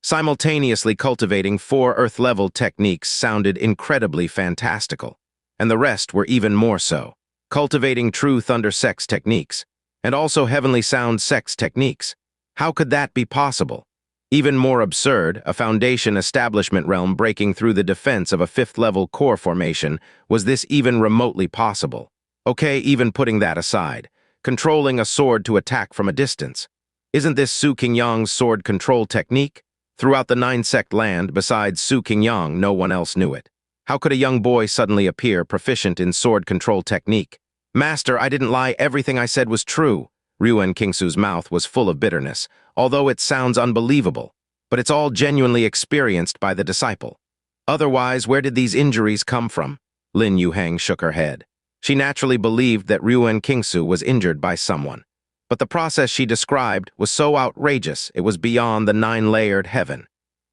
Simultaneously cultivating 4 earth-level techniques sounded incredibly fantastical, and the rest were even more so. Cultivating True Thunder sect's techniques, and also Heavenly Sound sect's techniques. How could that be possible? Even more absurd, a Foundation Establishment realm breaking through the defense of a 5th-level core formation. Was this even remotely possible? Okay, even putting that aside. Controlling a sword to attack from a distance. Isn't this Su Qingyang's sword control technique? Throughout the 9-sect land, besides Su Qingyang, no one else knew it. How could a young boy suddenly appear proficient in sword control technique? "Master, I didn't lie, everything I said was true." Ruan Qingsu's mouth was full of bitterness, although it sounds unbelievable. But it's all genuinely experienced by the disciple. Otherwise, where did these injuries come from? Lin Yuheng shook her head. She naturally believed that Ruan Qingsu was injured by someone. But the process she described was so outrageous it was beyond the 9-layered heaven.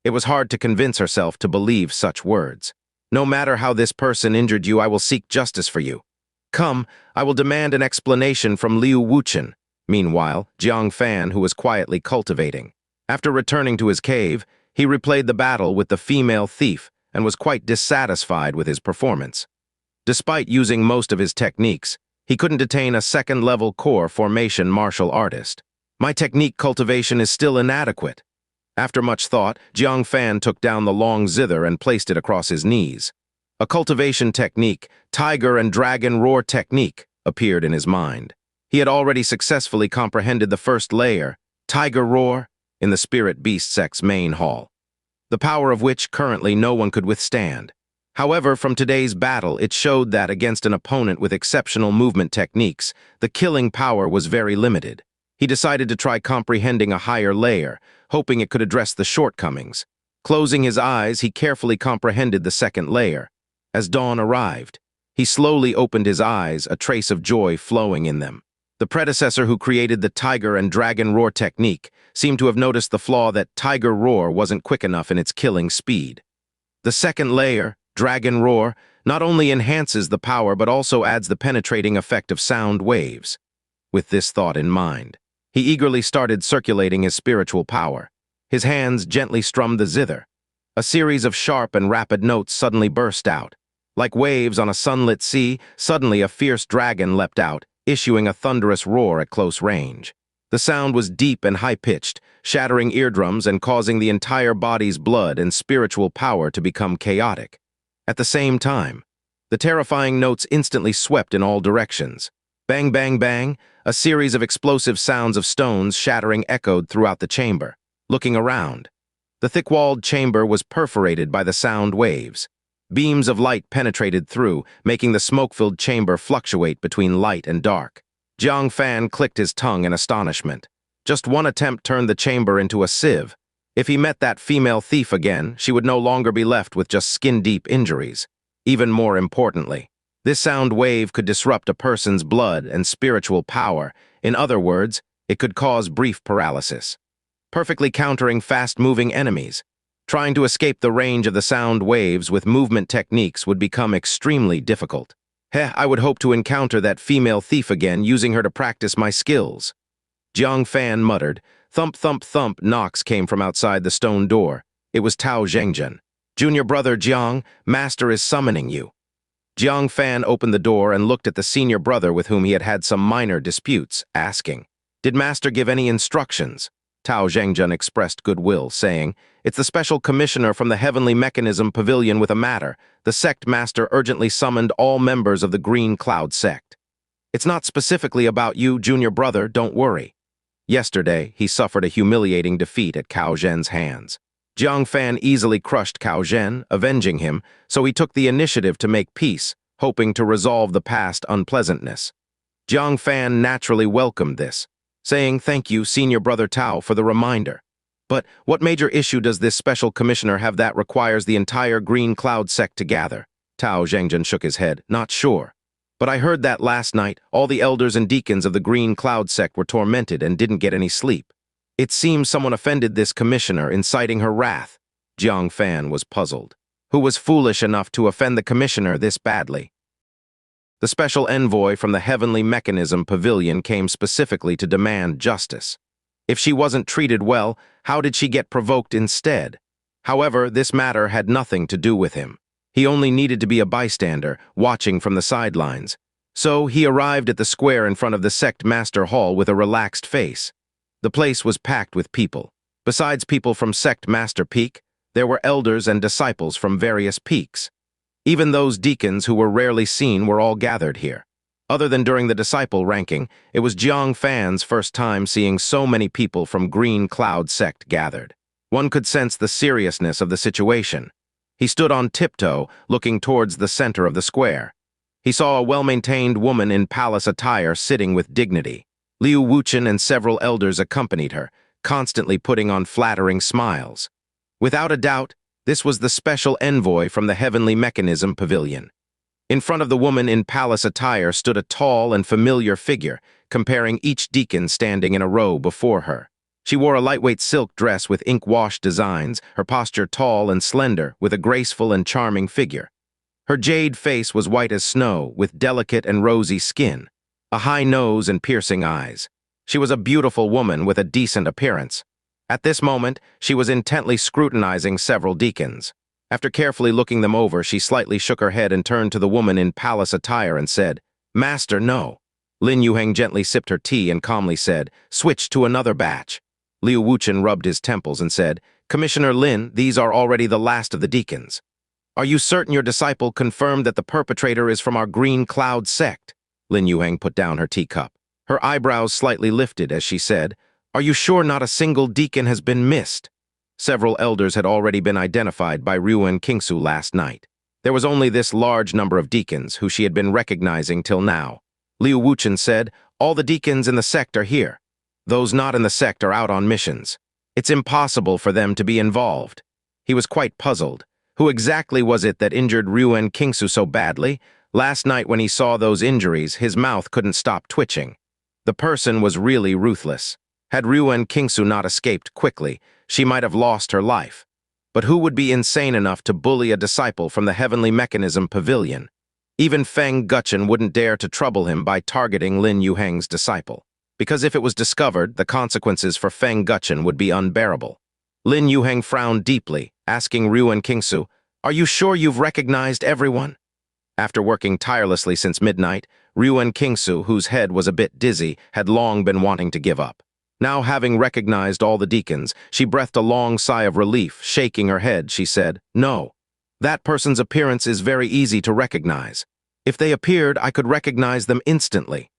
It was hard to convince herself to believe such words. "No matter how this person injured you, I will seek justice for you. Come, I will demand an explanation from Liu Wuchen." Meanwhile, Jiang Fan, who was quietly cultivating. After returning to his cave, he replayed the battle with the female thief and was quite dissatisfied with his performance. Despite using most of his techniques, he couldn't detain a 2nd-level core formation martial artist. "My technique cultivation is still inadequate." After much thought, Jiang Fan took down the long zither and placed it across his knees. A cultivation technique, Tiger and Dragon Roar technique, appeared in his mind. He had already successfully comprehended the 1st layer, Tiger Roar, in the Spirit Beast sect's main hall, the power of which currently no one could withstand. However, from today's battle, it showed that against an opponent with exceptional movement techniques, the killing power was very limited. He decided to try comprehending a higher layer, hoping it could address the shortcomings. Closing his eyes, he carefully comprehended the second layer. As dawn arrived, he slowly opened his eyes, a trace of joy flowing in them. The predecessor who created the tiger and dragon roar technique seemed to have noticed the flaw that tiger roar wasn't quick enough in its killing speed. The second layer, dragon roar, not only enhances the power but also adds the penetrating effect of sound waves. With this thought in mind, he eagerly started circulating his spiritual power. His hands gently strummed the zither. A series of sharp and rapid notes suddenly burst out. Like waves on a sunlit sea, suddenly a fierce dragon leapt out, issuing a thunderous roar at close range. The sound was deep and high-pitched, shattering eardrums and causing the entire body's blood and spiritual power to become chaotic. At the same time, the terrifying notes instantly swept in all directions. Bang, bang, bang, a series of explosive sounds of stones shattering echoed throughout the chamber. Looking around, the thick-walled chamber was perforated by the sound waves. Beams of light penetrated through, making the smoke-filled chamber fluctuate between light and dark. Jiang Fan clicked his tongue in astonishment. Just one attempt turned the chamber into a sieve. If he met that female thief again, she would no longer be left with just skin-deep injuries. Even more importantly, this sound wave could disrupt a person's blood and spiritual power. In other words, it could cause brief paralysis, perfectly countering fast-moving enemies. Trying to escape the range of the sound waves with movement techniques would become extremely difficult. I would hope to encounter that female thief again, using her to practice my skills. Jiang Fan muttered. Thump, thump, thump, knocks came from outside the stone door. It was Cao Zhen. Junior brother Jiang, master is summoning you. Jiang Fan opened the door and looked at the senior brother with whom he had had some minor disputes, asking, "Did master give any instructions?" Cao Zhen expressed goodwill, saying, "It's the special commissioner from the Heavenly Mechanism Pavilion with a matter. The sect master urgently summoned all members of the Green Cloud sect. It's not specifically about you, junior brother, don't worry." Yesterday, he suffered a humiliating defeat at Cao Zhen's hands. Jiang Fan easily crushed Cao Zhen, avenging him, so he took the initiative to make peace, hoping to resolve the past unpleasantness. Jiang Fan naturally welcomed this, saying, "Thank you, senior brother Tao, for the reminder. But what major issue does this special commissioner have that requires the entire Green Cloud sect to gather?" Cao Zhen shook his head. "Not sure. But I heard that last night, all the elders and deacons of the Green Cloud sect were tormented and didn't get any sleep. It seems someone offended this commissioner, inciting her wrath." Jiang Fan was puzzled. Who was foolish enough to offend the commissioner this badly? The special envoy from the Heavenly Mechanism Pavilion came specifically to demand justice. If she wasn't treated well, how did she get provoked instead? However, this matter had nothing to do with him. He only needed to be a bystander, watching from the sidelines. So he arrived at the square in front of the sect master hall with a relaxed face. The place was packed with people. Besides people from sect master peak, there were elders and disciples from various peaks. Even those deacons who were rarely seen were all gathered here. Other than during the disciple ranking, it was Jiang Fan's first time seeing so many people from Green Cloud sect gathered. One could sense the seriousness of the situation. He stood on tiptoe, looking towards the center of the square. He saw a well-maintained woman in palace attire sitting with dignity. Liu Wuchen and several elders accompanied her, constantly putting on flattering smiles. Without a doubt, this was the special envoy from the Heavenly Mechanism Pavilion. In front of the woman in palace attire stood a tall and familiar figure, comparing each deacon standing in a row before her. She wore a lightweight silk dress with ink-washed designs, her posture tall and slender, with a graceful and charming figure. Her jade face was white as snow, with delicate and rosy skin, a high nose and piercing eyes. She was a beautiful woman with a decent appearance. At this moment, she was intently scrutinizing several deacons. After carefully looking them over, she slightly shook her head and turned to the woman in palace attire and said, "Master, no." Lin Yuheng gently sipped her tea and calmly said, "Switch to another batch." Liu Wuchen rubbed his temples and said, "Commissioner Lin, these are already the last of the deacons. Are you certain your disciple confirmed that the perpetrator is from our Green Cloud sect?" Lin Yuheng put down her teacup. Her eyebrows slightly lifted as she said, "Are you sure not a single deacon has been missed?" Several elders had already been identified by Ruan Qingsu last night. There was only this large number of deacons who she had been recognizing till now. Liu Wuchen said, "All the deacons in the sect are here." Those not in the sect are out on missions. It's impossible for them to be involved. He was quite puzzled. Who exactly was it that injured Ruan Qingsu so badly? Last night when he saw those injuries, his mouth couldn't stop twitching. The person was really ruthless. Had Ruan Qingsu not escaped quickly, she might have lost her life. But who would be insane enough to bully a disciple from the Heavenly Mechanism Pavilion? Even Feng Guchen wouldn't dare to trouble him by targeting Lin Yuheng's disciple, because if it was discovered, the consequences for Feng Guchen would be unbearable. Lin Yuheng frowned deeply, asking Ruan Qingsu, "Are you sure you've recognized everyone?" After working tirelessly since midnight, Ruan Qingsu, whose head was a bit dizzy, had long been wanting to give up. Now, having recognized all the deacons, she breathed a long sigh of relief. Shaking her head, she said, "No. That person's appearance is very easy to recognize. If they appeared, I could recognize them instantly."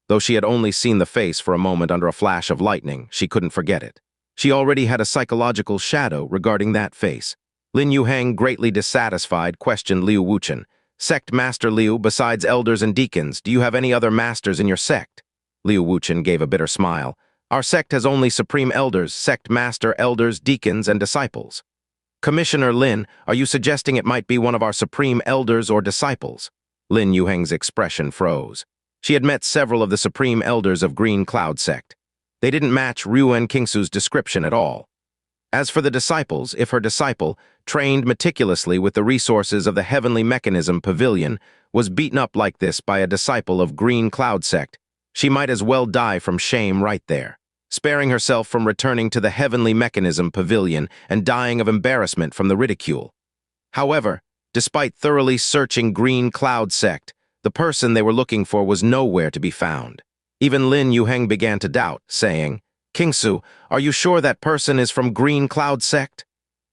Though she had only seen the face for a moment under a flash of lightning, she couldn't forget it. She already had a psychological shadow regarding that face. Lin Yuheng, greatly dissatisfied, questioned Liu Wuchen. "Sect Master Liu, besides elders and deacons, do you have any other masters in your sect?" Liu Wuchen gave a bitter smile. "Our sect has only supreme elders, sect master, elders, deacons, and disciples." "Commissioner Lin, are you suggesting it might be one of our supreme elders or disciples?" Lin Yuheng's expression froze. She had met several of the supreme elders of Green Cloud sect. They didn't match Ruan Qingsu's description at all. As for the disciples, if her disciple, trained meticulously with the resources of the Heavenly Mechanism Pavilion, was beaten up like this by a disciple of Green Cloud sect, she might as well die from shame right there, sparing herself from returning to the Heavenly Mechanism Pavilion and dying of embarrassment from the ridicule. However, despite thoroughly searching Green Cloud sect, the person they were looking for was nowhere to be found. Even Lin Yuheng began to doubt, saying, "Qingsu, are you sure that person is from Green Cloud sect?"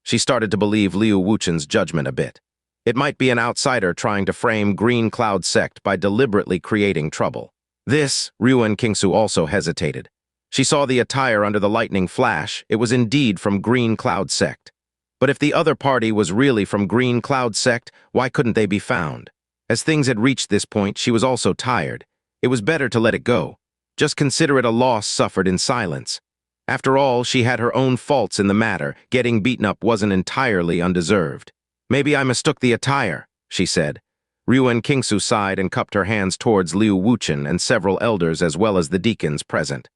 She started to believe Liu Wuchen's judgment a bit. It might be an outsider trying to frame Green Cloud sect by deliberately creating trouble. Ruan Qingsu also hesitated. She saw the attire under the lightning flash. It was indeed from Green Cloud sect. But if the other party was really from Green Cloud sect, why couldn't they be found? As things had reached this point, she was also tired. It was better to let it go. Just consider it a loss suffered in silence. After all, she had her own faults in the matter. Getting beaten up wasn't entirely undeserved. "Maybe I mistook the attire," she said. Ruan Qingsu sighed and cupped her hands towards Liu Wuchen and several elders as well as the deacons present.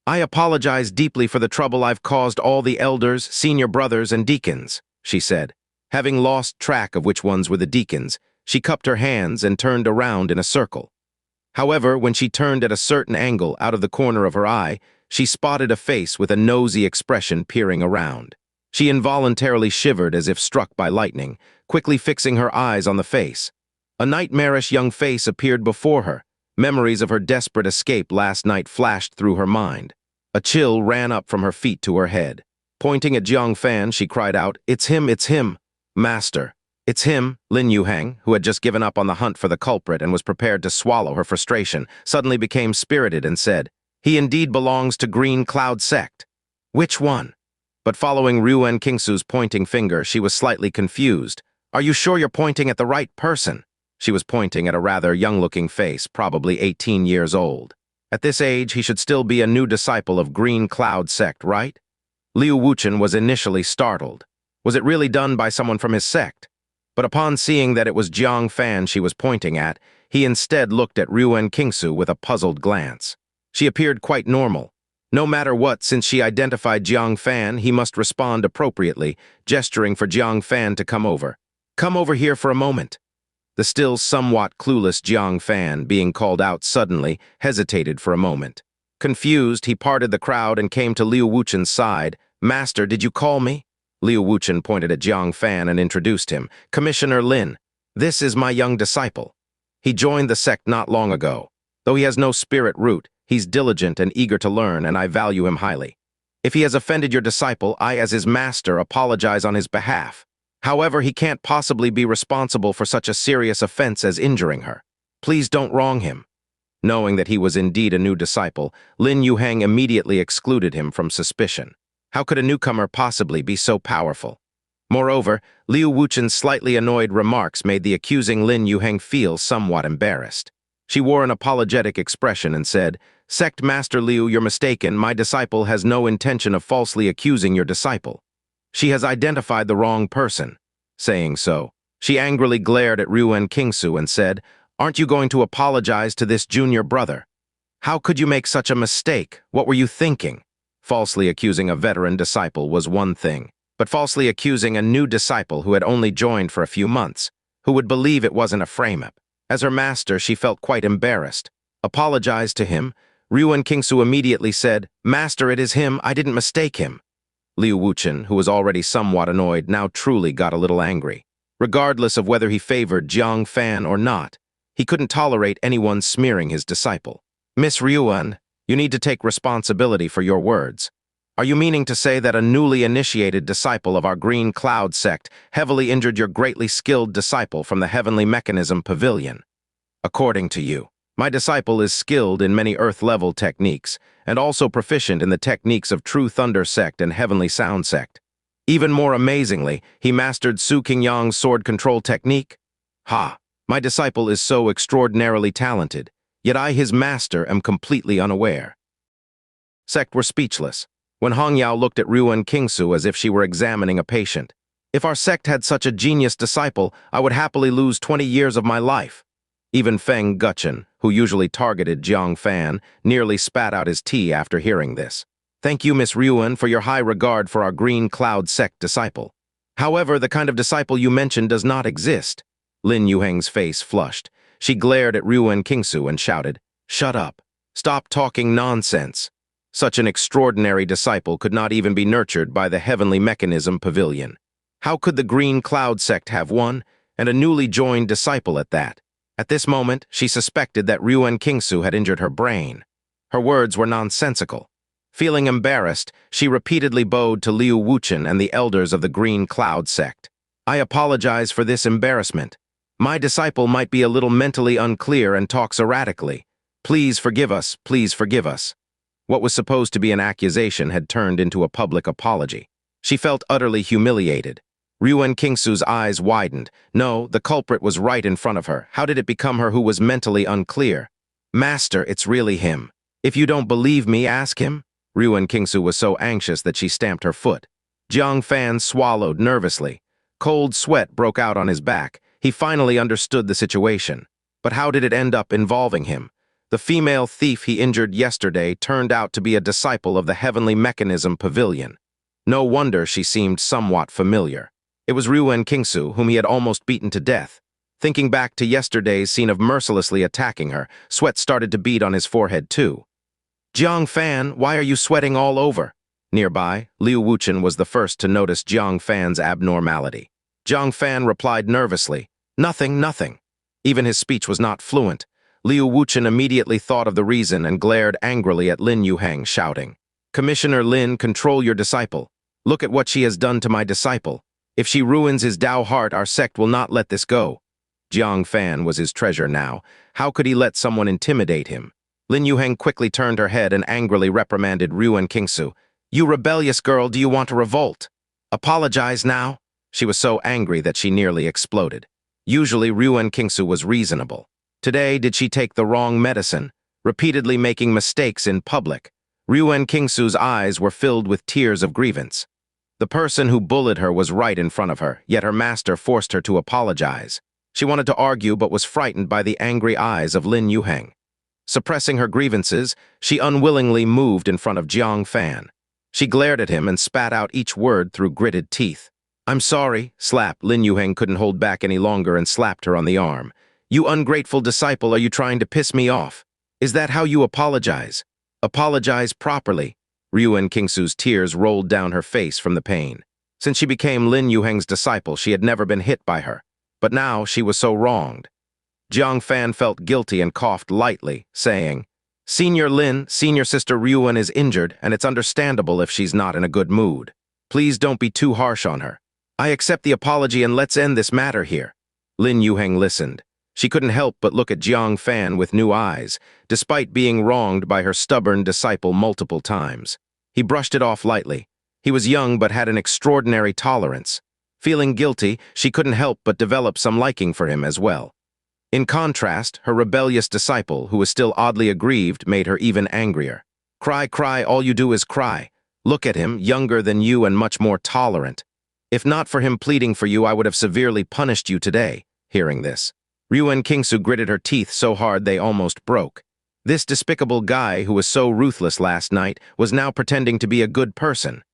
"I apologize deeply for the trouble I've caused all the elders, senior brothers, and deacons," she said. Having lost track of which ones were the deacons, she cupped her hands and turned around in a circle. However, when she turned at a certain angle out of the corner of her eye, she spotted a face with a nosy expression peering around. She involuntarily shivered as if struck by lightning, quickly fixing her eyes on the face. A nightmarish young face appeared before her. Memories of her desperate escape last night flashed through her mind. A chill ran up from her feet to her head. Pointing at Jiang Fan, she cried out, it's him, Master. It's him." Lin Yuheng, who had just given up on the hunt for the culprit and was prepared to swallow her frustration, suddenly became spirited and said, "He indeed belongs to Green Cloud sect." "Which one?" But following Ruan Qingsu's pointing finger, she was slightly confused. "Are you sure you're pointing at the right person?" She was pointing at a rather young-looking face, probably 18 years old. At this age, he should still be a new disciple of Green Cloud sect, right? Liu Wuchen was initially startled. Was it really done by someone from his sect? But upon seeing that it was Jiang Fan she was pointing at, he instead looked at Ruan Qingsu with a puzzled glance. She appeared quite normal. No matter what, since she identified Jiang Fan, he must respond appropriately, gesturing for Jiang Fan to come over. "Come over here for a moment." The still somewhat clueless Jiang Fan, being called out suddenly, hesitated for a moment. Confused, he parted the crowd and came to Liu Wuchen's side. "Master, did you call me?" Liu Wuchen pointed at Jiang Fan and introduced him. "Commissioner Lin, this is my young disciple. He joined the sect not long ago. Though he has no spirit root, he's diligent and eager to learn, and I value him highly. If he has offended your disciple, I, as his master, apologize on his behalf. However, he can't possibly be responsible for such a serious offense as injuring her. Please don't wrong him." Knowing that he was indeed a new disciple, Lin Yuheng immediately excluded him from suspicion. How could a newcomer possibly be so powerful? Moreover, Liu Wuchen's slightly annoyed remarks made the accusing Lin Yuheng feel somewhat embarrassed. She wore an apologetic expression and said, "Sect Master Liu, you're mistaken. My disciple has no intention of falsely accusing your disciple. She has identified the wrong person." Saying so, she angrily glared at Ruan Qingsu and said, "Aren't you going to apologize to this junior brother? How could you make such a mistake? What were you thinking?" Falsely accusing a veteran disciple was one thing, but falsely accusing a new disciple who had only joined for a few months, who would believe it wasn't a frame-up. As her master, she felt quite embarrassed. Apologized to him. Ruan Qingsu immediately said, "Master, it is him. I didn't mistake him." Liu Wuchen, who was already somewhat annoyed, now truly got a little angry. Regardless of whether he favored Jiang Fan or not, he couldn't tolerate anyone smearing his disciple. "Miss Ruan, you need to take responsibility for your words. Are you meaning to say that a newly initiated disciple of our Green Cloud sect heavily injured your greatly skilled disciple from the Heavenly Mechanism Pavilion? According to you, my disciple is skilled in many Earth-level techniques, and also proficient in the techniques of True Thunder sect and Heavenly Sound sect. Even more amazingly, he mastered Su Qingyang's sword control technique? Ha! My disciple is so extraordinarily talented, yet I, his master, am completely unaware." Sect were speechless when Hongyao looked at Ruan Qingsu as if she were examining a patient. "If our sect had such a genius disciple, I would happily lose 20 years of my life." Even Feng Guchen, who usually targeted Jiang Fan, nearly spat out his tea after hearing this. "Thank you, Miss Ruan, for your high regard for our Green Cloud sect disciple. However, the kind of disciple you mentioned does not exist." Lin Yuheng's face flushed. She glared at Ruan Qingsu and shouted, "Shut up. Stop talking nonsense. Such an extraordinary disciple could not even be nurtured by the Heavenly Mechanism Pavilion. How could the Green Cloud sect have one, and a newly joined disciple at that?" At this moment, she suspected that Ruan Qingsu had injured her brain. Her words were nonsensical. Feeling embarrassed, she repeatedly bowed to Liu Wuchen and the elders of the Green Cloud sect. "I apologize for this embarrassment. My disciple might be a little mentally unclear and talks erratically. Please forgive us, please forgive us." What was supposed to be an accusation had turned into a public apology. She felt utterly humiliated. Ruan Qingsu's eyes widened. No, the culprit was right in front of her. How did it become her who was mentally unclear? "Master, it's really him. If you don't believe me, ask him." Ruan Qingsu was so anxious that she stamped her foot. Jiang Fan swallowed nervously. Cold sweat broke out on his back. He finally understood the situation. But how did it end up involving him? The female thief he injured yesterday turned out to be a disciple of the Heavenly Mechanism Pavilion. No wonder she seemed somewhat familiar. It was Ruan Qingsu, whom he had almost beaten to death. Thinking back to yesterday's scene of mercilessly attacking her, sweat started to bead on his forehead too. "Jiang Fan, why are you sweating all over?" Nearby, Liu Wuchen was the first to notice Jiang Fan's abnormality. Jiang Fan replied nervously, "Nothing, nothing." Even his speech was not fluent. Liu Wuchen immediately thought of the reason and glared angrily at Lin Yuheng, shouting, "Commissioner Lin, control your disciple. Look at what she has done to my disciple. If she ruins his Dao heart, our sect will not let this go." Jiang Fan was his treasure now. How could he let someone intimidate him? Lin Yuheng quickly turned her head and angrily reprimanded Ruan Qingsu. "You rebellious girl, do you want to revolt? Apologize now?" She was so angry that she nearly exploded. Usually, Ruan Qingsu was reasonable. Today, did she take the wrong medicine, repeatedly making mistakes in public? Ruan Qingsu's eyes were filled with tears of grievance. The person who bullied her was right in front of her, yet her master forced her to apologize. She wanted to argue but was frightened by the angry eyes of Lin Yuheng. Suppressing her grievances, she unwillingly moved in front of Jiang Fan. She glared at him and spat out each word through gritted teeth. "I'm sorry," slap. Lin Yuheng couldn't hold back any longer and slapped her on the arm. "You ungrateful disciple, are you trying to piss me off? Is that how you apologize? Apologize properly." Ruan Qingsu's tears rolled down her face from the pain. Since she became Lin Yuheng's disciple, she had never been hit by her. But now she was so wronged. Jiang Fan felt guilty and coughed lightly, saying, "Senior Lin, senior sister Ruan is injured, and it's understandable if she's not in a good mood. Please don't be too harsh on her. I accept the apology and let's end this matter here." Lin Yuheng listened. She couldn't help but look at Jiang Fan with new eyes, despite being wronged by her stubborn disciple multiple times. He brushed it off lightly. He was young but had an extraordinary tolerance. Feeling guilty, she couldn't help but develop some liking for him as well. In contrast, her rebellious disciple, who was still oddly aggrieved, made her even angrier. Cry, cry, all you do is cry. Look at him, younger than you and much more tolerant. If not for him pleading for you, I would have severely punished you today. Hearing this, Ruan Qingsu gritted her teeth so hard they almost broke. This despicable guy who was so ruthless last night was now pretending to be a good person.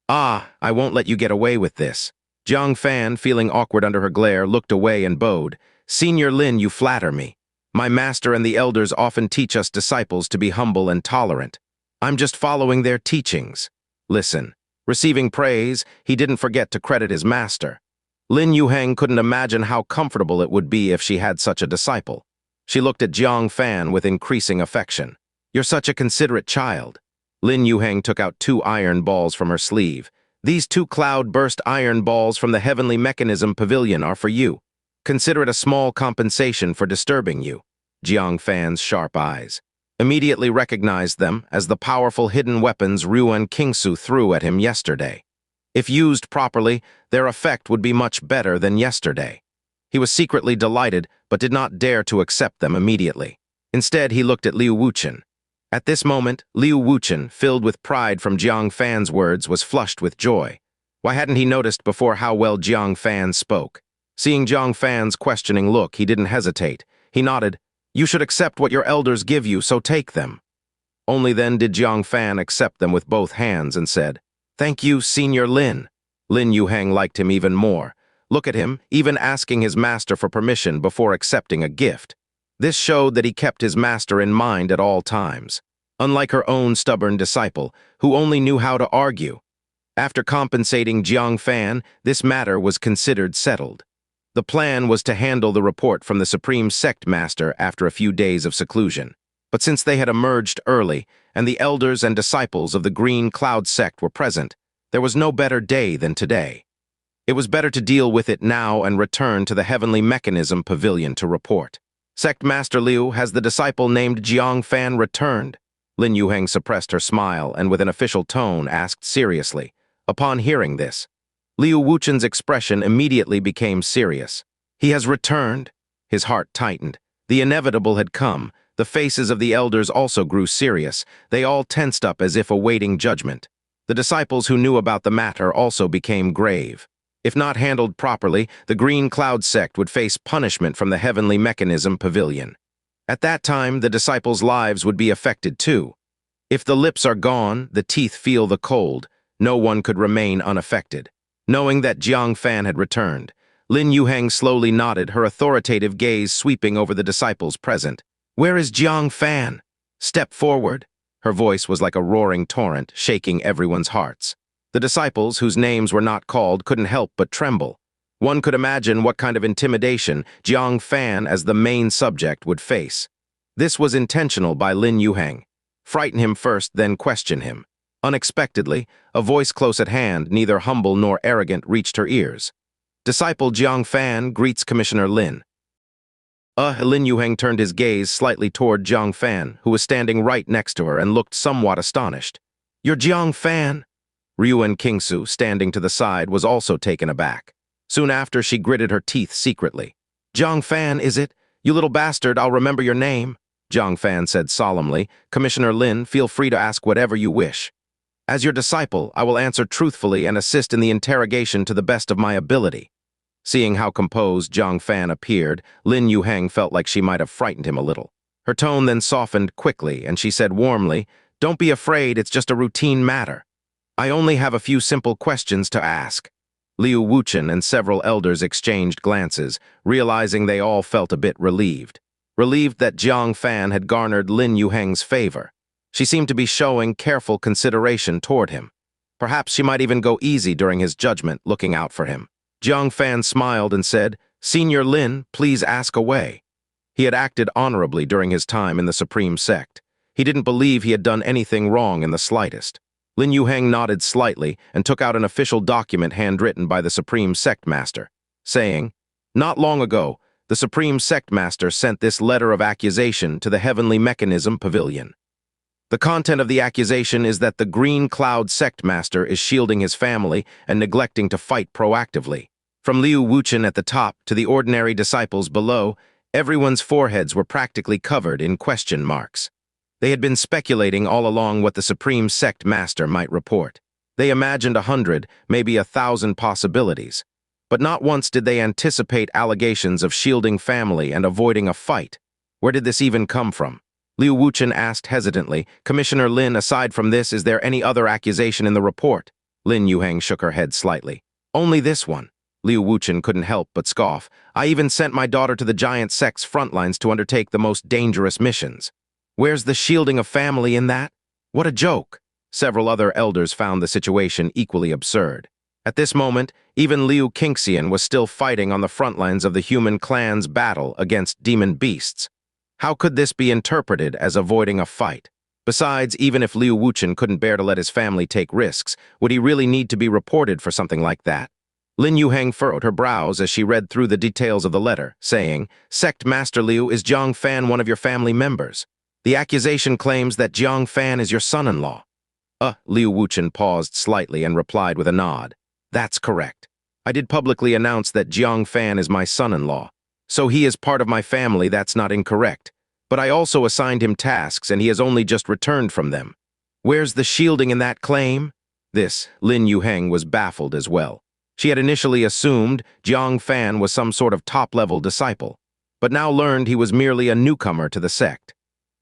Ah, I won't let you get away with this. Jiang Fan, feeling awkward under her glare, looked away and bowed. Senior Lin, you flatter me. My master and the elders often teach us disciples to be humble and tolerant. I'm just following their teachings. Listen, receiving praise, he didn't forget to credit his master. Lin Yuheng couldn't imagine how comfortable it would be if she had such a disciple. She looked at Jiang Fan with increasing affection. You're such a considerate child. Lin Yuheng took out 2 iron balls from her sleeve. These 2 cloud-burst iron balls from the heavenly mechanism pavilion are for you. Consider it a small compensation for disturbing you. Jiang Fan's sharp eyes immediately recognized them as the powerful hidden weapons Ruan Qingsu threw at him yesterday. If used properly, their effect would be much better than yesterday. He was secretly delighted, but did not dare to accept them immediately. Instead, he looked at Liu Wuchen. At this moment, Liu Wuchen, filled with pride from Jiang Fan's words, was flushed with joy. Why hadn't he noticed before how well Jiang Fan spoke? Seeing Jiang Fan's questioning look, he didn't hesitate. He nodded. You should accept what your elders give you, so take them. Only then did Jiang Fan accept them with both hands and said, Thank you, Senior Lin. Lin Yuheng liked him even more. Look at him, even asking his master for permission before accepting a gift. This showed that he kept his master in mind at all times, unlike her own stubborn disciple, who only knew how to argue. After compensating Jiang Fan, this matter was considered settled. The plan was to handle the report from the Supreme Sect Master after a few days of seclusion. But since they had emerged early, and the elders and disciples of the Green Cloud Sect were present, there was no better day than today. It was better to deal with it now and return to the Heavenly Mechanism Pavilion to report. Sect Master Liu, has the disciple named Jiang Fan returned? Lin Yuheng suppressed her smile and with an official tone asked seriously. Upon hearing this, Liu Wuchen's expression immediately became serious. He has returned. His heart tightened. The inevitable had come. The faces of the elders also grew serious. They all tensed up as if awaiting judgment. The disciples who knew about the matter also became grave. If not handled properly, the Green Cloud Sect would face punishment from the Heavenly Mechanism Pavilion. At that time, the disciples' lives would be affected too. If the lips are gone, the teeth feel the cold. No one could remain unaffected. Knowing that Jiang Fan had returned, Lin Yuheng slowly nodded, her authoritative gaze sweeping over the disciples present. Where is Jiang Fan? Step forward. Her voice was like a roaring torrent, shaking everyone's hearts. The disciples, whose names were not called, couldn't help but tremble. One could imagine what kind of intimidation Jiang Fan, as the main subject, would face. This was intentional by Lin Yuheng. Frighten him first, then question him. Unexpectedly, a voice close at hand, neither humble nor arrogant, reached her ears. Disciple Jiang Fan greets Commissioner Lin. Lin Yuheng turned his gaze slightly toward Jiang Fan, who was standing right next to her and looked somewhat astonished. You're Jiang Fan? Ruan Qingsu, standing to the side, was also taken aback. Soon after, she gritted her teeth secretly. Jiang Fan, is it? You little bastard, I'll remember your name. Jiang Fan said solemnly. Commissioner Lin, feel free to ask whatever you wish. As your disciple, I will answer truthfully and assist in the interrogation to the best of my ability. Seeing how composed Jiang Fan appeared, Lin Yuheng felt like she might have frightened him a little. Her tone then softened quickly, and she said warmly, Don't be afraid, it's just a routine matter. I only have a few simple questions to ask. Liu Wuchen and several elders exchanged glances, realizing they all felt a bit relieved. Relieved that Jiang Fan had garnered Lin Yuheng's favor. She seemed to be showing careful consideration toward him. Perhaps she might even go easy during his judgment, looking out for him. Jiang Fan smiled and said, Senior Lin, please ask away. He had acted honorably during his time in the Supreme Sect. He didn't believe he had done anything wrong in the slightest. Lin Yuheng nodded slightly and took out an official document handwritten by the Supreme Sect Master, saying, Not long ago, the Supreme Sect Master sent this letter of accusation to the Heavenly Mechanism Pavilion. The content of the accusation is that the Green Cloud Sect Master is shielding his family and neglecting to fight proactively. From Liu Wuchen at the top to the ordinary disciples below, Everyone's foreheads were practically covered in question marks. They had been speculating all along what the Supreme Sect Master might report. They imagined 100, maybe 1,000 possibilities. But not once did they anticipate allegations of shielding family and avoiding a fight. Where did this even come from? Liu Wuchen asked hesitantly, "Commissioner Lin, aside from this, is there any other accusation in the report?" Lin Yuheng shook her head slightly. "Only this one." Liu Wuchen couldn't help but scoff. "I even sent my daughter to the giant sect's front lines to undertake the most dangerous missions. Where's the shielding of family in that? What a joke." Several other elders found the situation equally absurd. At this moment, even Liu Qingxian was still fighting on the front lines of the human clan's battle against demon beasts. How could this be interpreted as avoiding a fight? Besides, even if Liu Wuchen couldn't bear to let his family take risks, would he really need to be reported for something like that? Lin Yuheng furrowed her brows as she read through the details of the letter, saying, "Sect Master Liu, is Jiang Fan one of your family members? The accusation claims that Jiang Fan is your son-in-law." Liu Wuchen paused slightly and replied with a nod. "That's correct. I did publicly announce that Jiang Fan is my son-in-law. So he is part of my family, that's not incorrect. But I also assigned him tasks and he has only just returned from them. Where's the shielding in that claim?" Lin Yuheng was baffled as well. She had initially assumed Jiang Fan was some sort of top-level disciple, but now learned he was merely a newcomer to the sect.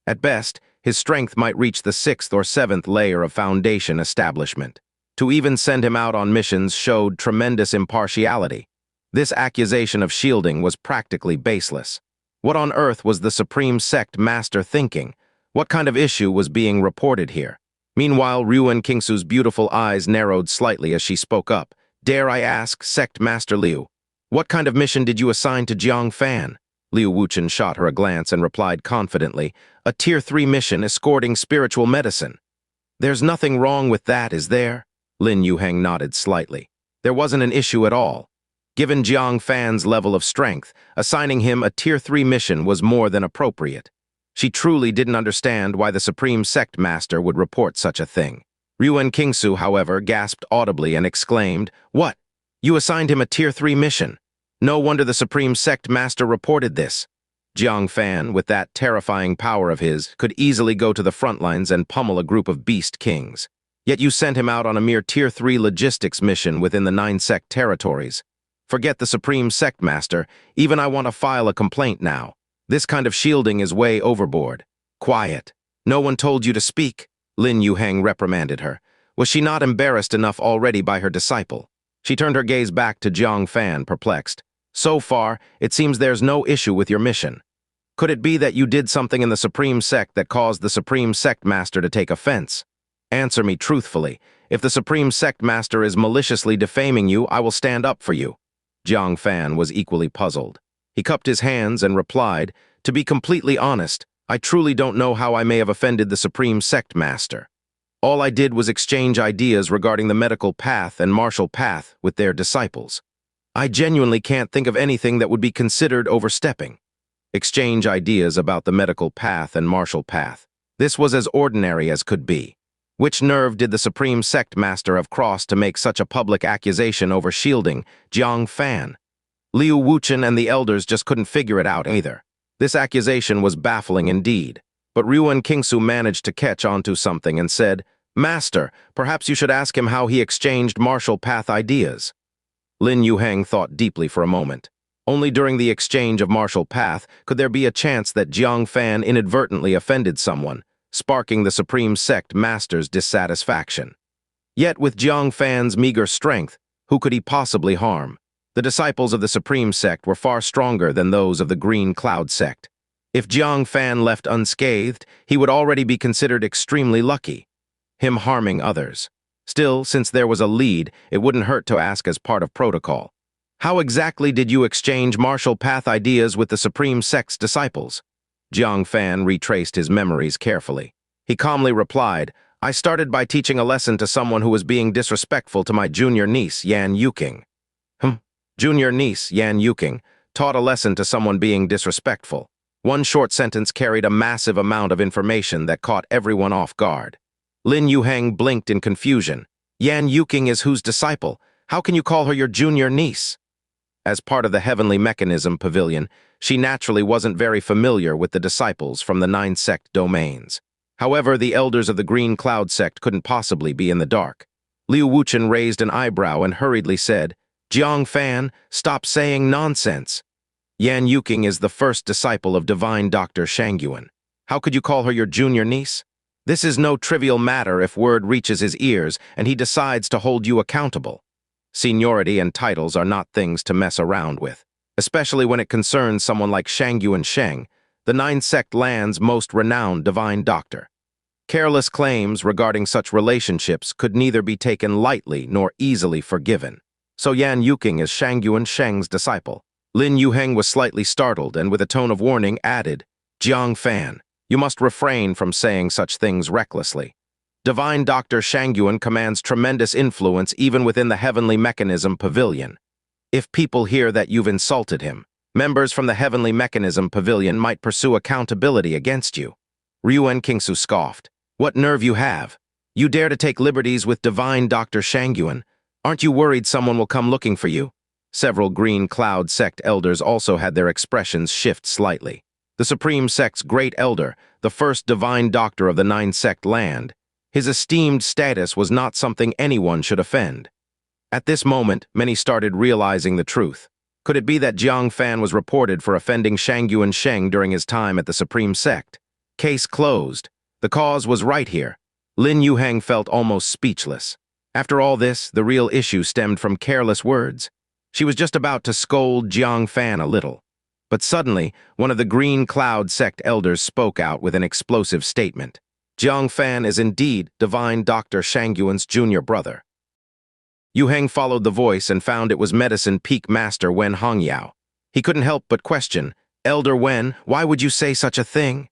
At best, his strength might reach the 6th or 7th layer of foundation establishment. To even send him out on missions showed tremendous impartiality. This accusation of shielding was practically baseless. What on earth was the Supreme Sect Master thinking? What kind of issue was being reported here? Meanwhile, Ruan Qingsu's beautiful eyes narrowed slightly as she spoke up. "Dare I ask, Sect Master Liu, what kind of mission did you assign to Jiang Fan?" Liu Wuchen shot her a glance and replied confidently, "A Tier 3 mission escorting spiritual medicine." "There's nothing wrong with that, is there?" Lin Yuheng nodded slightly. There wasn't an issue at all. Given Jiang Fan's level of strength, assigning him a Tier 3 mission was more than appropriate. She truly didn't understand why the Supreme Sect Master would report such a thing. Ruan Qingsu, however, gasped audibly and exclaimed, "What? You assigned him a Tier 3 mission? No wonder the Supreme Sect Master reported this." Jiang Fan, with that terrifying power of his, could easily go to the front lines and pummel a group of beast kings. Yet you sent him out on a mere Tier 3 logistics mission within the 9 sect territories. Forget the Supreme Sect Master, even I want to file a complaint now. This kind of shielding is way overboard. "Quiet. No one told you to speak," Lin Yuheng reprimanded her. Was she not embarrassed enough already by her disciple? She turned her gaze back to Jiang Fan, perplexed. "So far, it seems there's no issue with your mission. Could it be that you did something in the Supreme Sect that caused the Supreme Sect Master to take offense? Answer me truthfully. If the Supreme Sect Master is maliciously defaming you, I will stand up for you." Jiang Fan was equally puzzled. He cupped his hands and replied, "To be completely honest, I truly don't know how I may have offended the Supreme Sect Master. All I did was exchange ideas regarding the medical path and martial path with their disciples. I genuinely can't think of anything that would be considered overstepping. Exchange ideas about the medical path and martial path. This was as ordinary as could be. Which nerve did the Supreme Sect Master have crossed to make such a public accusation over shielding Jiang Fan? Liu Wuchen and the elders just couldn't figure it out either. This accusation was baffling indeed, but Ruan Qingsu managed to catch onto something and said, "Master, perhaps you should ask him how he exchanged martial path ideas." Lin Yuheng thought deeply for a moment. Only during the exchange of martial path could there be a chance that Jiang Fan inadvertently offended someone, sparking the Supreme Sect Master's dissatisfaction. Yet with Jiang Fan's meager strength, who could he possibly harm? The disciples of the Supreme Sect were far stronger than those of the Green Cloud Sect. If Jiang Fan left unscathed, he would already be considered extremely lucky. Him harming others. Still, since there was a lead, it wouldn't hurt to ask as part of protocol. "How exactly did you exchange martial path ideas with the Supreme Sect's disciples?" Jiang Fan retraced his memories carefully. He calmly replied, "I started by teaching a lesson to someone who was being disrespectful to my junior niece, Yan Yuking." Junior niece, Yan Yuking, taught a lesson to someone being disrespectful. One short sentence carried a massive amount of information that caught everyone off guard. Lin Yuheng blinked in confusion. "Yan Yuking is whose disciple? How can you call her your junior niece?" As part of the Heavenly Mechanism Pavilion, she naturally wasn't very familiar with the disciples from the 9 sect domains. However, the elders of the Green Cloud sect couldn't possibly be in the dark. Liu Wuchen raised an eyebrow and hurriedly said, "Jiang Fan, stop saying nonsense. Yan Yuqing is the first disciple of divine Dr. Shangyuan. How could you call her your junior niece? This is no trivial matter if word reaches his ears and he decides to hold you accountable. Seniority and titles are not things to mess around with, especially when it concerns someone like Shangyuan Sheng, the 9 sect land's most renowned divine doctor. Careless claims regarding such relationships could neither be taken lightly nor easily forgiven. So Yan Yuqing is Shangyuan Sheng's disciple." Lin Yuheng was slightly startled and with a tone of warning added, "Jiang Fan, you must refrain from saying such things recklessly. Divine Dr. Shangyuan commands tremendous influence even within the Heavenly Mechanism Pavilion. If people hear that you've insulted him, members from the Heavenly Mechanism Pavilion might pursue accountability against you." Ruan Qingsu scoffed. "What nerve you have! You dare to take liberties with divine Dr. Shangyuan. Aren't you worried someone will come looking for you?" Several Green Cloud sect elders also had their expressions shift slightly. The Supreme Sect's great elder, the first divine doctor of the 9 sect land, his esteemed status was not something anyone should offend. At this moment, many started realizing the truth. Could it be that Jiang Fan was reported for offending Shangyuan Sheng during his time at the Supreme Sect? Case closed. The cause was right here. Lin Yuheng felt almost speechless. After all this, the real issue stemmed from careless words. She was just about to scold Jiang Fan a little. But suddenly, one of the Green Cloud sect elders spoke out with an explosive statement. Jiang Fan is indeed divine Dr. Shangyuan's junior brother. Yuheng followed the voice and found it was Medicine Peak Master Wen Hongyao. He couldn't help but question, "Elder Wen, why would you say such a thing?"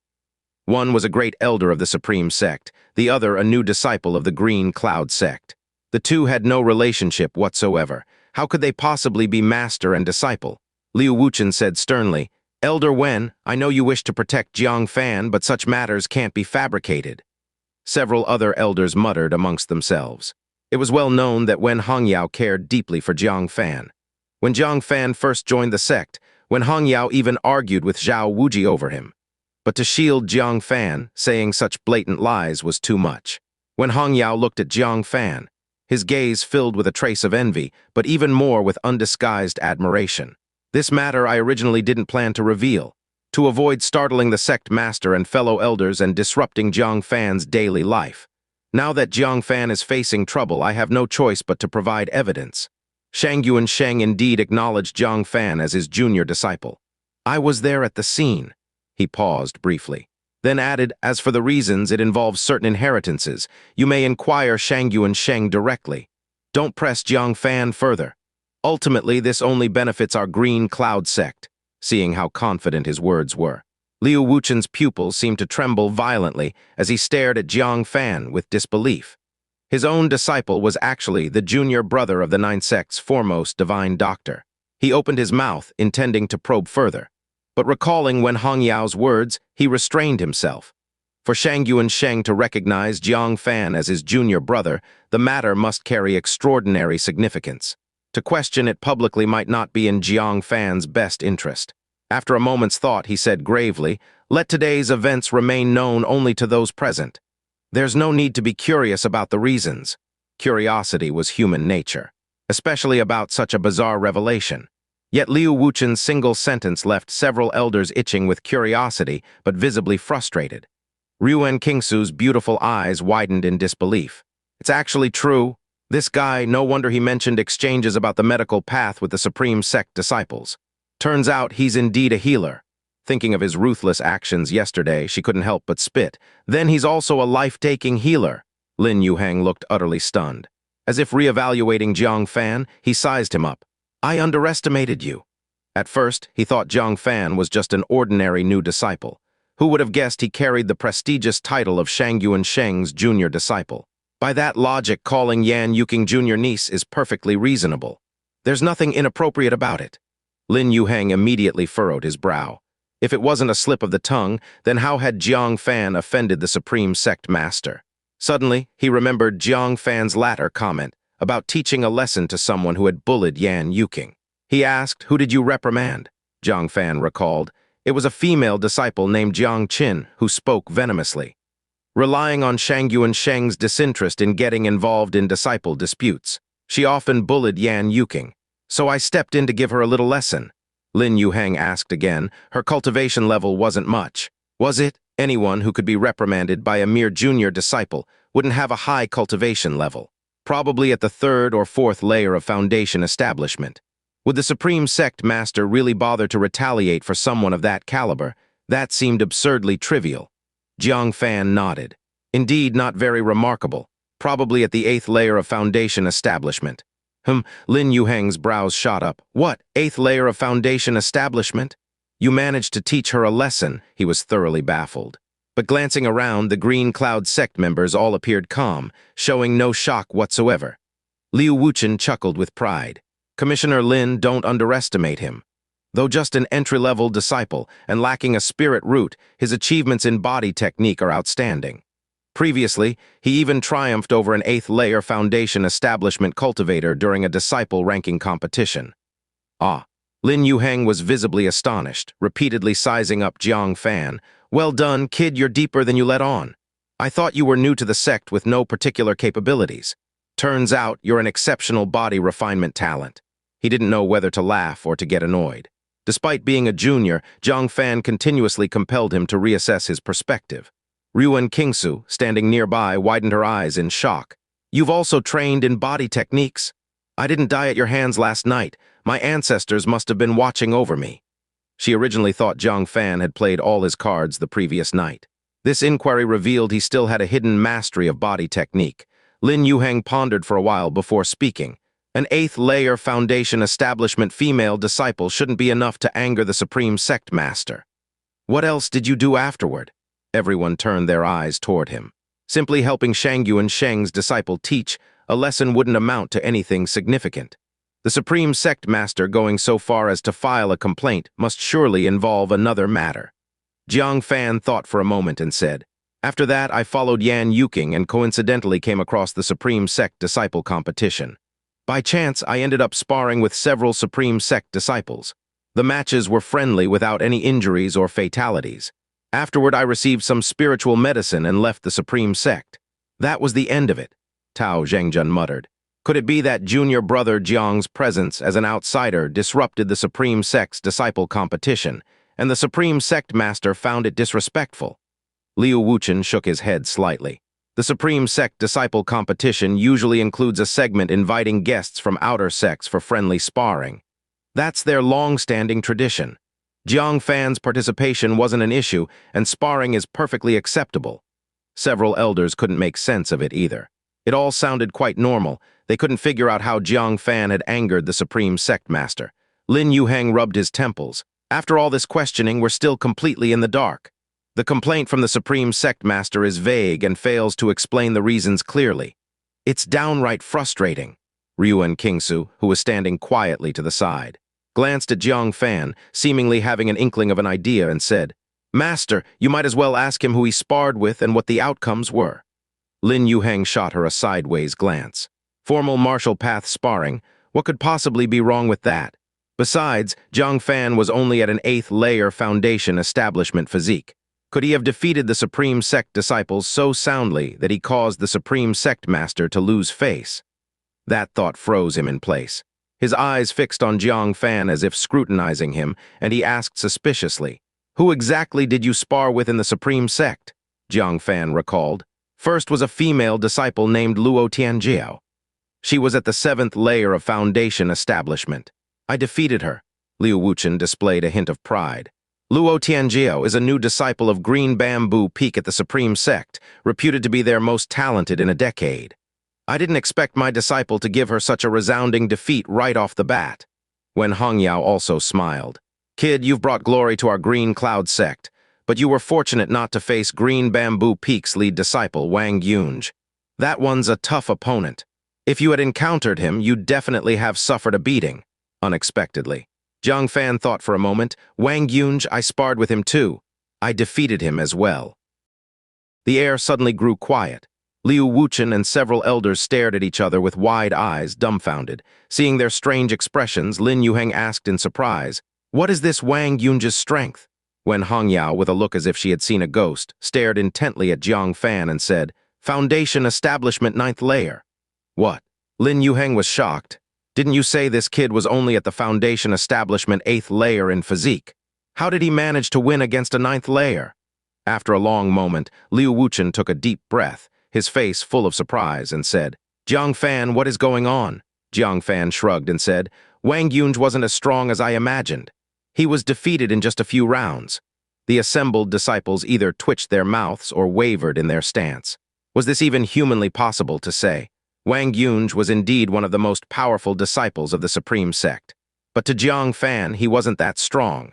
One was a great elder of the Supreme Sect, the other a new disciple of the Green Cloud sect. The two had no relationship whatsoever. How could they possibly be master and disciple? Liu Wuchen said sternly, "Elder Wen, I know you wish to protect Jiang Fan, but such matters can't be fabricated." Several other elders muttered amongst themselves. It was well known that Wen Hongyao cared deeply for Jiang Fan. When Jiang Fan first joined the sect, Wen Hongyao even argued with Zhao Wuji over him. But to shield Jiang Fan, saying such blatant lies was too much. Wen Hongyao looked at Jiang Fan, his gaze filled with a trace of envy, but even more with undisguised admiration. "This matter I originally didn't plan to reveal, to avoid startling the sect master and fellow elders and disrupting Jiang Fan's daily life. Now that Jiang Fan is facing trouble, I have no choice but to provide evidence." Shangyuan Sheng indeed acknowledged Jiang Fan as his junior disciple. "I was there at the scene." He paused briefly, then added, "As for the reasons, it involves certain inheritances. You may inquire Shangyuan Sheng directly. Don't press Jiang Fan further. Ultimately, this only benefits our Green Cloud sect," seeing how confident his words were. Liu Wuchen's pupils seemed to tremble violently as he stared at Jiang Fan with disbelief. His own disciple was actually the junior brother of the 9 sect's foremost divine doctor. He opened his mouth, intending to probe further. But recalling Wen Hongyao's words, he restrained himself. For Shangyuan Sheng to recognize Jiang Fan as his junior brother, the matter must carry extraordinary significance. To question it publicly might not be in Jiang Fan's best interest. After a moment's thought, he said gravely, "Let today's events remain known only to those present. There's no need to be curious about the reasons." Curiosity was human nature, especially about such a bizarre revelation. Yet Liu Wuchen's single sentence left several elders itching with curiosity, but visibly frustrated. Ruan Qingsu's beautiful eyes widened in disbelief. "It's actually true. This guy, no wonder he mentioned exchanges about the medical path with the Supreme Sect disciples. Turns out he's indeed a healer." Thinking of his ruthless actions yesterday, she couldn't help but spit. "Then he's also a life-taking healer." Lin Yuheng looked utterly stunned. As if reevaluating Jiang Fan, he sized him up. "I underestimated you." At first, he thought Jiang Fan was just an ordinary new disciple. Who would have guessed he carried the prestigious title of Shangyuan Sheng's junior disciple? By that logic, calling Yan Yuqing junior niece is perfectly reasonable. There's nothing inappropriate about it. Lin Yuheng immediately furrowed his brow. If it wasn't a slip of the tongue, then how had Jiang Fan offended the Supreme Sect Master? Suddenly, he remembered Jiang Fan's latter comment about teaching a lesson to someone who had bullied Yan Yuqing. He asked, "Who did you reprimand?" Jiang Fan recalled. It was a female disciple named Jiang Qin who spoke venomously, relying on Shangyuan Sheng's disinterest in getting involved in disciple disputes. She often bullied Yan Yuking, so I stepped in to give her a little lesson. Lin Yuhang asked again. Her cultivation level wasn't much, was it? Anyone who could be reprimanded by a mere junior disciple wouldn't have a high cultivation level, probably at the third or fourth layer of foundation establishment. Would the Supreme Sect Master really bother to retaliate for someone of that caliber? That seemed absurdly trivial. Jiang Fan nodded. Indeed, not very remarkable. Probably at the 8th layer of foundation establishment. Lin Yuhang's brows shot up. What, 8th layer of foundation establishment? You managed to teach her a lesson. He was thoroughly baffled. But glancing around, the Green Cloud sect members all appeared calm, showing no shock whatsoever. Liu Wuchen chuckled with pride. Commissioner Lin, don't underestimate him. Though just an entry-level disciple and lacking a spirit root, his achievements in body technique are outstanding. Previously, he even triumphed over an 8th layer foundation establishment cultivator during a disciple ranking competition. Ah, Lin Yuhang was visibly astonished, repeatedly sizing up Jiang Fan. Well done, kid, you're deeper than you let on. I thought you were new to the sect with no particular capabilities. Turns out you're an exceptional body refinement talent. He didn't know whether to laugh or to get annoyed. Despite being a junior, Jiang Fan continuously compelled him to reassess his perspective. Ruan Qingsu, standing nearby, widened her eyes in shock. You've also trained in body techniques? I didn't die at your hands last night. My ancestors must have been watching over me. She originally thought Jiang Fan had played all his cards the previous night. This inquiry revealed he still had a hidden mastery of body technique. Lin Yuhang pondered for a while before speaking. An 8th layer foundation establishment female disciple shouldn't be enough to anger the Supreme Sect Master. What else did you do afterward? Everyone turned their eyes toward him. Simply helping Shangyuan Sheng's disciple teach, a lesson wouldn't amount to anything significant. The Supreme Sect Master going so far as to file a complaint must surely involve another matter. Jiang Fan thought for a moment and said, After that, I followed Yan Yuking and coincidentally came across the Supreme Sect Disciple competition. By chance, I ended up sparring with several Supreme Sect disciples. The matches were friendly without any injuries or fatalities. Afterward, I received some spiritual medicine and left the Supreme Sect. That was the end of it, Cao Zhen muttered. Could it be that junior brother Jiang's presence as an outsider disrupted the Supreme Sect's disciple competition, and the Supreme Sect Master found it disrespectful? Liu Wuchen shook his head slightly. The Supreme Sect disciple competition usually includes a segment inviting guests from outer sects for friendly sparring. That's their long-standing tradition. Jiang Fan's participation wasn't an issue, and sparring is perfectly acceptable. Several elders couldn't make sense of it either. It all sounded quite normal. They couldn't figure out how Jiang Fan had angered the Supreme Sect Master. Lin Yuhang rubbed his temples. After all this questioning, we're still completely in the dark. The complaint from the Supreme Sect Master is vague and fails to explain the reasons clearly. It's downright frustrating. Ruan Qingsu, who was standing quietly to the side, glanced at Jiang Fan, seemingly having an inkling of an idea, and said, Master, you might as well ask him who he sparred with and what the outcomes were. Lin Yuhang shot her a sideways glance. Formal martial path sparring, what could possibly be wrong with that? Besides, Jiang Fan was only at an 8th layer foundation establishment physique. Could he have defeated the Supreme Sect disciples so soundly that he caused the Supreme Sect Master to lose face? That thought froze him in place. His eyes fixed on Jiang Fan as if scrutinizing him, and he asked suspiciously, Who exactly did you spar with in the Supreme Sect? Jiang Fan recalled. First was a female disciple named Luo Tianjiao. She was at the 7th layer of foundation establishment. I defeated her. Liu Wuchen displayed a hint of pride. Luo Tianjiao is a new disciple of Green Bamboo Peak at the Supreme Sect, reputed to be their most talented in a decade. I didn't expect my disciple to give her such a resounding defeat right off the bat. Wen Hongyao also smiled. Kid, you've brought glory to our Green Cloud sect, but you were fortunate not to face Green Bamboo Peak's lead disciple, Wang Yunj. That one's a tough opponent. If you had encountered him, you'd definitely have suffered a beating. Unexpectedly. Jiang Fan thought for a moment. Wang Yunj, I sparred with him too. I defeated him as well. The air suddenly grew quiet. Liu Wuchen and several elders stared at each other with wide eyes, dumbfounded. Seeing their strange expressions, Lin Yuhang asked in surprise, What is this Wang Yunji's strength? When Hangyao, with a look as if she had seen a ghost, stared intently at Jiang Fan and said, Foundation Establishment 9th Layer. What? Lin Yuheng was shocked. Didn't you say this kid was only at the Foundation Establishment 8th Layer in physique? How did he manage to win against a 9th Layer? After a long moment, Liu Wuchen took a deep breath, his face full of surprise, and said, Jiang Fan, what is going on? Jiang Fan shrugged and said, Wang Yunj wasn't as strong as I imagined. He was defeated in just a few rounds. The assembled disciples either twitched their mouths or wavered in their stance. Was this even humanly possible to say? Wang Yunj was indeed one of the most powerful disciples of the Supreme Sect. But to Jiang Fan, he wasn't that strong.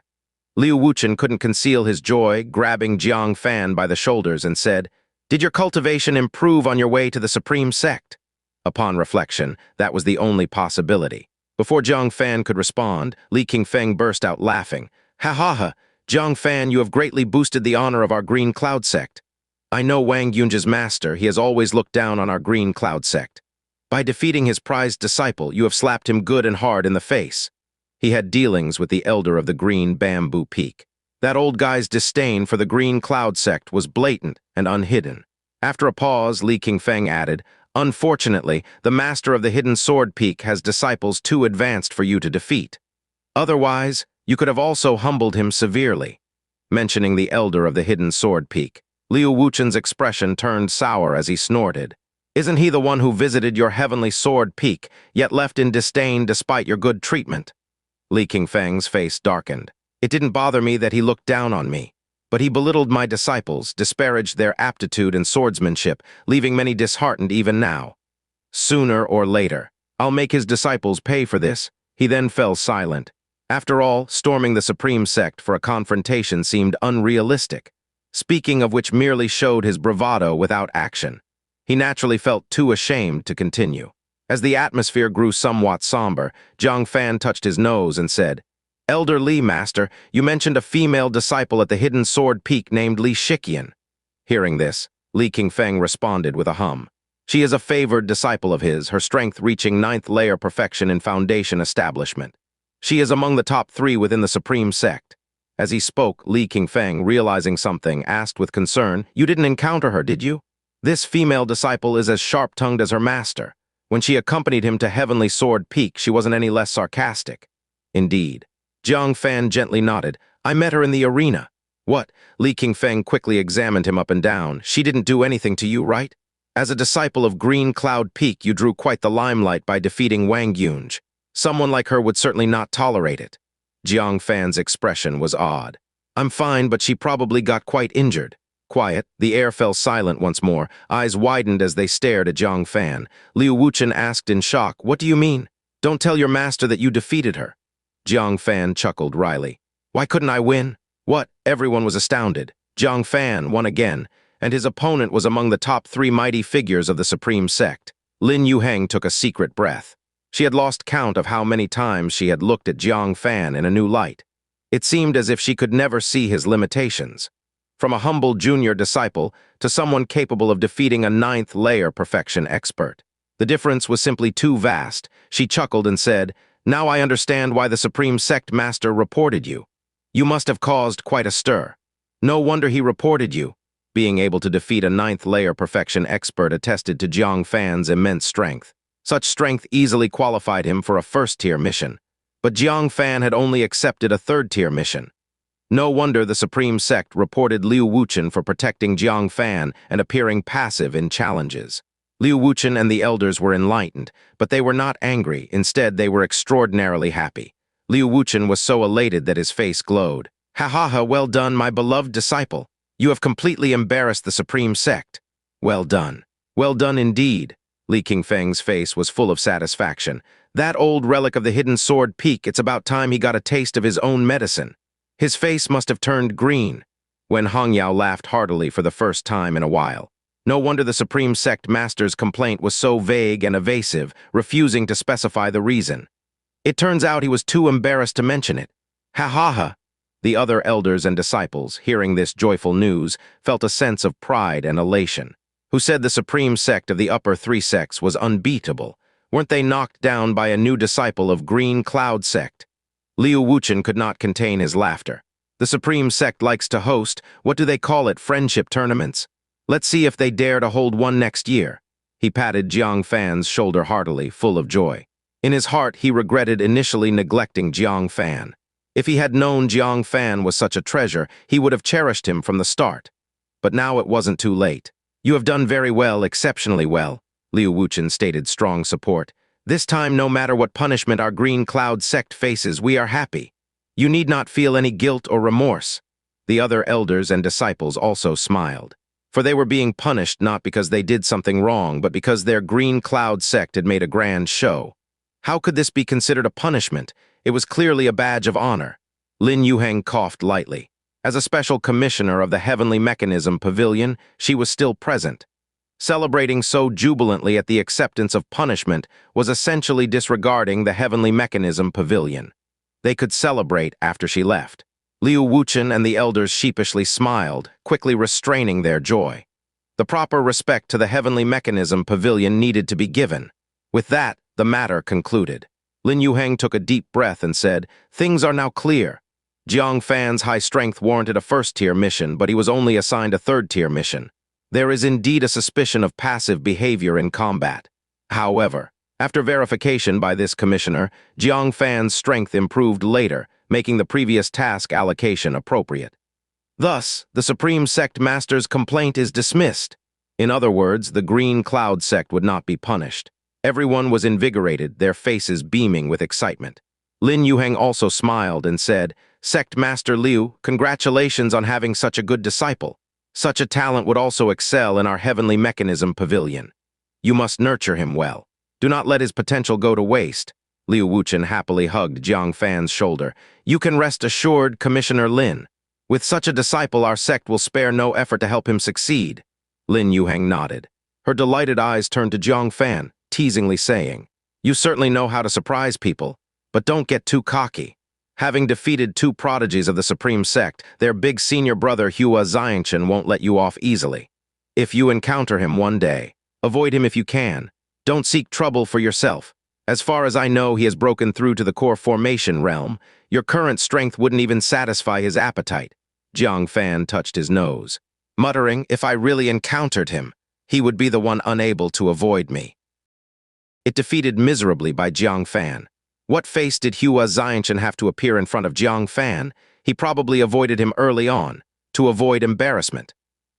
Liu Wuchen couldn't conceal his joy, grabbing Jiang Fan by the shoulders and said, Did your cultivation improve on your way to the Supreme Sect? Upon reflection, that was the only possibility. Before Jiang Fan could respond, Li Qingfeng burst out laughing. Ha ha ha, Jiang Fan, you have greatly boosted the honor of our Green Cloud Sect. I know Wang Yunji's master, he has always looked down on our Green Cloud Sect. By defeating his prized disciple, you have slapped him good and hard in the face. He had dealings with the elder of the Green Bamboo Peak. That old guy's disdain for the Green Cloud Sect was blatant and unhidden. After a pause, Li Qingfeng added, Unfortunately, the master of the Hidden Sword Peak has disciples too advanced for you to defeat. Otherwise, you could have also humbled him severely. Mentioning the elder of the Hidden Sword Peak, Liu Wuchen's expression turned sour as he snorted. Isn't he the one who visited your heavenly sword peak, yet left in disdain despite your good treatment? Li Qingfeng's face darkened. It didn't bother me that he looked down on me. But he belittled my disciples, disparaged their aptitude and swordsmanship, leaving many disheartened even now. Sooner or later, I'll make his disciples pay for this. He then fell silent. After all, storming the Supreme Sect for a confrontation seemed unrealistic, speaking of which merely showed his bravado without action. He naturally felt too ashamed to continue. As the atmosphere grew somewhat somber, Jiang Fan touched his nose and said, Elder Li, Master, you mentioned a female disciple at the Hidden Sword Peak named Li Shiqian. Hearing this, Li Qingfeng responded with a hum. She is a favored disciple of his, her strength reaching 9th layer perfection in Foundation Establishment. She is among the top 3 within the Supreme Sect. As he spoke, Li Qingfeng, realizing something, asked with concern, You didn't encounter her, did you? This female disciple is as sharp-tongued as her master. When she accompanied him to Heavenly Sword Peak, she wasn't any less sarcastic. Indeed. Jiang Fan gently nodded. I met her in the arena. What? Li Qingfeng quickly examined him up and down. She didn't do anything to you, right? As a disciple of Green Cloud Peak, you drew quite the limelight by defeating Wang Yunj. Someone like her would certainly not tolerate it. Jiang Fan's expression was odd. I'm fine, but she probably got quite injured. Quiet, the air fell silent once more. Eyes widened as they stared at Jiang Fan. Liu Wuchen asked in shock, What do you mean? Don't tell your master that you defeated her. Jiang Fan chuckled wryly. Why couldn't I win? What? Everyone was astounded. Jiang Fan won again, and his opponent was among the top 3 mighty figures of the Supreme Sect. Lin Yuheng took a secret breath. She had lost count of how many times she had looked at Jiang Fan in a new light. It seemed as if she could never see his limitations. From a humble junior disciple to someone capable of defeating a 9th layer perfection expert. The difference was simply too vast. She chuckled and said, Now I understand why the Supreme Sect Master reported you. You must have caused quite a stir. No wonder he reported you. Being able to defeat a 9th layer perfection expert attested to Jiang Fan's immense strength. Such strength easily qualified him for a 1st-tier mission. But Jiang Fan had only accepted a 3rd-tier mission. No wonder the Supreme Sect reported Liu Wuchen for protecting Jiang Fan and appearing passive in challenges. Liu Wuchen and the elders were enlightened, but they were not angry. Instead, they were extraordinarily happy. Liu Wuchen was so elated that his face glowed. Ha ha ha, well done, my beloved disciple. You have completely embarrassed the Supreme Sect. Well done. Well done indeed. Li Qingfeng's face was full of satisfaction. That old relic of the Hidden Sword Peak, it's about time he got a taste of his own medicine. His face must have turned green. When Hangyao laughed heartily for the first time in a while. No wonder the Supreme Sect Master's complaint was so vague and evasive, refusing to specify the reason. It turns out he was too embarrassed to mention it. Ha ha ha. The other elders and disciples, hearing this joyful news, felt a sense of pride and elation. Who said the Supreme Sect of the upper 3 sects was unbeatable? Weren't they knocked down by a new disciple of Green Cloud Sect? Liu Wuchen could not contain his laughter. The Supreme Sect likes to host, what do they call it, friendship tournaments? Let's see if they dare to hold one next year. He patted Jiang Fan's shoulder heartily, full of joy. In his heart, he regretted initially neglecting Jiang Fan. If he had known Jiang Fan was such a treasure, he would have cherished him from the start. But now it wasn't too late. You have done very well, exceptionally well, Liu Wuchen stated strong support. This time, no matter what punishment our Green Cloud sect faces, we are happy. You need not feel any guilt or remorse. The other elders and disciples also smiled, for they were being punished not because they did something wrong, but because their Green Cloud sect had made a grand show. How could this be considered a punishment? It was clearly a badge of honor. Lin Yuheng coughed lightly. As a special commissioner of the Heavenly Mechanism Pavilion, she was still present. Celebrating so jubilantly at the acceptance of punishment was essentially disregarding the Heavenly Mechanism Pavilion. They could celebrate after she left. Liu Wuchen and the elders sheepishly smiled, quickly restraining their joy. The proper respect to the Heavenly Mechanism Pavilion needed to be given. With that, the matter concluded. Lin Yuheng took a deep breath and said, "Things are now clear. Jiang Fan's high strength warranted a first-tier mission, but he was only assigned a third-tier mission. There is indeed a suspicion of passive behavior in combat. However, after verification by this commissioner, Jiang Fan's strength improved later, making the previous task allocation appropriate. Thus, the Supreme Sect Master's complaint is dismissed. In other words, the Green Cloud sect would not be punished. Everyone was invigorated, their faces beaming with excitement. Lin Yuheng also smiled and said, "Sect Master Liu, congratulations on having such a good disciple. Such a talent would also excel in our Heavenly Mechanism Pavilion. You must nurture him well. Do not let his potential go to waste." Liu Wuchen happily hugged Jiang Fan's shoulder. "You can rest assured, Commissioner Lin. With such a disciple, our sect will spare no effort to help him succeed." Lin Yuheng nodded. Her delighted eyes turned to Jiang Fan, teasingly saying, "You certainly know how to surprise people, but don't get too cocky. Having defeated two prodigies of the Supreme Sect, their big senior brother Hua Xianxia won't let you off easily. If you encounter him one day, avoid him if you can. Don't seek trouble for yourself. As far as I know, he has broken through to the core formation realm. Your current strength wouldn't even satisfy his appetite." Jiang Fan touched his nose, muttering, "If I really encountered him, he would be the one unable to avoid me." It defeated miserably by Jiang Fan. What face did Hua Xianxia have to appear in front of Jiang Fan? He probably avoided him early on, to avoid embarrassment.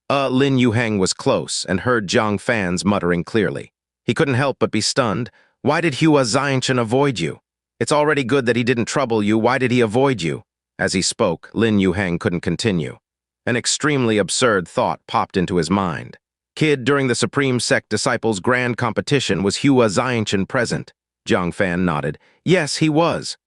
Lin Yuheng was close and heard Jiang Fan's muttering clearly. He couldn't help but be stunned. "Why did Hua Xianxia avoid you? It's already good that he didn't trouble you. Why did he avoid you?" As he spoke, Lin Yuheng couldn't continue. An extremely absurd thought popped into his mind. "Kid, during the Supreme Sect Disciples' Grand Competition, was Hua Xianxia present?" Jiang Fan nodded. "Yes, he was."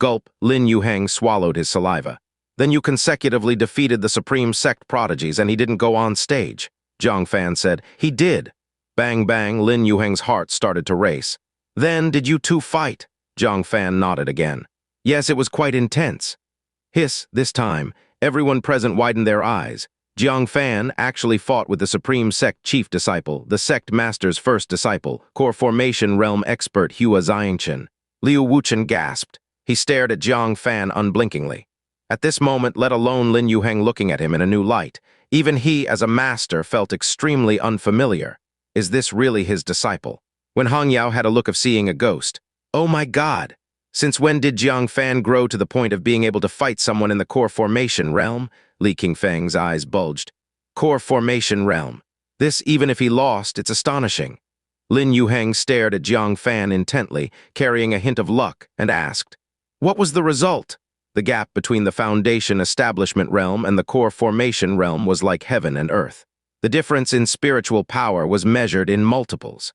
Gulp, Lin Yuheng swallowed his saliva. "Then you consecutively defeated the Supreme Sect prodigies and he didn't go on stage?" Jiang Fan said. "He did." Bang bang, Lin Yuheng's heart started to race. "Then, did you two fight?" Jiang Fan nodded again. "Yes, it was quite intense." Hiss, this time, everyone present widened their eyes. Jiang Fan actually fought with the Supreme Sect Chief Disciple, the Sect Master's first disciple, Core Formation Realm expert Hua Xianxia. Liu Wuchen gasped. He stared at Jiang Fan unblinkingly. At this moment, let alone Lin Yuheng looking at him in a new light, even he, as a master, felt extremely unfamiliar. Is this really his disciple? When Hang Yao had a look of seeing a ghost. "Oh my God! Since when did Jiang Fan grow to the point of being able to fight someone in the Core Formation Realm?" Li Qingfeng's eyes bulged. "Core Formation Realm. This, even if he lost, it's astonishing." Lin Yuheng stared at Jiang Fan intently, carrying a hint of luck, and asked, "What was the result?" The gap between the Foundation Establishment Realm and the Core Formation Realm was like heaven and earth. The difference in spiritual power was measured in multiples.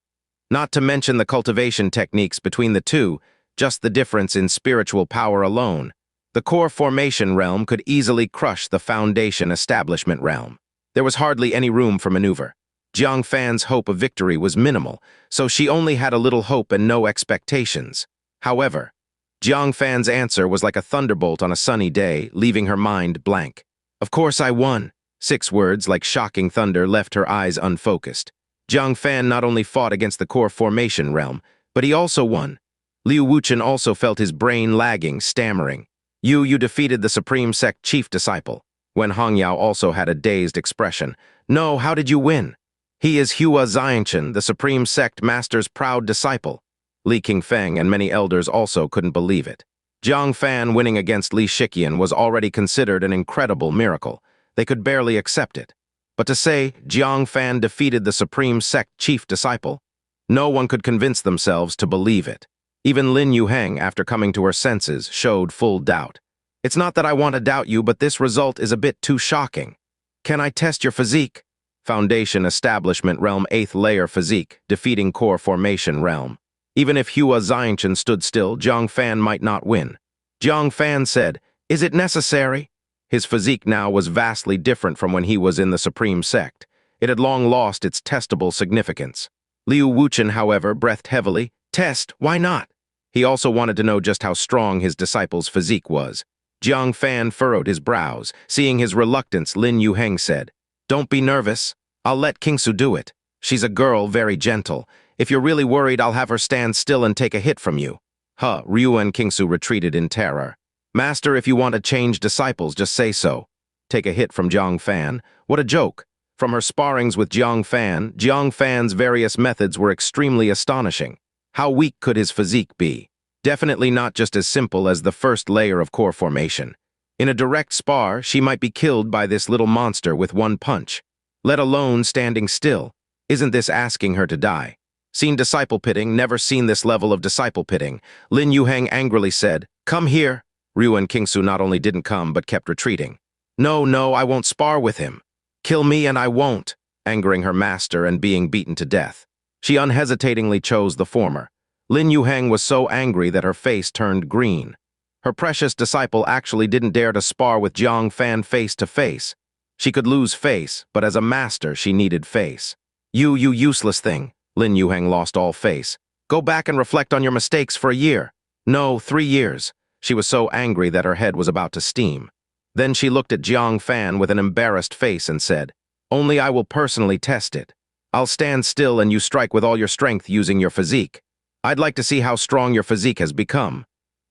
Not to mention the cultivation techniques between the two, just the difference in spiritual power alone. The Core Formation Realm could easily crush the Foundation Establishment Realm. There was hardly any room for maneuver. Jiang Fan's hope of victory was minimal, so she only had a little hope and no expectations. However, Jiang Fan's answer was like a thunderbolt on a sunny day, leaving her mind blank. "Of course I won." 6 words, like shocking thunder, left her eyes unfocused. Jiang Fan not only fought against the Core Formation Realm, but he also won. Liu Wuchen also felt his brain lagging, stammering. You defeated the Supreme Sect chief disciple. When Hangyao also had a dazed expression. No, how did you win? He is Hua Xianxia, the Supreme Sect Master's proud disciple. Li Qingfeng and many elders also couldn't believe it. Jiang Fan winning against Li Shiqian was already considered an incredible miracle. They could barely accept it. But to say Jiang Fan defeated the Supreme Sect chief disciple, no one could convince themselves to believe it. Even Lin Yuheng, after coming to her senses, showed full doubt. It's not that I want to doubt you, but this result is a bit too shocking. Can I test your physique? Foundation Establishment Realm 8th Layer Physique, defeating Core Formation Realm. Even if Hua Xianxia stood still, Jiang Fan might not win. Jiang Fan said, "Is it necessary?" His physique now was vastly different from when he was in the Supreme Sect. It had long lost its testable significance. Liu Wuchen, however, breathed heavily. Test, why not? He also wanted to know just how strong his disciple's physique was. Jiang Fan furrowed his brows. Seeing his reluctance, Lin Yuheng said, "Don't be nervous. I'll let Qingsu do it. She's a girl, very gentle. If you're really worried, I'll have her stand still and take a hit from you." Ruan Qingsu retreated in terror. "Master, if you want to change disciples, just say so." Take a hit from Jiang Fan? What a joke. From her sparrings with Jiang Fan's various methods were extremely astonishing. How weak could his physique be? Definitely not just as simple as the first layer of core formation. In a direct spar, she might be killed by this little monster with one punch. Let alone standing still. Isn't this asking her to die? Seen disciple pitting, never seen this level of disciple pitting. Lin Yuheng angrily said, "Come here." Ruan Qingsu not only didn't come, but kept retreating. No, I won't spar with him. Kill me and I won't," angering her master and being beaten to death. She unhesitatingly chose the former. Lin Yuheng was so angry that her face turned green. Her precious disciple actually didn't dare to spar with Jiang Fan face to face. She could lose face, but as a master she needed face. You useless thing." Lin Yuheng lost all face. "Go back and reflect on your mistakes for a year. No, 3 years. She was so angry that her head was about to steam. Then she looked at Jiang Fan with an embarrassed face and said, "Only I will personally test it. I'll stand still and you strike with all your strength using your physique. I'd like to see how strong your physique has become."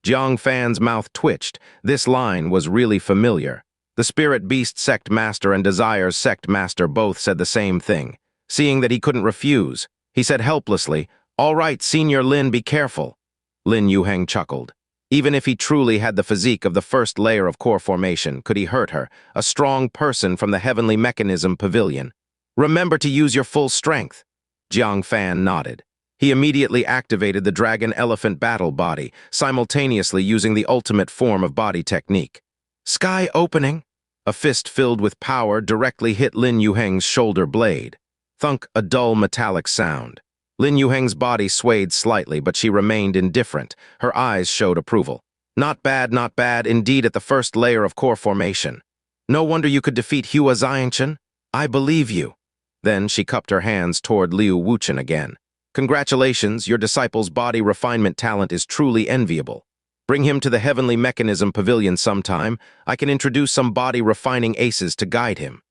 Jiang Fan's mouth twitched. This line was really familiar. The Spirit Beast Sect Master and Desire's Sect Master both said the same thing. Seeing that he couldn't refuse, he said helplessly, "All right, Senior Lin, be careful." Lin Yuheng chuckled. Even if he truly had the physique of the first layer of core formation, could he hurt her, a strong person from the Heavenly Mechanism Pavilion? "Remember to use your full strength." Jiang Fan nodded. He immediately activated the Dragon Elephant Battle Body, simultaneously using the ultimate form of body technique. Sky opening. A fist filled with power directly hit Lin Yuheng's shoulder blade. Thunk, a dull metallic sound. Lin Yuheng's body swayed slightly, but she remained indifferent. Her eyes showed approval. Not bad, indeed at the first layer of core formation. No wonder you could defeat Hua Xianxia. I believe you." Then she cupped her hands toward Liu Wuchen again. "Congratulations, your disciple's body refinement talent is truly enviable. Bring him to the Heavenly Mechanism Pavilion sometime. I can introduce some body refining aces to guide him.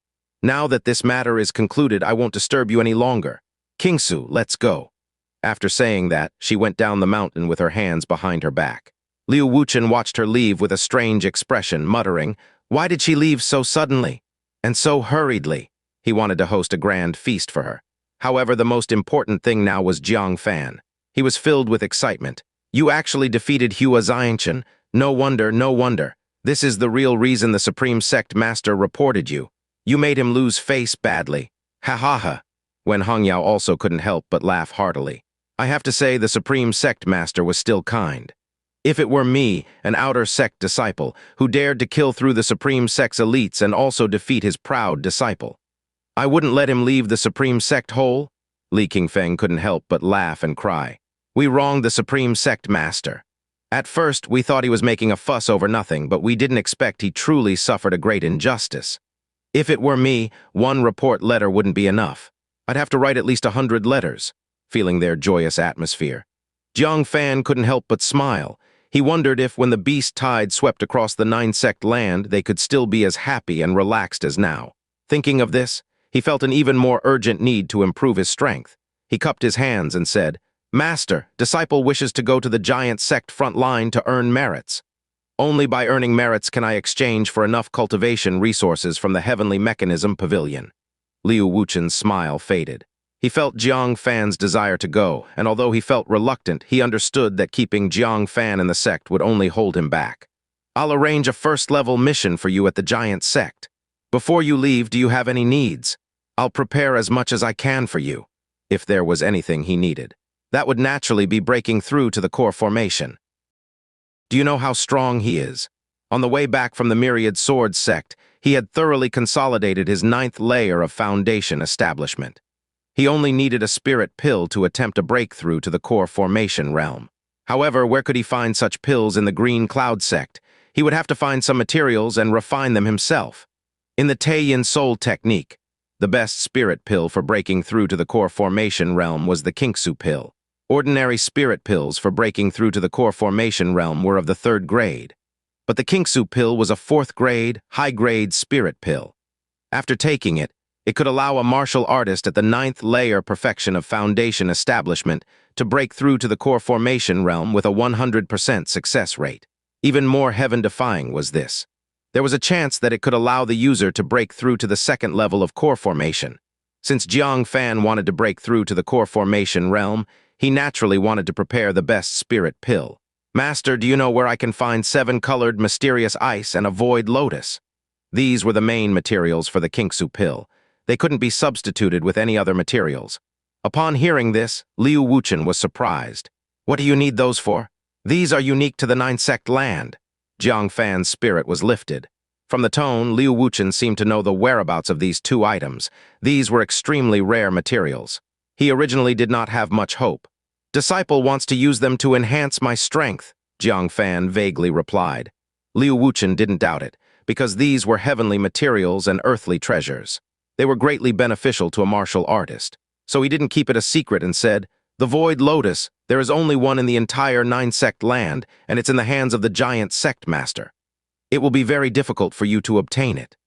Now that this matter is concluded, I won't disturb you any longer. Qingsu, let's go." After saying that, she went down the mountain with her hands behind her back. Liu Wuchen watched her leave with a strange expression, muttering, "Why did she leave so suddenly? And so hurriedly?" He wanted to host a grand feast for her. However, the most important thing now was Jiang Fan. He was filled with excitement. "You actually defeated Hua Xianxia. No wonder. This is the real reason the Supreme Sect Master reported you. You made him lose face badly. Ha. When Hangyao also couldn't help but laugh heartily. I have to say the Supreme Sect Master was still kind. If it were me, an outer sect disciple, who dared to kill through the Supreme Sect's elites and also defeat his proud disciple, I wouldn't let him leave the Supreme Sect whole." Li Qingfeng couldn't help but laugh and cry. "We wronged the Supreme Sect Master. At first, we thought he was making a fuss over nothing, but we didn't expect he truly suffered a great injustice. If it were me, one report letter wouldn't be enough. I'd have to write at least 100 letters," feeling their joyous atmosphere. Jiang Fan couldn't help but smile. He wondered if, when the beast tide swept across the 9-sect land, they could still be as happy and relaxed as now. Thinking of this, he felt an even more urgent need to improve his strength. He cupped his hands and said, "Master, disciple wishes to go to the giant sect front line to earn merits." Only by earning merits can I exchange for enough cultivation resources from the heavenly mechanism pavilion. Liu Wuchen's smile faded. He felt Jiang Fan's desire to go, and although he felt reluctant, he understood that keeping Jiang Fan in the sect would only hold him back. I'll arrange a first-level mission for you at the giant sect. Before you leave, do you have any needs? I'll prepare as much as I can for you, if there was anything he needed. That would naturally be breaking through to the core formation. Do you know how strong he is? On the way back from the Myriad Sword sect, he had thoroughly consolidated his 9th layer of foundation establishment. He only needed a spirit pill to attempt a breakthrough to the core formation realm. However, where could he find such pills in the Green Cloud sect? He would have to find some materials and refine them himself. In the Taiyin Soul technique, the best spirit pill for breaking through to the core formation realm was the Qingsu pill. Ordinary spirit pills for breaking through to the core formation realm were of the 3rd grade. But the Qingsu pill was a 4th grade, high-grade spirit pill. After taking it, it could allow a martial artist at the 9th layer perfection of foundation establishment to break through to the core formation realm with a 100% success rate. Even more heaven-defying was this. There was a chance that it could allow the user to break through to the 2nd level of core formation. Since Jiang Fan wanted to break through to the core formation realm, he naturally wanted to prepare the best spirit pill. Master, do you know where I can find 7-colored mysterious ice and a void lotus? These were the main materials for the Qingsu pill. They couldn't be substituted with any other materials. Upon hearing this, Liu Wuchen was surprised. What do you need those for? These are unique to the 9th sect land. Jiang Fan's spirit was lifted. From the tone, Liu Wuchen seemed to know the whereabouts of these 2 items. These were extremely rare materials. He originally did not have much hope. Disciple wants to use them to enhance my strength, Jiang Fan vaguely replied. Liu Wuchen didn't doubt it, because these were heavenly materials and earthly treasures. They were greatly beneficial to a martial artist. So he didn't keep it a secret and said, "The Void Lotus, there is only one in the entire 9 sect land, and it's in the hands of the giant sect master. It will be very difficult for you to obtain it."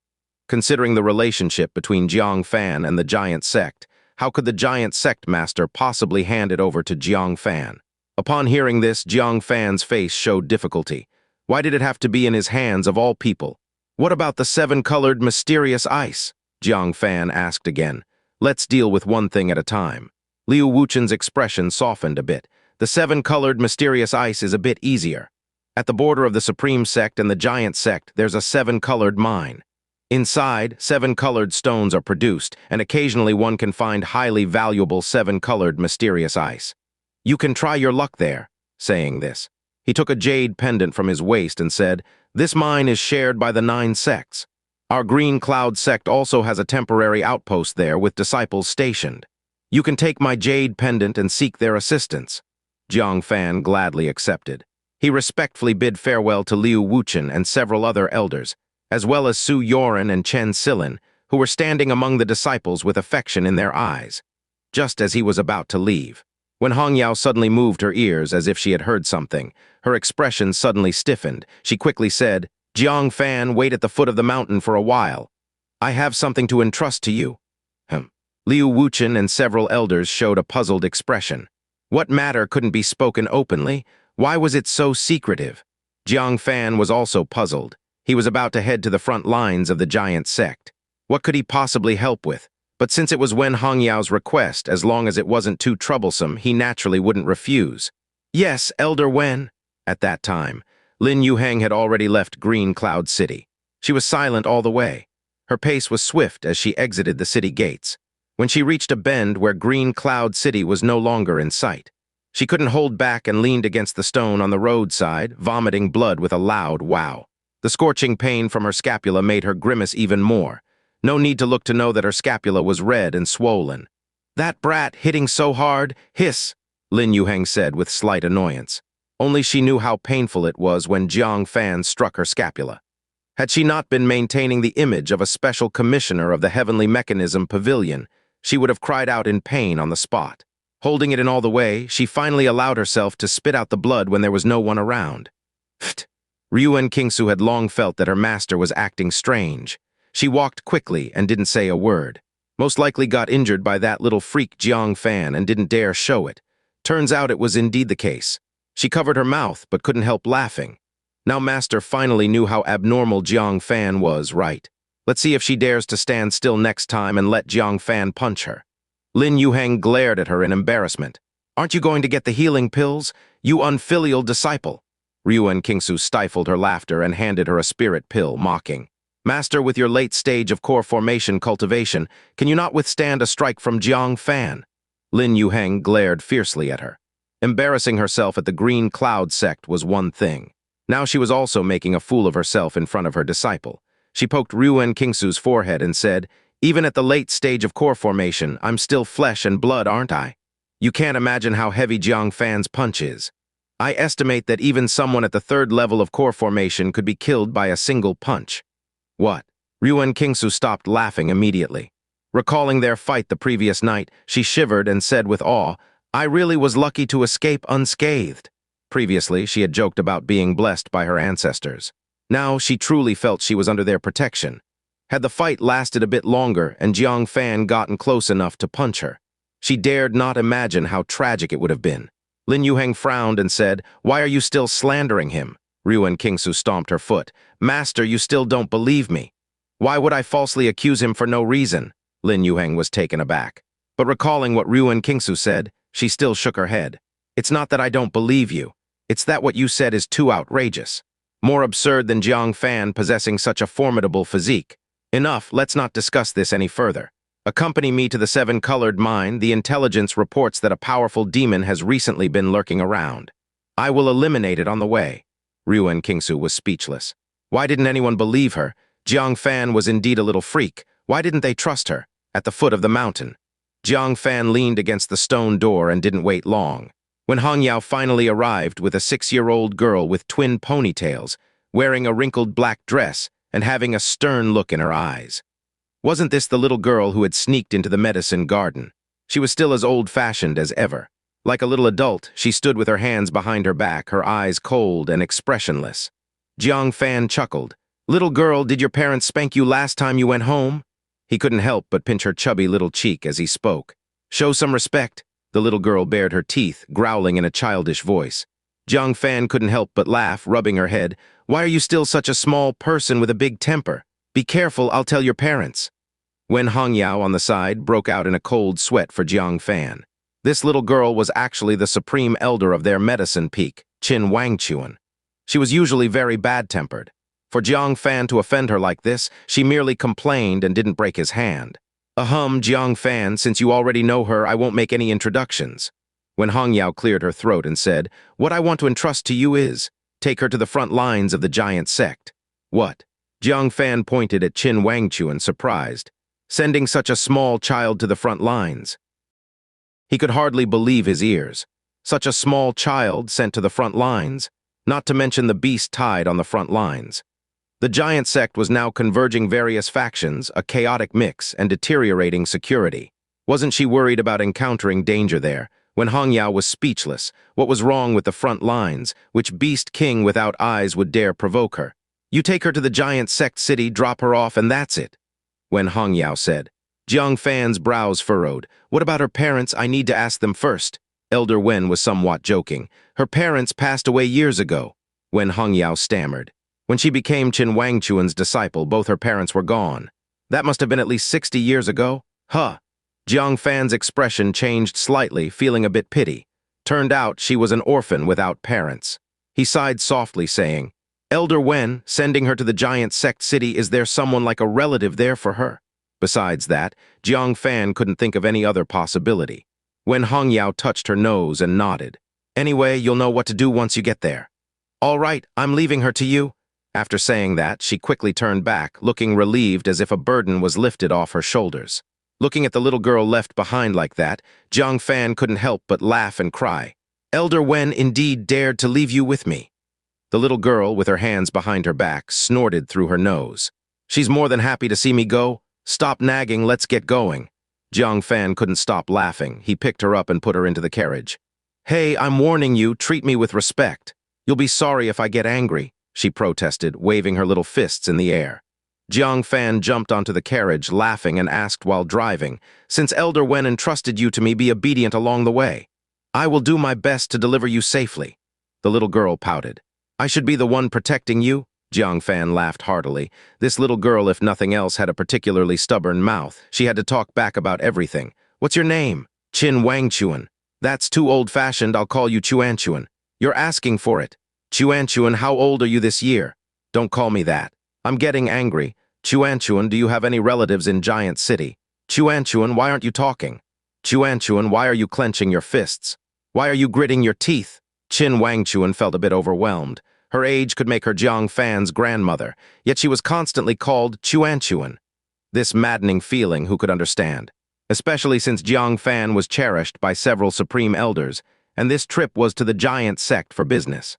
Considering the relationship between Jiang Fan and the giant sect, how could the giant sect master possibly hand it over to Jiang Fan? Upon hearing this, Jiang Fan's face showed difficulty. Why did it have to be in his hands of all people? What about the 7-colored mysterious ice? Jiang Fan asked again. Let's deal with one thing at a time. Liu Wuchen's expression softened a bit. The 7-colored mysterious ice is a bit easier. At the border of the Supreme sect and the giant sect, there's a 7-colored mine. Inside, 7-colored stones are produced, and occasionally one can find highly valuable 7-colored mysterious ice. You can try your luck there. Saying this, he took a jade pendant from his waist and said, "This mine is shared by the 9 sects. Our Green Cloud sect also has a temporary outpost there with disciples stationed. You can take my jade pendant and seek their assistance." Jiang Fan gladly accepted. He respectfully bid farewell to Liu Wuchen and several other elders, as well as Su Yoren and Chen Silin, who were standing among the disciples with affection in their eyes. Just as he was about to leave, when Hongyao suddenly moved her ears as if she had heard something, her expression suddenly stiffened. She quickly said, "Jiang Fan, wait at the foot of the mountain for a while. I have something to entrust to you." Liu Wuchen and several elders showed a puzzled expression. What matter couldn't be spoken openly? Why was it so secretive? Jiang Fan was also puzzled. He was about to head to the front lines of the giant sect. What could he possibly help with? But since it was Wen Hongyao's request, as long as it wasn't too troublesome, he naturally wouldn't refuse. "Yes, Elder Wen." At that time, Lin Yuheng had already left Green Cloud City. She was silent all the way. Her pace was swift as she exited the city gates. When she reached a bend where Green Cloud City was no longer in sight, she couldn't hold back and leaned against the stone on the roadside, vomiting blood with a loud wow. The scorching pain from her scapula made her grimace even more. No need to look to know that her scapula was red and swollen. "That brat hitting so hard, hiss," Lin Yuheng said with slight annoyance. Only she knew how painful it was when Jiang Fan struck her scapula. Had she not been maintaining the image of a special commissioner of the Heavenly Mechanism Pavilion, she would have cried out in pain on the spot. Holding it in all the way, she finally allowed herself to spit out the blood when there was no one around. Pht! Ruan Qingsu had long felt that her master was acting strange. She walked quickly and didn't say a word. Most likely got injured by that little freak Jiang Fan and didn't dare show it. Turns out it was indeed the case. She covered her mouth but couldn't help laughing. Now Master finally knew how abnormal Jiang Fan was, right? Let's see if she dares to stand still next time and let Jiang Fan punch her. Lin Yuheng glared at her in embarrassment. Aren't you going to get the healing pills, you unfilial disciple? Ruan Qingsu stifled her laughter and handed her a spirit pill, mocking. Master, with your late stage of core formation cultivation, can you not withstand a strike from Jiang Fan? Lin Yuheng glared fiercely at her. Embarrassing herself at the Green Cloud sect was one thing. Now she was also making a fool of herself in front of her disciple. She poked Ruan Qingsu's forehead and said, even at the late stage of core formation, I'm still flesh and blood, aren't I? You can't imagine how heavy Jiang Fan's punch is. I estimate that even someone at the third level of core formation could be killed by a single punch. What? Ruan Qingsu stopped laughing immediately. Recalling their fight the previous night, she shivered and said with awe, I really was lucky to escape unscathed. Previously, she had joked about being blessed by her ancestors. Now, she truly felt she was under their protection. Had the fight lasted a bit longer and Jiang Fan gotten close enough to punch her, she dared not imagine how tragic it would have been. Lin Yuheng frowned and said, why are you still slandering him? Ruan Qingsu stomped her foot. Master, you still don't believe me. Why would I falsely accuse him for no reason? Lin Yuheng was taken aback. But recalling what Ruan Qingsu said, she still shook her head. It's not that I don't believe you. It's that what you said is too outrageous. More absurd than Jiang Fan possessing such a formidable physique. Enough, let's not discuss this any further. Accompany me to the seven-colored mine. The intelligence reports that a powerful demon has recently been lurking around. I will eliminate it on the way. Ruan Qingsu was speechless. Why didn't anyone believe her? Jiang Fan was indeed a little freak. Why didn't they trust her? At the foot of the mountain. Jiang Fan leaned against the stone door and didn't wait long. When Hong Yao finally arrived with a 6-year-old girl with twin ponytails, wearing a wrinkled black dress and having a stern look in her eyes. Wasn't this the little girl who had sneaked into the medicine garden? She was still as old-fashioned as ever. Like a little adult, she stood with her hands behind her back, her eyes cold and expressionless. Jiang Fan chuckled. Little girl, did your parents spank you last time you went home? He couldn't help but pinch her chubby little cheek as he spoke. Show some respect. The little girl bared her teeth, growling in a childish voice. Jiang Fan couldn't help but laugh, rubbing her head. Why are you still such a small person with a big temper? Be careful, I'll tell your parents. When Hong Yao on the side broke out in a cold sweat for Jiang Fan. This little girl was actually the supreme elder of their medicine peak, Qin Wangchuan. She was usually very bad-tempered. For Jiang Fan to offend her like this, she merely complained and didn't break his hand. Jiang Fan, since you already know her, I won't make any introductions. When Hong Yao cleared her throat and said, what I want to entrust to you is, take her to the front lines of the giant sect. What? Jiang Fan pointed at Qin Wangchuan, surprised. Sending such a small child to the front lines. He could hardly believe his ears. Such a small child sent to the front lines, not to mention the beast tied on the front lines. The giant sect was now converging various factions, a chaotic mix, and deteriorating security. Wasn't she worried about encountering danger there? When Hong Yao was speechless, what was wrong with the front lines, which beast king without eyes would dare provoke her? You take her to the giant sect city, drop her off, and that's it. When Hong Yao said, Jiang Fan's brows furrowed. What about her parents? I need to ask them first. Elder Wen was somewhat joking. Her parents passed away years ago. When Hong Yao stammered. When she became Qin Wangchuan's disciple, both her parents were gone. That must have been at least 60 years ago? Huh. Jiang Fan's expression changed slightly, feeling a bit pity. Turned out she was an orphan without parents. He sighed softly, saying, Elder Wen, sending her to the giant sect city, is there someone like a relative there for her? Besides that, Jiang Fan couldn't think of any other possibility. When Hong Yao touched her nose and nodded. Anyway, you'll know what to do once you get there. All right, I'm leaving her to you. After saying that, she quickly turned back, looking relieved as if a burden was lifted off her shoulders. Looking at the little girl left behind like that, Jiang Fan couldn't help but laugh and cry. Elder Wen indeed dared to leave you with me. The little girl, with her hands behind her back, snorted through her nose. She's more than happy to see me go. Stop nagging, let's get going. Jiang Fan couldn't stop laughing. He picked her up and put her into the carriage. Hey, I'm warning you, treat me with respect. You'll be sorry if I get angry, she protested, waving her little fists in the air. Jiang Fan jumped onto the carriage, laughing, and asked while driving, Since Elder Wen entrusted you to me, be obedient along the way. I will do my best to deliver you safely. The little girl pouted. I should be the one protecting you? Jiang Fan laughed heartily. This little girl, if nothing else, had a particularly stubborn mouth. She had to talk back about everything. What's your name? Qin Wangchuan. That's too old-fashioned, I'll call you Chuanchuan. You're asking for it. Chuanchuan, how old are you this year? Don't call me that. I'm getting angry. Chuanchuan, do you have any relatives in Giant City? Chuanchuan, why aren't you talking? Chuanchuan, why are you clenching your fists? Why are you gritting your teeth? Qin Wangchuan felt a bit overwhelmed. Her age could make her Jiang Fan's grandmother, yet she was constantly called Chuanchuan. This maddening feeling, who could understand? Especially since Jiang Fan was cherished by several Supreme Elders, and this trip was to the giant sect for business.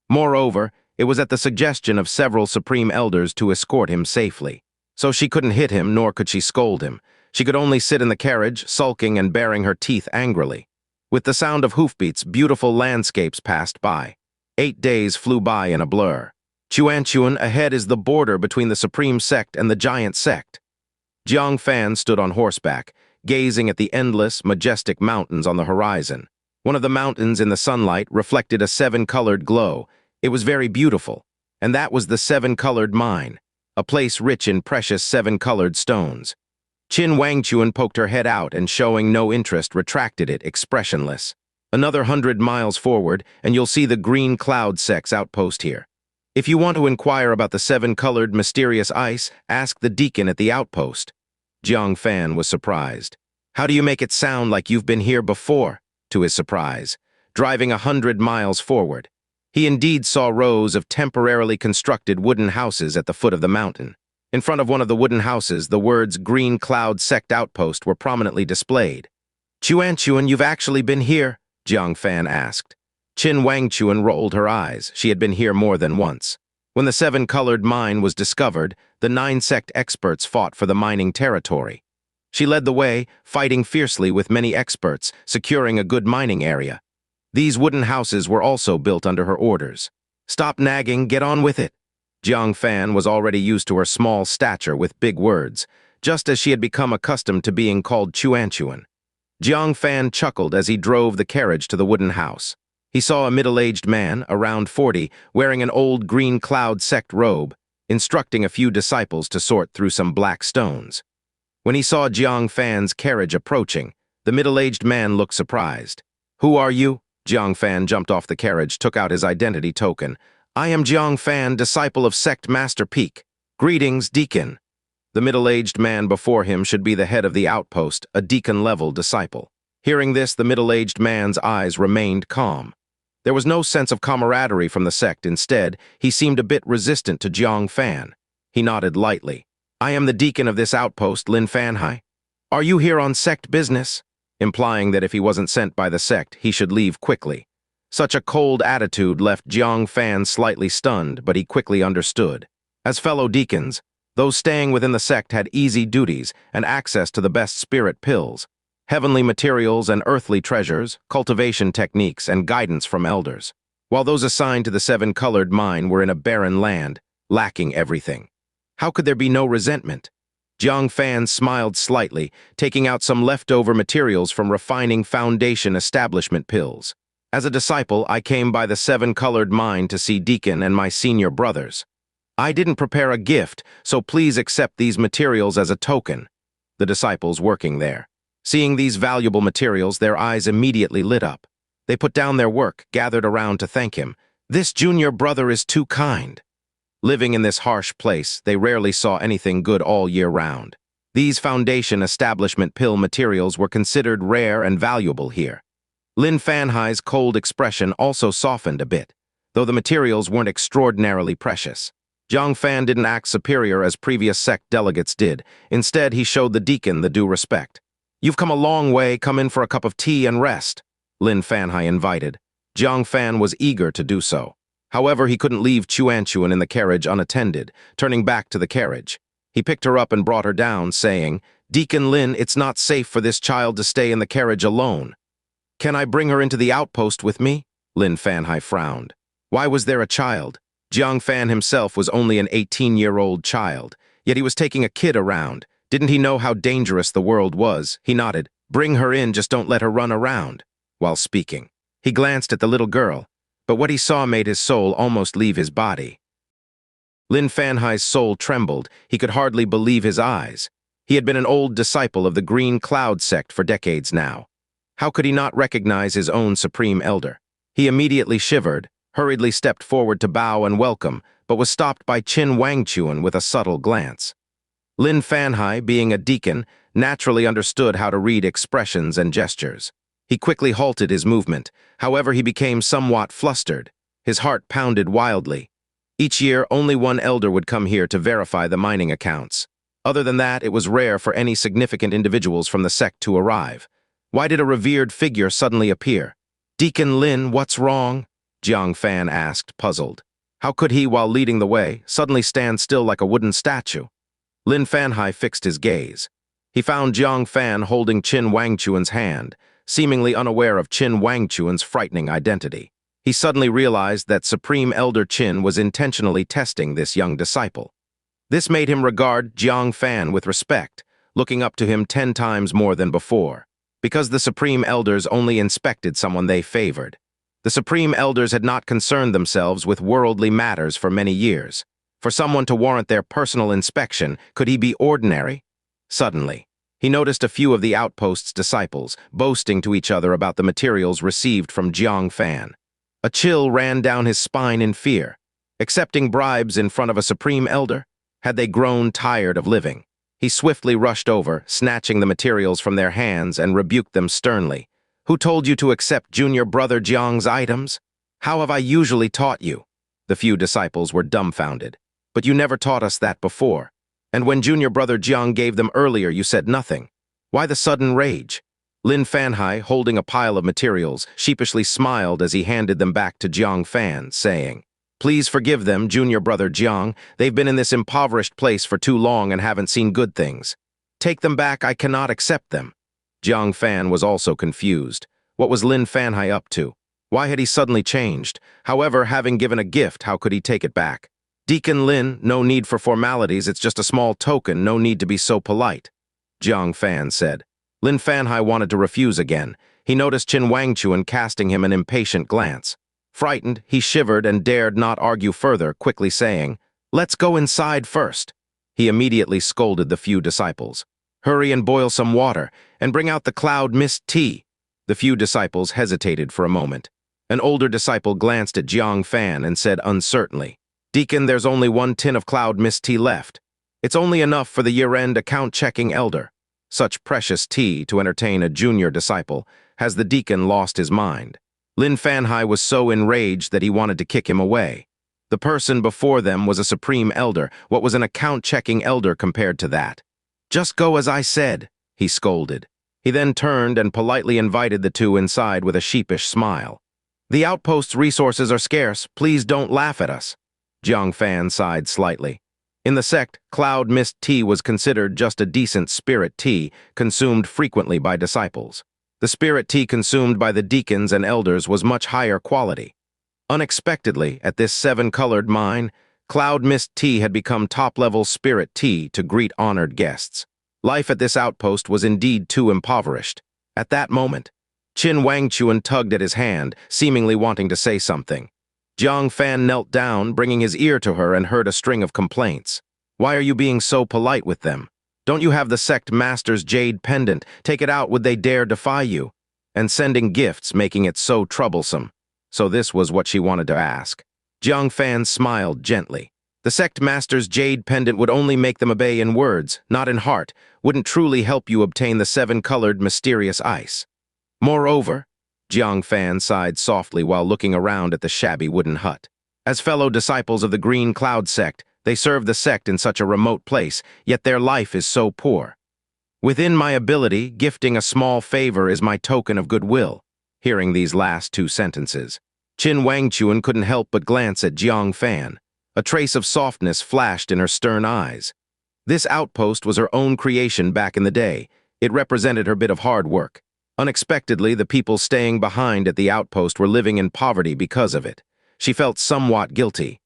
Moreover, it was at the suggestion of several Supreme Elders to escort him safely. So she couldn't hit him, nor could she scold him. She could only sit in the carriage, sulking and baring her teeth angrily. With the sound of hoofbeats, beautiful landscapes passed by. 8 days flew by in a blur. Chuanchuan, ahead is the border between the Supreme Sect and the Giant Sect. Jiang Fan stood on horseback, gazing at the endless, majestic mountains on the horizon. One of the mountains in the sunlight reflected a 7-colored glow. It was very beautiful, and that was the 7-colored mine, a place rich in precious 7-colored stones. Qin Wangchuan poked her head out and, showing no interest, retracted it, expressionless. Another 100 miles forward, and you'll see the Green Cloud Sect's outpost here. If you want to inquire about the 7-colored mysterious ice, ask the deacon at the outpost. Jiang Fan was surprised. How do you make it sound like you've been here before? To his surprise, driving 100 miles forward. He indeed saw rows of temporarily constructed wooden houses at the foot of the mountain. In front of one of the wooden houses, the words Green Cloud Sect Outpost were prominently displayed. Chuanchuan, you've actually been here? Jiang Fan asked. Qin Wangchuan rolled her eyes. She had been here more than once. When the 7-colored mine was discovered, the 9 sect experts fought for the mining territory. She led the way, fighting fiercely with many experts, securing a good mining area. These wooden houses were also built under her orders. Stop nagging, get on with it. Jiang Fan was already used to her small stature with big words, just as she had become accustomed to being called Chuanchuan. Jiang Fan chuckled as he drove the carriage to the wooden house. He saw a middle-aged man, around 40, wearing an old Green Cloud Sect robe, instructing a few disciples to sort through some black stones. When he saw Jiang Fan's carriage approaching, the middle-aged man looked surprised. Who are you? Jiang Fan jumped off the carriage, took out his identity token. I am Jiang Fan, disciple of Sect Master Peak. Greetings, Deacon. The middle-aged man before him should be the head of the outpost, a deacon-level disciple. Hearing this, the middle-aged man's eyes remained calm. There was no sense of camaraderie from the sect. Instead, he seemed a bit resistant to Jiang Fan. He nodded lightly. I am the deacon of this outpost, Lin Fanhai. Are you here on sect business? Implying that if he wasn't sent by the sect, he should leave quickly. Such a cold attitude left Jiang Fan slightly stunned, but he quickly understood. As fellow deacons, those staying within the sect had easy duties and access to the best spirit pills, heavenly materials and earthly treasures, cultivation techniques, and guidance from elders, while those assigned to the 7-colored mine were in a barren land, lacking everything. How could there be no resentment? Jiang Fan smiled slightly, taking out some leftover materials from refining foundation establishment pills. As a disciple, I came by the 7-colored mine to see Deacon and my senior brothers. I didn't prepare a gift, so please accept these materials as a token. The disciples working there. Seeing these valuable materials, their eyes immediately lit up. They put down their work, gathered around to thank him. This junior brother is too kind. Living in this harsh place, they rarely saw anything good all year round. These foundation establishment pill materials were considered rare and valuable here. Lin Fanhai's cold expression also softened a bit, though the materials weren't extraordinarily precious. Jiang Fan didn't act superior as previous sect delegates did. Instead, he showed the deacon the due respect. You've come a long way, come in for a cup of tea and rest, Lin Fanhai invited. Jiang Fan was eager to do so. However, he couldn't leave Chuanchuan in the carriage unattended, turning back to the carriage. He picked her up and brought her down, saying, Deacon Lin, it's not safe for this child to stay in the carriage alone. Can I bring her into the outpost with me? Lin Fanhai frowned. Why was there a child? Jiang Fan himself was only an 18-year-old child, yet he was taking a kid around. Didn't he know how dangerous the world was? He nodded. Bring her in, just don't let her run around. While speaking, he glanced at the little girl. but what he saw made his soul almost leave his body. Lin Fanhai's soul trembled. He could hardly believe his eyes. He had been an old disciple of the Green Cloud sect for decades now. How could he not recognize his own Supreme Elder? He immediately shivered, hurriedly stepped forward to bow and welcome, but was stopped by Qin Wangchuan with a subtle glance. Lin Fanhai, being a deacon, naturally understood how to read expressions and gestures. He quickly halted his movement. However, he became somewhat flustered. His heart pounded wildly. Each year, only one elder would come here to verify the mining accounts. Other than that, it was rare for any significant individuals from the sect to arrive. Why did a revered figure suddenly appear? "Deacon Lin, what's wrong?" Jiang Fan asked, puzzled. How could he, while leading the way, suddenly stand still like a wooden statue? Lin Fanhai fixed his gaze. He found Jiang Fan holding Qin Wangchuan's hand, seemingly unaware of Qin Wangchuan's frightening identity. He suddenly realized that Supreme Elder Qin was intentionally testing this young disciple. This made him regard Jiang Fan with respect, looking up to him 10 times more than before, because the Supreme Elders only inspected someone they favored. The Supreme Elders had not concerned themselves with worldly matters for many years. For someone to warrant their personal inspection, could he be ordinary? Suddenly, he noticed a few of the outpost's disciples boasting to each other about the materials received from Jiang Fan. A chill ran down his spine in fear. Accepting bribes in front of a Supreme Elder? Had they grown tired of living? He swiftly rushed over, snatching the materials from their hands and rebuked them sternly. "Who told you to accept Junior Brother Jiang's items? How have I usually taught you?" The few disciples were dumbfounded. "But you never taught us that before. And when Junior Brother Jiang gave them earlier, you said nothing. Why the sudden rage?" Lin Fanhai, holding a pile of materials, sheepishly smiled as he handed them back to Jiang Fan, saying, "Please forgive them, Junior Brother Jiang. They've been in this impoverished place for too long and haven't seen good things. Take them back, I cannot accept them." Jiang Fan was also confused. What was Lin Fanhai up to? Why had he suddenly changed? However, having given a gift, how could he take it back? "Deacon Lin, no need for formalities, it's just a small token, no need to be so polite," Jiang Fan said. Lin Fanhai wanted to refuse again. He noticed Qin Wangchuan casting him an impatient glance. Frightened, he shivered and dared not argue further, quickly saying, "Let's go inside first." He immediately scolded the few disciples. "Hurry and boil some water, and bring out the cloud mist tea." The few disciples hesitated for a moment. An older disciple glanced at Jiang Fan and said uncertainly, "Deacon, there's only 1 tin of cloud mist tea left. It's only enough for the year-end account-checking elder." Such precious tea to entertain a junior disciple. Has the deacon lost his mind? Lin Fanhai was so enraged that he wanted to kick him away. The person before them was a Supreme Elder. What was an account-checking elder compared to that? "Just go as I said," he scolded. He then turned and politely invited the two inside with a sheepish smile. "The outpost's resources are scarce. Please don't laugh at us." Jiang Fan sighed slightly. In the sect, cloud mist tea was considered just a decent spirit tea, consumed frequently by disciples. The spirit tea consumed by the deacons and elders was much higher quality. Unexpectedly, at this 7-colored mine, cloud mist tea had become top-level spirit tea to greet honored guests. Life at this outpost was indeed too impoverished. At that moment, Qin Wangchuan tugged at his hand, seemingly wanting to say something. Jiang Fan knelt down, bringing his ear to her, and heard a string of complaints. "Why are you being so polite with them? Don't you have the sect master's jade pendant? Take it out, would they dare defy you?" And sending gifts, making it so troublesome. So this was what she wanted to ask. Jiang Fan smiled gently. The sect master's jade pendant would only make them obey in words, not in heart, wouldn't truly help you obtain the 7-colored mysterious ice. Moreover, Jiang Fan sighed softly while looking around at the shabby wooden hut. As fellow disciples of the Green Cloud sect, they serve the sect in such a remote place, yet their life is so poor. "Within my ability, gifting a small favor is my token of goodwill." Hearing these last 2 sentences, Qin Wangchuan couldn't help but glance at Jiang Fan. A trace of softness flashed in her stern eyes. This outpost was her own creation back in the day. It represented her bit of hard work. Unexpectedly, the people staying behind at the outpost were living in poverty because of it. She felt somewhat guilty.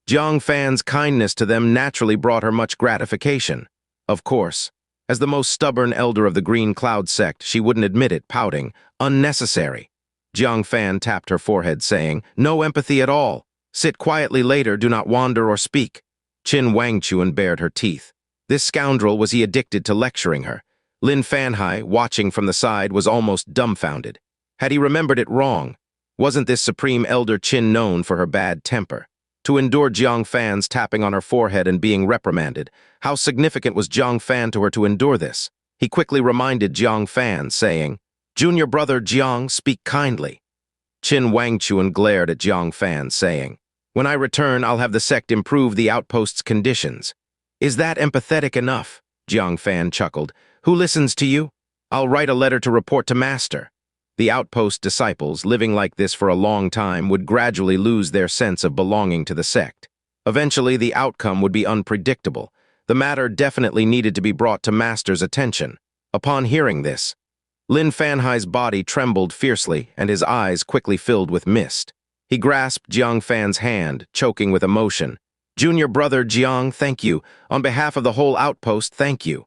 Jiang Fan's kindness to them naturally brought her much gratification. Of course, as the most stubborn elder of the Green Cloud sect, she wouldn't admit it, pouting, "Unnecessary." Jiang Fan tapped her forehead, saying, "No empathy at all. Sit quietly later, do not wander or speak." Qin Wangchuan bared her teeth. This scoundrel, was he addicted to lecturing her? Lin Fanhai, watching from the side, was almost dumbfounded. Had he remembered it wrong? Wasn't this Supreme Elder Qin known for her bad temper? To endure Jiang Fan's tapping on her forehead and being reprimanded, how significant was Jiang Fan to her to endure this? He quickly reminded Jiang Fan, saying, "Junior brother Jiang, speak kindly." Qin Wangchuan glared at Jiang Fan, saying, "When I return, I'll have the sect improve the outpost's conditions." "Is that empathetic enough?" Jiang Fan chuckled. "Who listens to you? I'll write a letter to report to Master." The outpost disciples, living like this for a long time, would gradually lose their sense of belonging to the sect. Eventually, the outcome would be unpredictable. The matter definitely needed to be brought to Master's attention. Upon hearing this, Lin Fanhai's body trembled fiercely, and his eyes quickly filled with mist. He grasped Jiang Fan's hand, choking with emotion. "Junior brother Jiang, thank you. On behalf of the whole outpost, thank you."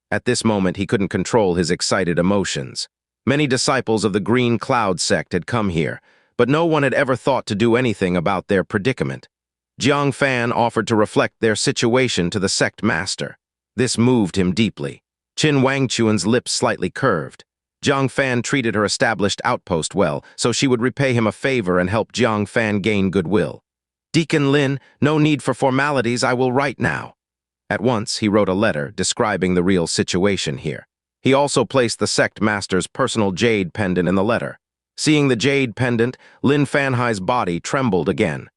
At this moment, he couldn't control his excited emotions. Many disciples of the Green Cloud sect had come here, but no one had ever thought to do anything about their predicament. Jiang Fan offered to reflect their situation to the sect master. This moved him deeply. Qin Wangchuan's lips slightly curved. Jiang Fan treated her established outpost well, so she would repay him a favor and help Jiang Fan gain goodwill. "Deacon Lin, no need for formalities, I will write now." At once, he wrote a letter describing the real situation here. He also placed the sect master's personal jade pendant in the letter. Seeing the jade pendant, Lin Fanhai's body trembled again.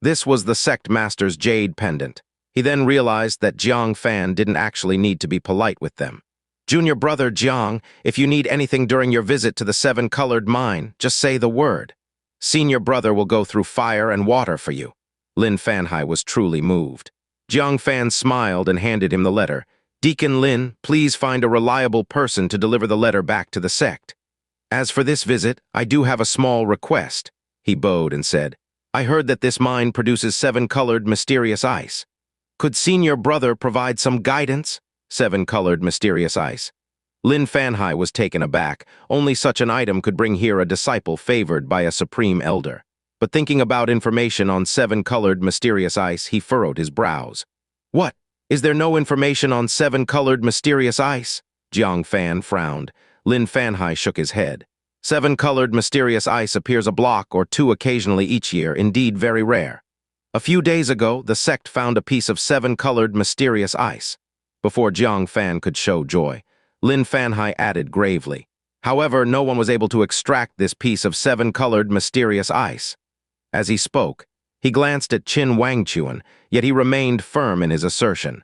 This was the sect master's jade pendant. He then realized that Jiang Fan didn't actually need to be polite with them. "Junior brother Jiang, if you need anything during your visit to the seven-colored mine, just say the word. Senior brother will go through fire and water for you." Lin Fanhai was truly moved. Jiang Fan smiled and handed him the letter. "Deacon Lin, please find a reliable person to deliver the letter back to the sect. As for this visit, I do have a small request." He bowed and said, "I heard that this mine produces seven-colored mysterious ice. Could senior brother provide some guidance?" "Seven-colored mysterious ice." Lin Fanhai was taken aback. Only such an item could bring here a disciple favored by a supreme elder. But thinking about information on seven-colored mysterious ice, he furrowed his brows. "What? Is there no information on seven-colored mysterious ice?" Jiang Fan frowned. Lin Fanhai shook his head. "Seven-colored mysterious ice appears a block or two occasionally each year, indeed very rare. A few days ago, the sect found a piece of seven-colored mysterious ice." Before Jiang Fan could show joy, Lin Fanhai added gravely, "However, no one was able to extract this piece of seven-colored mysterious ice." As he spoke, he glanced at Qin Wangchuan, yet he remained firm in his assertion.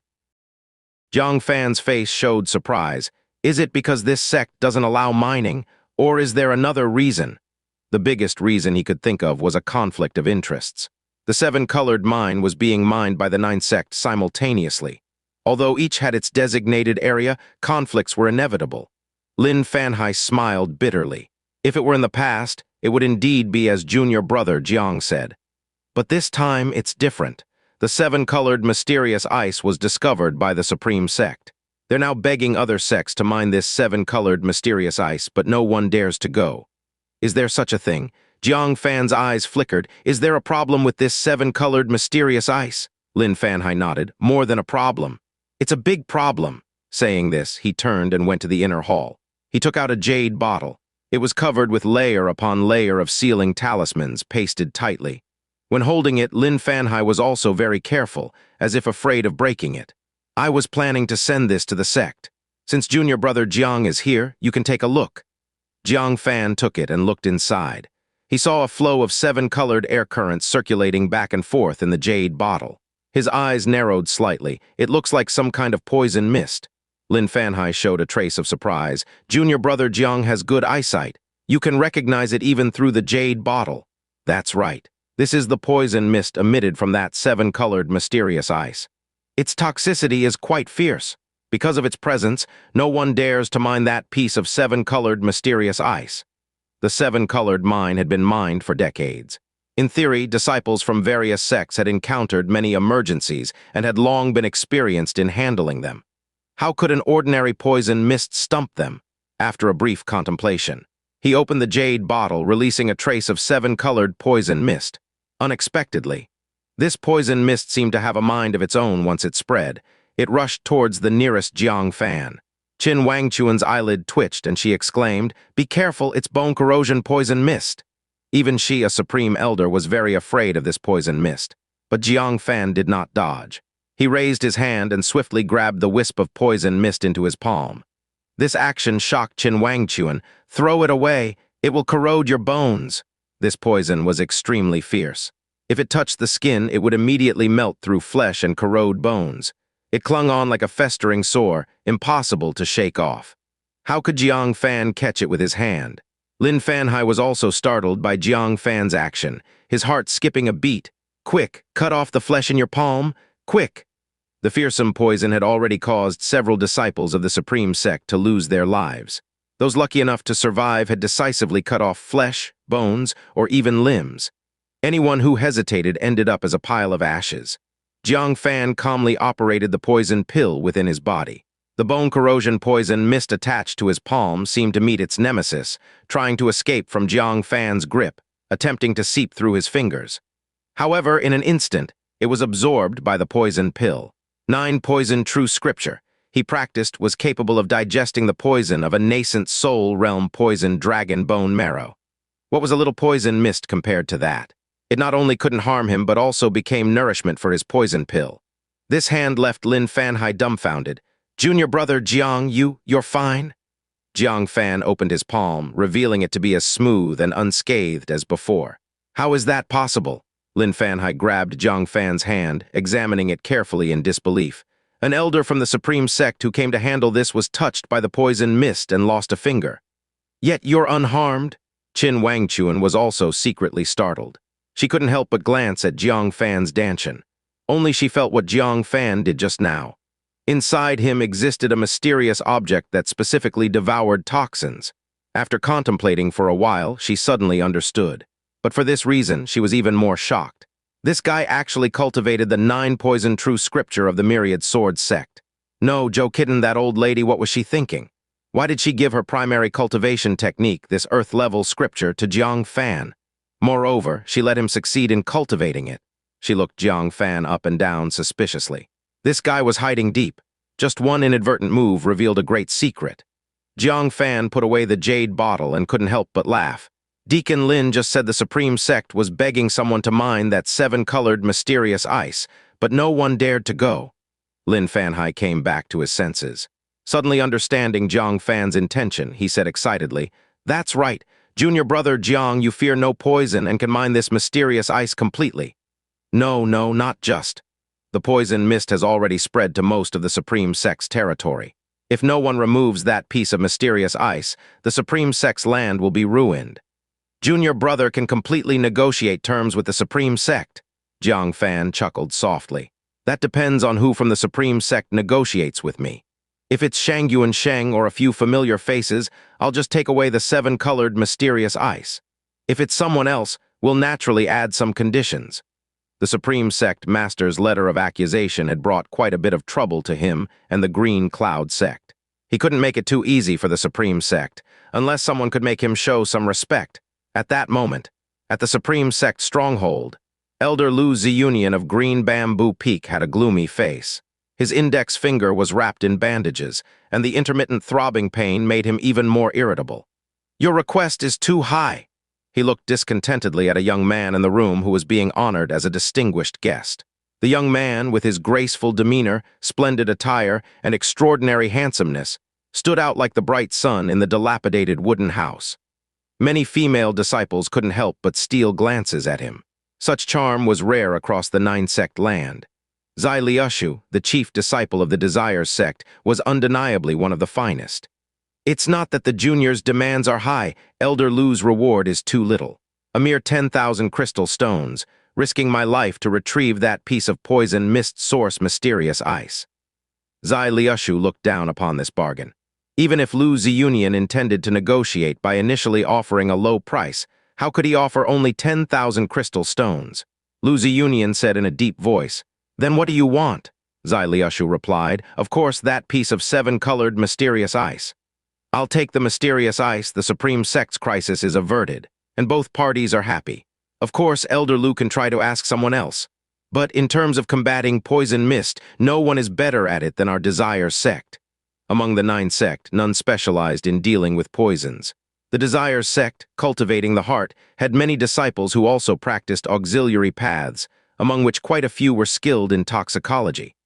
Jiang Fan's face showed surprise. Is it because this sect doesn't allow mining, or is there another reason? The biggest reason he could think of was a conflict of interests. The seven-colored mine was being mined by the nine sects simultaneously. Although each had its designated area, conflicts were inevitable. Lin Fanhai smiled bitterly. If it were in the past, it would indeed be as junior brother Jiang said. But this time, it's different. The seven-colored mysterious ice was discovered by the Supreme Sect. They're now begging other sects to mine this seven-colored mysterious ice, but no one dares to go. Is there such a thing? Jiang Fan's eyes flickered. Is there a problem with this seven-colored mysterious ice? Lin Fanhai nodded. More than a problem. It's a big problem. Saying this, he turned and went to the inner hall. He took out a jade bottle. It was covered with layer upon layer of sealing talismans pasted tightly. When holding it, Lin Fanhai was also very careful, as if afraid of breaking it. "I was planning to send this to the sect. Since junior brother Jiang is here, you can take a look." Jiang Fan took it and looked inside. He saw a flow of seven-colored air currents circulating back and forth in the jade bottle. His eyes narrowed slightly. "It looks like some kind of poison mist." Lin Fanhai showed a trace of surprise. "Junior brother Jiang has good eyesight. You can recognize it even through the jade bottle." "That's right. This is the poison mist emitted from that seven-colored mysterious ice. Its toxicity is quite fierce. Because of its presence, no one dares to mine that piece of seven-colored mysterious ice." The seven-colored mine had been mined for decades. In theory, disciples from various sects had encountered many emergencies and had long been experienced in handling them. How could an ordinary poison mist stump them? After a brief contemplation, He opened the jade bottle, releasing a trace of seven-colored poison mist. Unexpectedly, this poison mist seemed to have a mind of its own once it spread. It rushed towards the nearest Jiang Fan. Qin Wangchuan's eyelid twitched, and she exclaimed, "Be careful, it's bone corrosion poison mist." Even she, a supreme elder, was very afraid of this poison mist. But Jiang Fan did not dodge. He raised his hand and swiftly grabbed the wisp of poison mist into his palm. This action shocked Qin Wangchuan. "Throw it away. It will corrode your bones." This poison was extremely fierce. If it touched the skin, it would immediately melt through flesh and corrode bones. It clung on like a festering sore, impossible to shake off. How could Jiang Fan catch it with his hand? Lin Fanhai was also startled by Jiang Fan's action, his heart skipping a beat. "Quick, cut off the flesh in your palm. Quick!" The fearsome poison had already caused several disciples of the Supreme Sect to lose their lives. Those lucky enough to survive had decisively cut off flesh, bones, or even limbs. Anyone who hesitated ended up as a pile of ashes. Jiang Fan calmly operated the poison pill within his body. The bone corrosion poison mist attached to his palm seemed to meet its nemesis, trying to escape from Jiang Fan's grip, attempting to seep through his fingers. However, in an instant, it was absorbed by the poison pill. 9 poison true scripture he practiced was capable of digesting the poison of a nascent soul realm poison dragon bone marrow. What was a little poison mist compared to that? It not only couldn't harm him, but also became nourishment for his poison pill. This hand left Lin Fanhai dumbfounded. "Junior brother Jiang, you're fine?" Jiang Fan opened his palm, revealing it to be as smooth and unscathed as before. "How is that possible?" Lin Fanhai grabbed Jiang Fan's hand, examining it carefully in disbelief. "An elder from the Supreme Sect who came to handle this was touched by the poison mist and lost a finger. Yet you're unharmed?" Qin Wangchuan was also secretly startled. She couldn't help but glance at Jiang Fan's dantian. Only she felt what Jiang Fan did just now. Inside him existed a mysterious object that specifically devoured toxins. After contemplating for a while, she suddenly understood. But for this reason, she was even more shocked. This guy actually cultivated the 9 poison true scripture of the Myriad Sword sect. No, Joe Kitten, that old lady, what was she thinking? Why did she give her primary cultivation technique, this earth-level scripture, to Jiang Fan? Moreover, she let him succeed in cultivating it. She looked Jiang Fan up and down suspiciously. This guy was hiding deep. Just one inadvertent move revealed a great secret. Jiang Fan put away the jade bottle and couldn't help but laugh. Deacon Lin just said the Supreme Sect was begging someone to mine that 7-colored mysterious ice, but no one dared to go. Lin Fanhai came back to his senses. Suddenly understanding Jiang Fan's intention, he said excitedly, "That's right. Junior brother Jiang, you fear no poison and can mine this mysterious ice completely." No, not just. The poison mist has already spread to most of the Supreme Sect's territory. If no one removes that piece of mysterious ice, the Supreme Sect's land will be ruined. Junior brother can completely negotiate terms with the Supreme Sect. Jiang Fan chuckled softly. "That depends on who from the Supreme Sect negotiates with me. If it's Shang Yuan Sheng or a few familiar faces, I'll just take away the 7-colored mysterious ice. If it's someone else, we'll naturally add some conditions." The Supreme Sect Master's letter of accusation had brought quite a bit of trouble to him and the Green Cloud Sect. He couldn't make it too easy for the Supreme Sect, unless someone could make him show some respect. At that moment, at the Supreme Sect stronghold, Elder Lu Ziyunian of Green Bamboo Peak had a gloomy face. His index finger was wrapped in bandages, and the intermittent throbbing pain made him even more irritable. "Your request is too high." He looked discontentedly at a young man in the room who was being honored as a distinguished guest. The young man, with his graceful demeanor, splendid attire, and extraordinary handsomeness, stood out like the bright sun in the dilapidated wooden house. Many female disciples couldn't help but steal glances at him. Such charm was rare across the 9-sect land. Zai Liushu, the chief disciple of the Desire sect, was undeniably one of the finest. "It's not that the junior's demands are high, Elder Lu's reward is too little. A mere 10,000 crystal stones, risking my life to retrieve that piece of poison mist source mysterious ice." Zai Liushu looked down upon this bargain. Even if Lu Ziyunian intended to negotiate by initially offering a low price, how could he offer only 10,000 crystal stones? Lu Ziyunian said in a deep voice. "Then what do you want?" Zai Liushu replied. "Of course, that piece of 7-colored mysterious ice." I'll take the mysterious ice, the Supreme Sect's crisis is averted, and both parties are happy. Of course, Elder Lu can try to ask someone else. But in terms of combating poison mist, no one is better at it than our Desire sect. Among the 9 sect, none specialized in dealing with poisons. The Desire sect, cultivating the heart, had many disciples who also practiced auxiliary paths, among which quite a few were skilled in toxicology.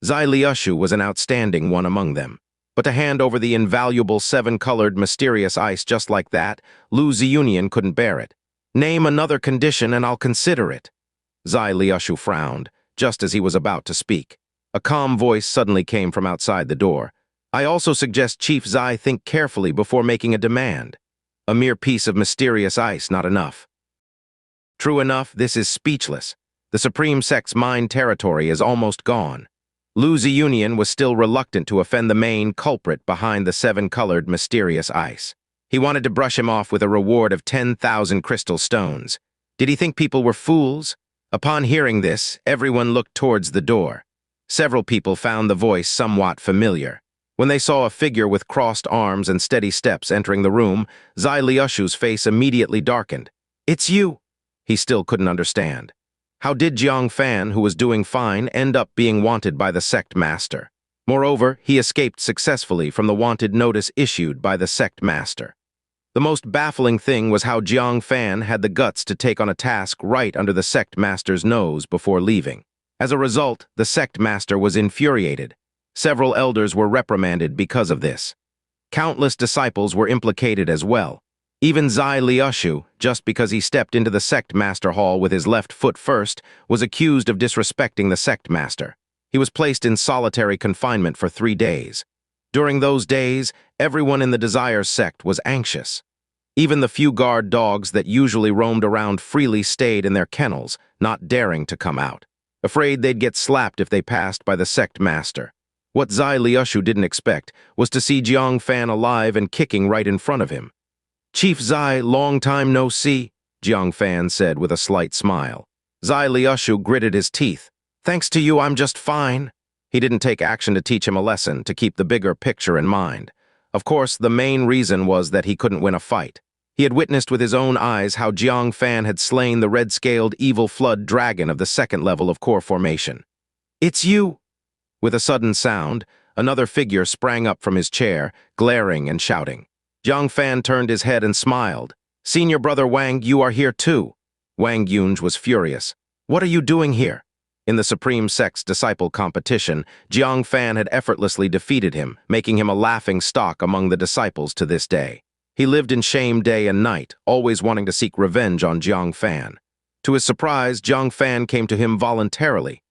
Zai Liushu was an outstanding one among them. But to hand over the invaluable 7-colored mysterious ice just like that, Lu Ziyunian couldn't bear it. Name another condition and I'll consider it. Zai Liushu frowned, just as he was about to speak. A calm voice suddenly came from outside the door. I also suggest Chief Zai think carefully before making a demand. A mere piece of mysterious ice, not enough. True enough, this is speechless. The Supreme Sect's mind territory is almost gone. Lu Ziyunian was still reluctant to offend the main culprit behind the 7-colored mysterious ice. He wanted to brush him off with a reward of 10,000 crystal stones. Did he think people were fools? Upon hearing this, everyone looked towards the door. Several people found the voice somewhat familiar. When they saw a figure with crossed arms and steady steps entering the room, Zai Liushu's face immediately darkened. It's you! He still couldn't understand. How did Jiang Fan, who was doing fine, end up being wanted by the sect master? Moreover, he escaped successfully from the wanted notice issued by the sect master. The most baffling thing was how Jiang Fan had the guts to take on a task right under the sect master's nose before leaving. As a result, the sect master was infuriated. Several elders were reprimanded because of this. Countless disciples were implicated as well. Even Zai Liushu, just because he stepped into the sect master hall with his left foot first, was accused of disrespecting the sect master. He was placed in solitary confinement for 3 days. During those days, everyone in the Desire sect was anxious. Even the few guard dogs that usually roamed around freely stayed in their kennels, not daring to come out, afraid they'd get slapped if they passed by the sect master. What Zai Liushu didn't expect was to see Jiang Fan alive and kicking right in front of him. Chief Zai, long time no see, Jiang Fan said with a slight smile. Zai Liushu gritted his teeth. Thanks to you, I'm just fine. He didn't take action to teach him a lesson, to keep the bigger picture in mind. Of course, the main reason was that he couldn't win a fight. He had witnessed with his own eyes how Jiang Fan had slain the red-scaled evil flood dragon of the 2nd level of core formation. It's you! With a sudden sound, another figure sprang up from his chair, glaring and shouting. Jiang Fan turned his head and smiled. Senior brother Wang, you are here too. Wang Yunj was furious. What are you doing here? In the Supreme Sect's disciple competition, Jiang Fan had effortlessly defeated him, making him a laughing stock among the disciples to this day. He lived in shame day and night, always wanting to seek revenge on Jiang Fan. To his surprise, Jiang Fan came to him voluntarily.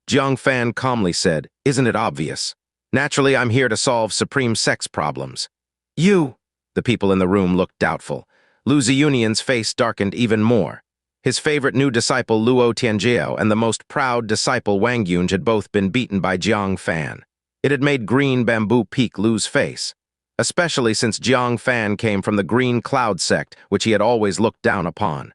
Jiang Fan calmly said, Isn't it obvious? Naturally, I'm here to solve Supreme Sect's problems. You! The people in the room looked doubtful. Lu Ziyunian's face darkened even more. His favorite new disciple Luo Tianjiao and the most proud disciple Wang Yunj had both been beaten by Jiang Fan. It had made green bamboo peak Lu's face, especially since Jiang Fan came from the Green Cloud sect, which he had always looked down upon.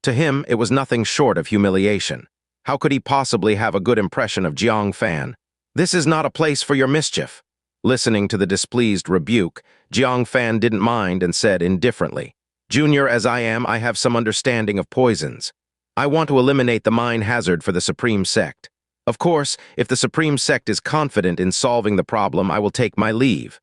To him, it was nothing short of humiliation. How could he possibly have a good impression of Jiang Fan? This is not a place for your mischief. Listening to the displeased rebuke, Jiang Fan didn't mind and said indifferently, Junior as I am, I have some understanding of poisons. I want to eliminate the mine hazard for the Supreme Sect. Of course, if the Supreme Sect is confident in solving the problem, I will take my leave.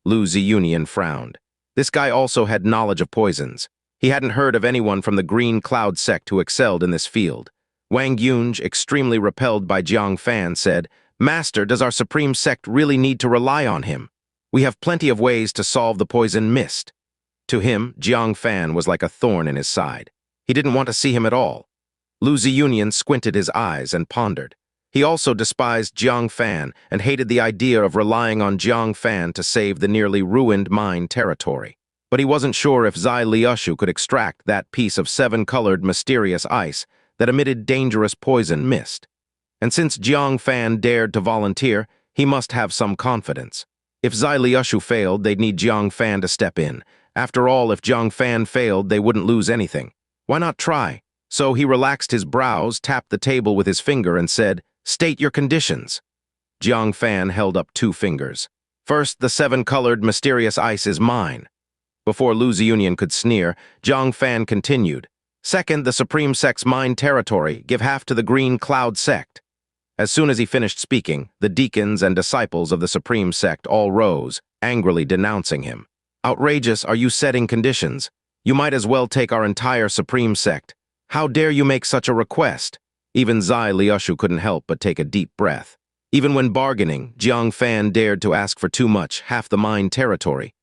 Lu Ziyunian frowned. This guy also had knowledge of poisons. He hadn't heard of anyone from the Green Cloud sect who excelled in this field. Wang Yunj, extremely repelled by Jiang Fan, said, Master, does our Supreme Sect really need to rely on him? We have plenty of ways to solve the poison mist. To him, Jiang Fan was like a thorn in his side. He didn't want to see him at all. Lu Ziyunian squinted his eyes and pondered. He also despised Jiang Fan and hated the idea of relying on Jiang Fan to save the nearly ruined mine territory. But he wasn't sure if Zai Liushu could extract that piece of 7-colored mysterious ice that emitted dangerous poison mist. And since Jiang Fan dared to volunteer, he must have some confidence. If Zai Liushu failed, they'd need Jiang Fan to step in. After all, if Jiang Fan failed, they wouldn't lose anything. Why not try? So he relaxed his brows, tapped the table with his finger, and said, State your conditions. Jiang Fan held up 2 fingers. First, the seven-colored, mysterious ice is mine. Before Lu Ziunian could sneer, Jiang Fan continued. Second, the Supreme Sect's mine territory, give half to the Green Cloud Sect. As soon as he finished speaking, the deacons and disciples of the Supreme Sect all rose, angrily denouncing him. Outrageous are you setting conditions? You might as well take our entire Supreme Sect. How dare you make such a request? Even Zai Liushu couldn't help but take a deep breath. Even when bargaining, Jiang Fan dared to ask for too much, half the mine territory.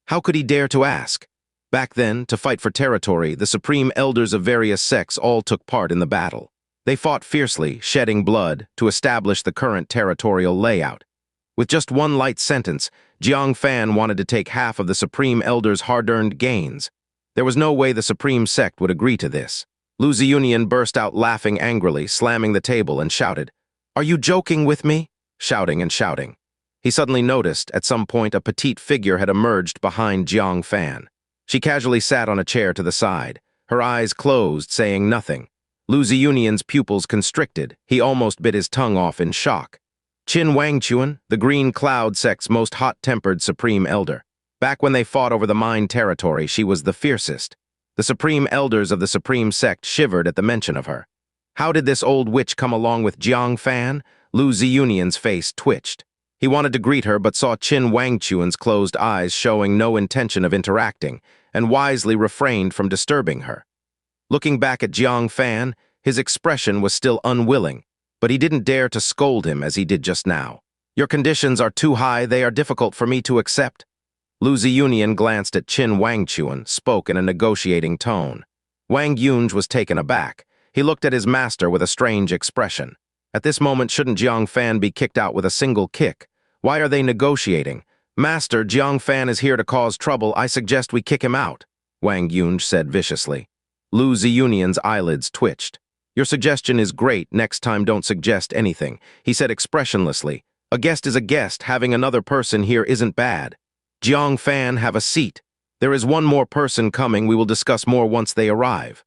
How could he dare to ask? Back then, to fight for territory, the supreme elders of various sects all took part in the battle. They fought fiercely, shedding blood, to establish the current territorial layout. With just one light sentence, Jiang Fan wanted to take half of the supreme elders' hard-earned gains. There was no way the Supreme Sect would agree to this. Lu Ziunian burst out laughing angrily, slamming the table, and shouted, "Are you joking with me?" Shouting and shouting. He suddenly noticed, at some point, a petite figure had emerged behind Jiang Fan. She casually sat on a chair to the side, her eyes closed, saying nothing. Lu Ziunian's pupils constricted. He almost bit his tongue off in shock. Qin Wangchuan, the Green Cloud Sect's most hot-tempered Supreme Elder. Back when they fought over the mine territory, she was the fiercest. The Supreme Elders of the Supreme Sect shivered at the mention of her. How did this old witch come along with Jiang Fan? Lu Ziunian's face twitched. He wanted to greet her but saw Qin Wangchuan's closed eyes showing no intention of interacting, and wisely refrained from disturbing her. Looking back at Jiang Fan, his expression was still unwilling, but he didn't dare to scold him as he did just now. "Your conditions are too high, they are difficult for me to accept." Lu Ziunian glanced at Qin Wangchuan, spoke in a negotiating tone. Wang Yunj was taken aback. He looked at his master with a strange expression. At this moment, shouldn't Jiang Fan be kicked out with a single kick? Why are they negotiating? "Master, Jiang Fan is here to cause trouble. I suggest we kick him out," Wang Yunj said viciously. Lu Ziunian's eyelids twitched. "Your suggestion is great. Next time don't suggest anything," he said expressionlessly. "A guest is a guest. Having another person here isn't bad. Jiang Fan, have a seat. There is one more person coming. We will discuss more once they arrive."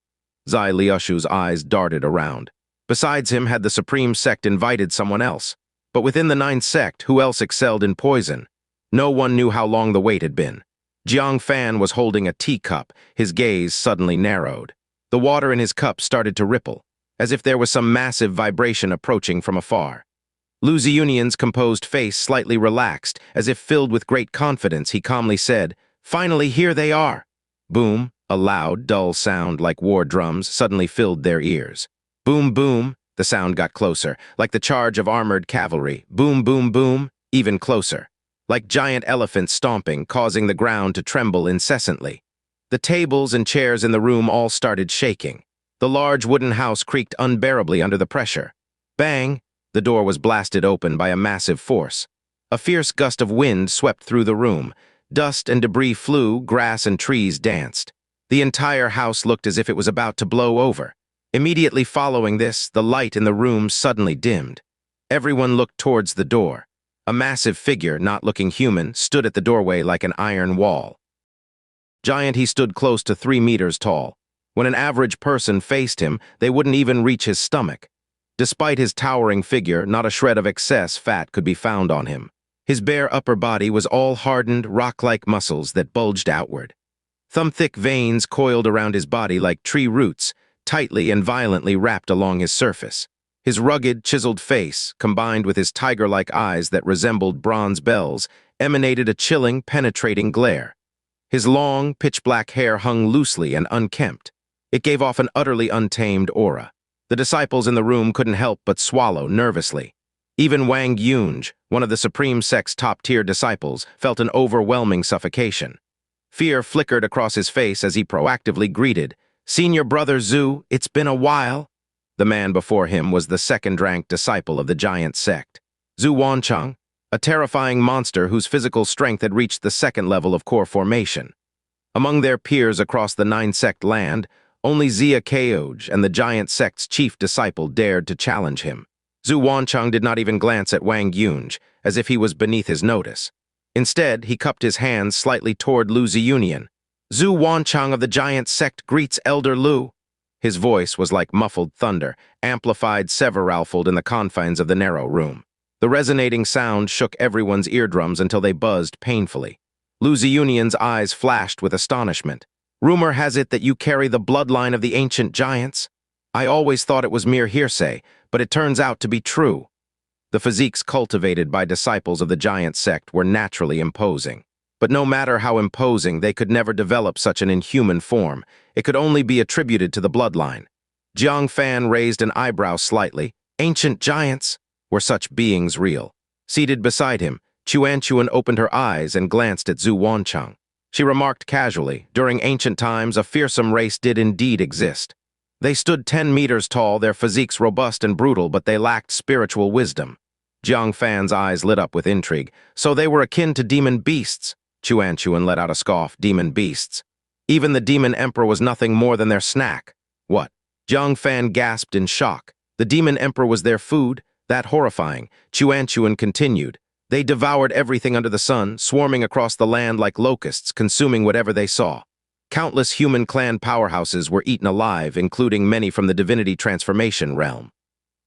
Zai Liushu's eyes darted around. Besides him, had the Supreme Sect invited someone else? But within the 9th Sect, who else excelled in poison? No one knew how long the wait had been. Jiang Fan was holding a teacup. His gaze suddenly narrowed. The water in his cup started to ripple, as if there was some massive vibration approaching from afar. Lu Ziunian's composed face slightly relaxed, as if filled with great confidence. He calmly said, "Finally, here they are." Boom, a loud, dull sound like war drums suddenly filled their ears. Boom, boom, the sound got closer, like the charge of armored cavalry. Boom, boom, boom, even closer. Like giant elephants stomping, causing the ground to tremble incessantly. The tables and chairs in the room all started shaking. The large wooden house creaked unbearably under the pressure. Bang! The door was blasted open by a massive force. A fierce gust of wind swept through the room. Dust and debris flew, grass and trees danced. The entire house looked as if it was about to blow over. Immediately following this, the light in the room suddenly dimmed. Everyone looked towards the door. A massive figure, not looking human, stood at the doorway like an iron wall. Giant, he stood close to 3 meters tall. When an average person faced him, they wouldn't even reach his stomach. Despite his towering figure, not a shred of excess fat could be found on him. His bare upper body was all hardened, rock-like muscles that bulged outward. Thumb-thick veins coiled around his body like tree roots, tightly and violently wrapped along his surface. His rugged, chiseled face, combined with his tiger-like eyes that resembled bronze bells, emanated a chilling, penetrating glare. His long, pitch-black hair hung loosely and unkempt. It gave off an utterly untamed aura. The disciples in the room couldn't help but swallow nervously. Even Wang Yunj, one of the Supreme Sect's top-tier disciples, felt an overwhelming suffocation. Fear flickered across his face as he proactively greeted, "Senior Brother Zhu, it's been a while." The man before him was the second-ranked disciple of the giant sect, Zhu Wancheng, a terrifying monster whose physical strength had reached the 2nd level of core formation. Among their peers across the 9-sect land, only Xia Caoj and the giant sect's chief disciple dared to challenge him. Zhu Wancheng did not even glance at Wang Yunj, as if he was beneath his notice. Instead, he cupped his hands slightly toward Lu Ziunian. "Zhu Wancheng of the giant sect greets Elder Lu." His voice was like muffled thunder, amplified severalfold in the confines of the narrow room. The resonating sound shook everyone's eardrums until they buzzed painfully. Lu Ziyunyan's eyes flashed with astonishment. Rumor has it that you carry the bloodline of the ancient giants? I always thought it was mere hearsay, but it turns out to be true. The physiques cultivated by disciples of the giant sect were naturally imposing. But no matter how imposing, they could never develop such an inhuman form. It could only be attributed to the bloodline. Jiang Fan raised an eyebrow slightly. Ancient giants? Were such beings real? Seated beside him, Xianxia opened her eyes and glanced at Zhu Wancheng. She remarked casually, during ancient times, a fearsome race did indeed exist. They stood 10 meters tall, their physiques robust and brutal, but they lacked spiritual wisdom. Jiang Fan's eyes lit up with intrigue. So they were akin to demon beasts. Xianxia let out a scoff. Demon beasts. Even the demon emperor was nothing more than their snack. What? Jiang Fan gasped in shock. The demon emperor was their food? That horrifying. Xianxia continued. They devoured everything under the sun, swarming across the land like locusts, consuming whatever they saw. Countless human clan powerhouses were eaten alive, including many from the divinity transformation realm.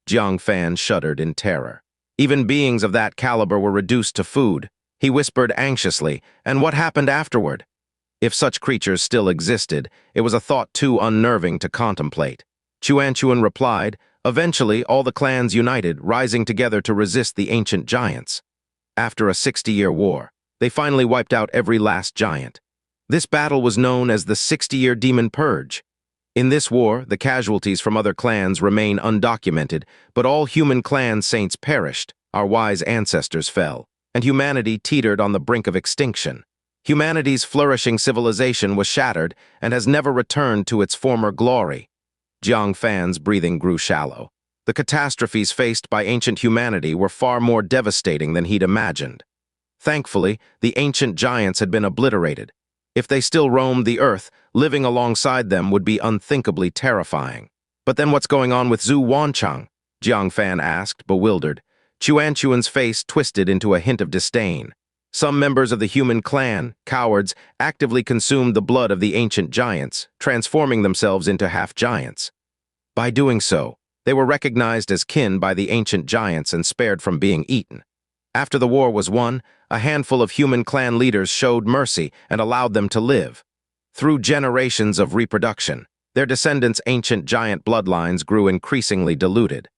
Jiang Fan shuddered in terror. Even beings of that caliber were reduced to food. He whispered anxiously, and what happened afterward? If such creatures still existed, it was a thought too unnerving to contemplate. Xianxia replied, eventually all the clans united, rising together to resist the ancient giants. After a 60-year war, they finally wiped out every last giant. This battle was known as the 60-year Demon Purge. In this war, the casualties from other clans remain undocumented, but all human clan saints perished, our wise ancestors fell, and humanity teetered on the brink of extinction. Humanity's flourishing civilization was shattered and has never returned to its former glory. Jiang Fan's breathing grew shallow. The catastrophes faced by ancient humanity were far more devastating than he'd imagined. Thankfully, the ancient giants had been obliterated. If they still roamed the earth, living alongside them would be unthinkably terrifying. But then what's going on with Zhu Wancheng? Jiang Fan asked, bewildered. Xianxia's face twisted into a hint of disdain. Some members of the human clan, cowards, actively consumed the blood of the ancient giants, transforming themselves into half-giants. By doing so, they were recognized as kin by the ancient giants and spared from being eaten. After the war was won, a handful of human clan leaders showed mercy and allowed them to live. Through generations of reproduction, their descendants' ancient giant bloodlines grew increasingly diluted.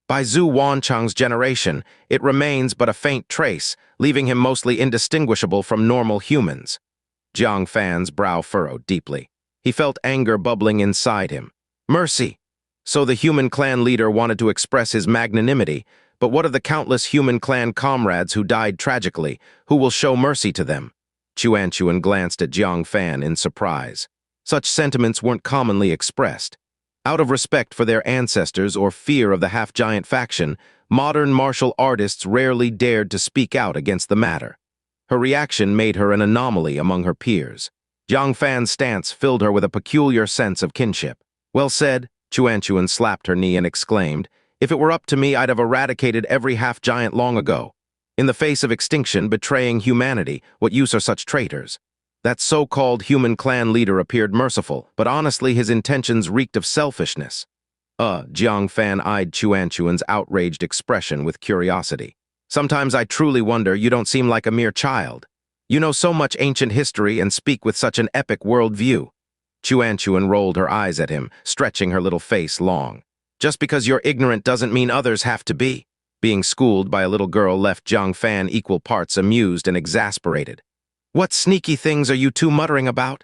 By Zhu Wancheng's generation, it remains but a faint trace, leaving him mostly indistinguishable from normal humans. Jiang Fan's brow furrowed deeply. He felt anger bubbling inside him. Mercy! So the human clan leader wanted to express his magnanimity, but what of the countless human clan comrades who died tragically? Who will show mercy to them? Xianxia glanced at Jiang Fan in surprise. Such sentiments weren't commonly expressed. Out of respect for their ancestors or fear of the half-giant faction, modern martial artists rarely dared to speak out against the matter. Her reaction made her an anomaly among her peers. Jiang Fan's stance filled her with a peculiar sense of kinship. Well said, Xianxia slapped her knee and exclaimed, if it were up to me, I'd have eradicated every half-giant long ago. In the face of extinction, betraying humanity, what use are such traitors? That so-called human clan leader appeared merciful, but honestly his intentions reeked of selfishness. Jiang Fan eyed Xianxia's outraged expression with curiosity. Sometimes I truly wonder you don't seem like a mere child. You know so much ancient history and speak with such an epic worldview. Xianxia rolled her eyes at him, stretching her little face long. Just because you're ignorant doesn't mean others have to be. Being schooled by a little girl left Jiang Fan equal parts amused and exasperated. What sneaky things are you two muttering about?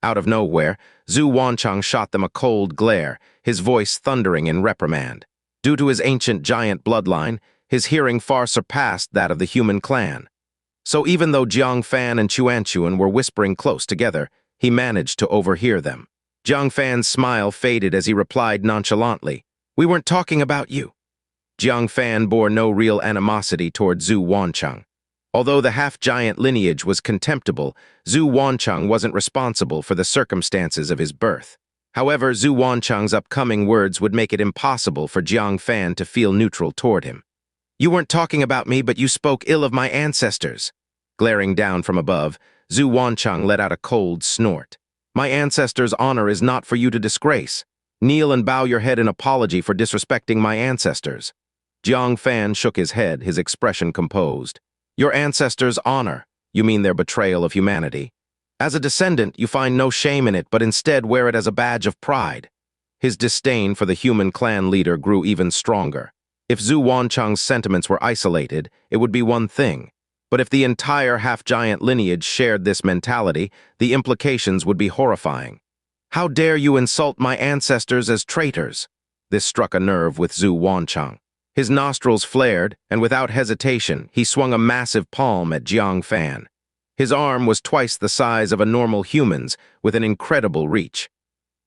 Out of nowhere, Zhu Wancheng shot them a cold glare, his voice thundering in reprimand. Due to his ancient giant bloodline, his hearing far surpassed that of the human clan. So even though Jiang Fan and Xianxia were whispering close together, he managed to overhear them. Jiang Fan's smile faded as he replied nonchalantly, we weren't talking about you. Jiang Fan bore no real animosity toward Zhu Wancheng. Although the half-giant lineage was contemptible, Zhu Wancheng wasn't responsible for the circumstances of his birth. However, Zhu Wancheng's upcoming words would make it impossible for Jiang Fan to feel neutral toward him. You weren't talking about me, but you spoke ill of my ancestors. Glaring down from above, Zhu Wancheng let out a cold snort. My ancestors' honor is not for you to disgrace. Kneel and bow your head in apology for disrespecting my ancestors. Jiang Fan shook his head, his expression composed. Your ancestors' honor. You mean their betrayal of humanity? As a descendant, you find no shame in it, but instead wear it as a badge of pride. His disdain for the human clan leader grew even stronger. If Zhu Wancheng's sentiments were isolated, it would be one thing. But if the entire half-giant lineage shared this mentality, the implications would be horrifying. How dare you insult my ancestors as traitors? This struck a nerve with Zhu Wancheng. His nostrils flared, and without hesitation, he swung a massive palm at Jiang Fan. His arm was twice the size of a normal human's, with an incredible reach.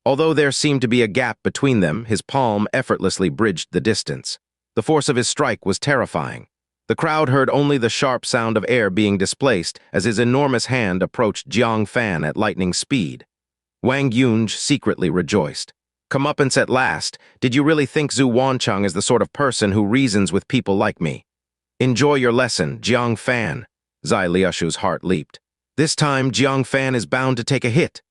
Although there seemed to be a gap between them, his palm effortlessly bridged the distance. The force of his strike was terrifying. The crowd heard only the sharp sound of air being displaced as his enormous hand approached Jiang Fan at lightning speed. Wang Yunj secretly rejoiced. Comeuppance at last. Did you really think Zhu Wancheng is the sort of person who reasons with people like me? Enjoy your lesson, Jiang Fan. Zai Liushu's heart leaped. This time, Jiang Fan is bound to take a hit.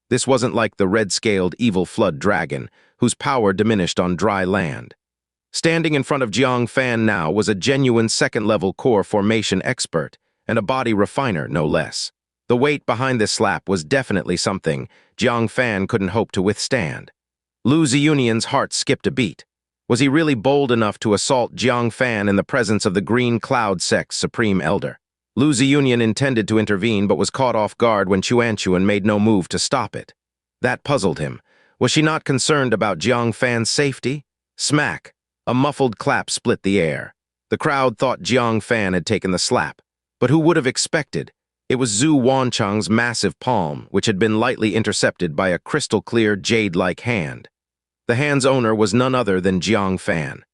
This wasn't like the red-scaled evil flood dragon, whose power diminished on dry land. Standing in front of Jiang Fan now was a genuine second-level core formation expert, and a body refiner, no less. The weight behind this slap was definitely something Jiang Fan couldn't hope to withstand. Lu Ziyunyan's heart skipped a beat. Was he really bold enough to assault Jiang Fan in the presence of the Green Cloud sect's Supreme Elder? Lu Ziyunyan intended to intervene but was caught off guard when Xianxia made no move to stop it. That puzzled him. Was she not concerned about Jiang Fan's safety? Smack! A muffled clap split the air. The crowd thought Jiang Fan had taken the slap. But who would have expected? It was Zhu Wancheng's massive palm, which had been lightly intercepted by a crystal-clear, jade-like hand. The hand's owner was none other than Jiang Fan.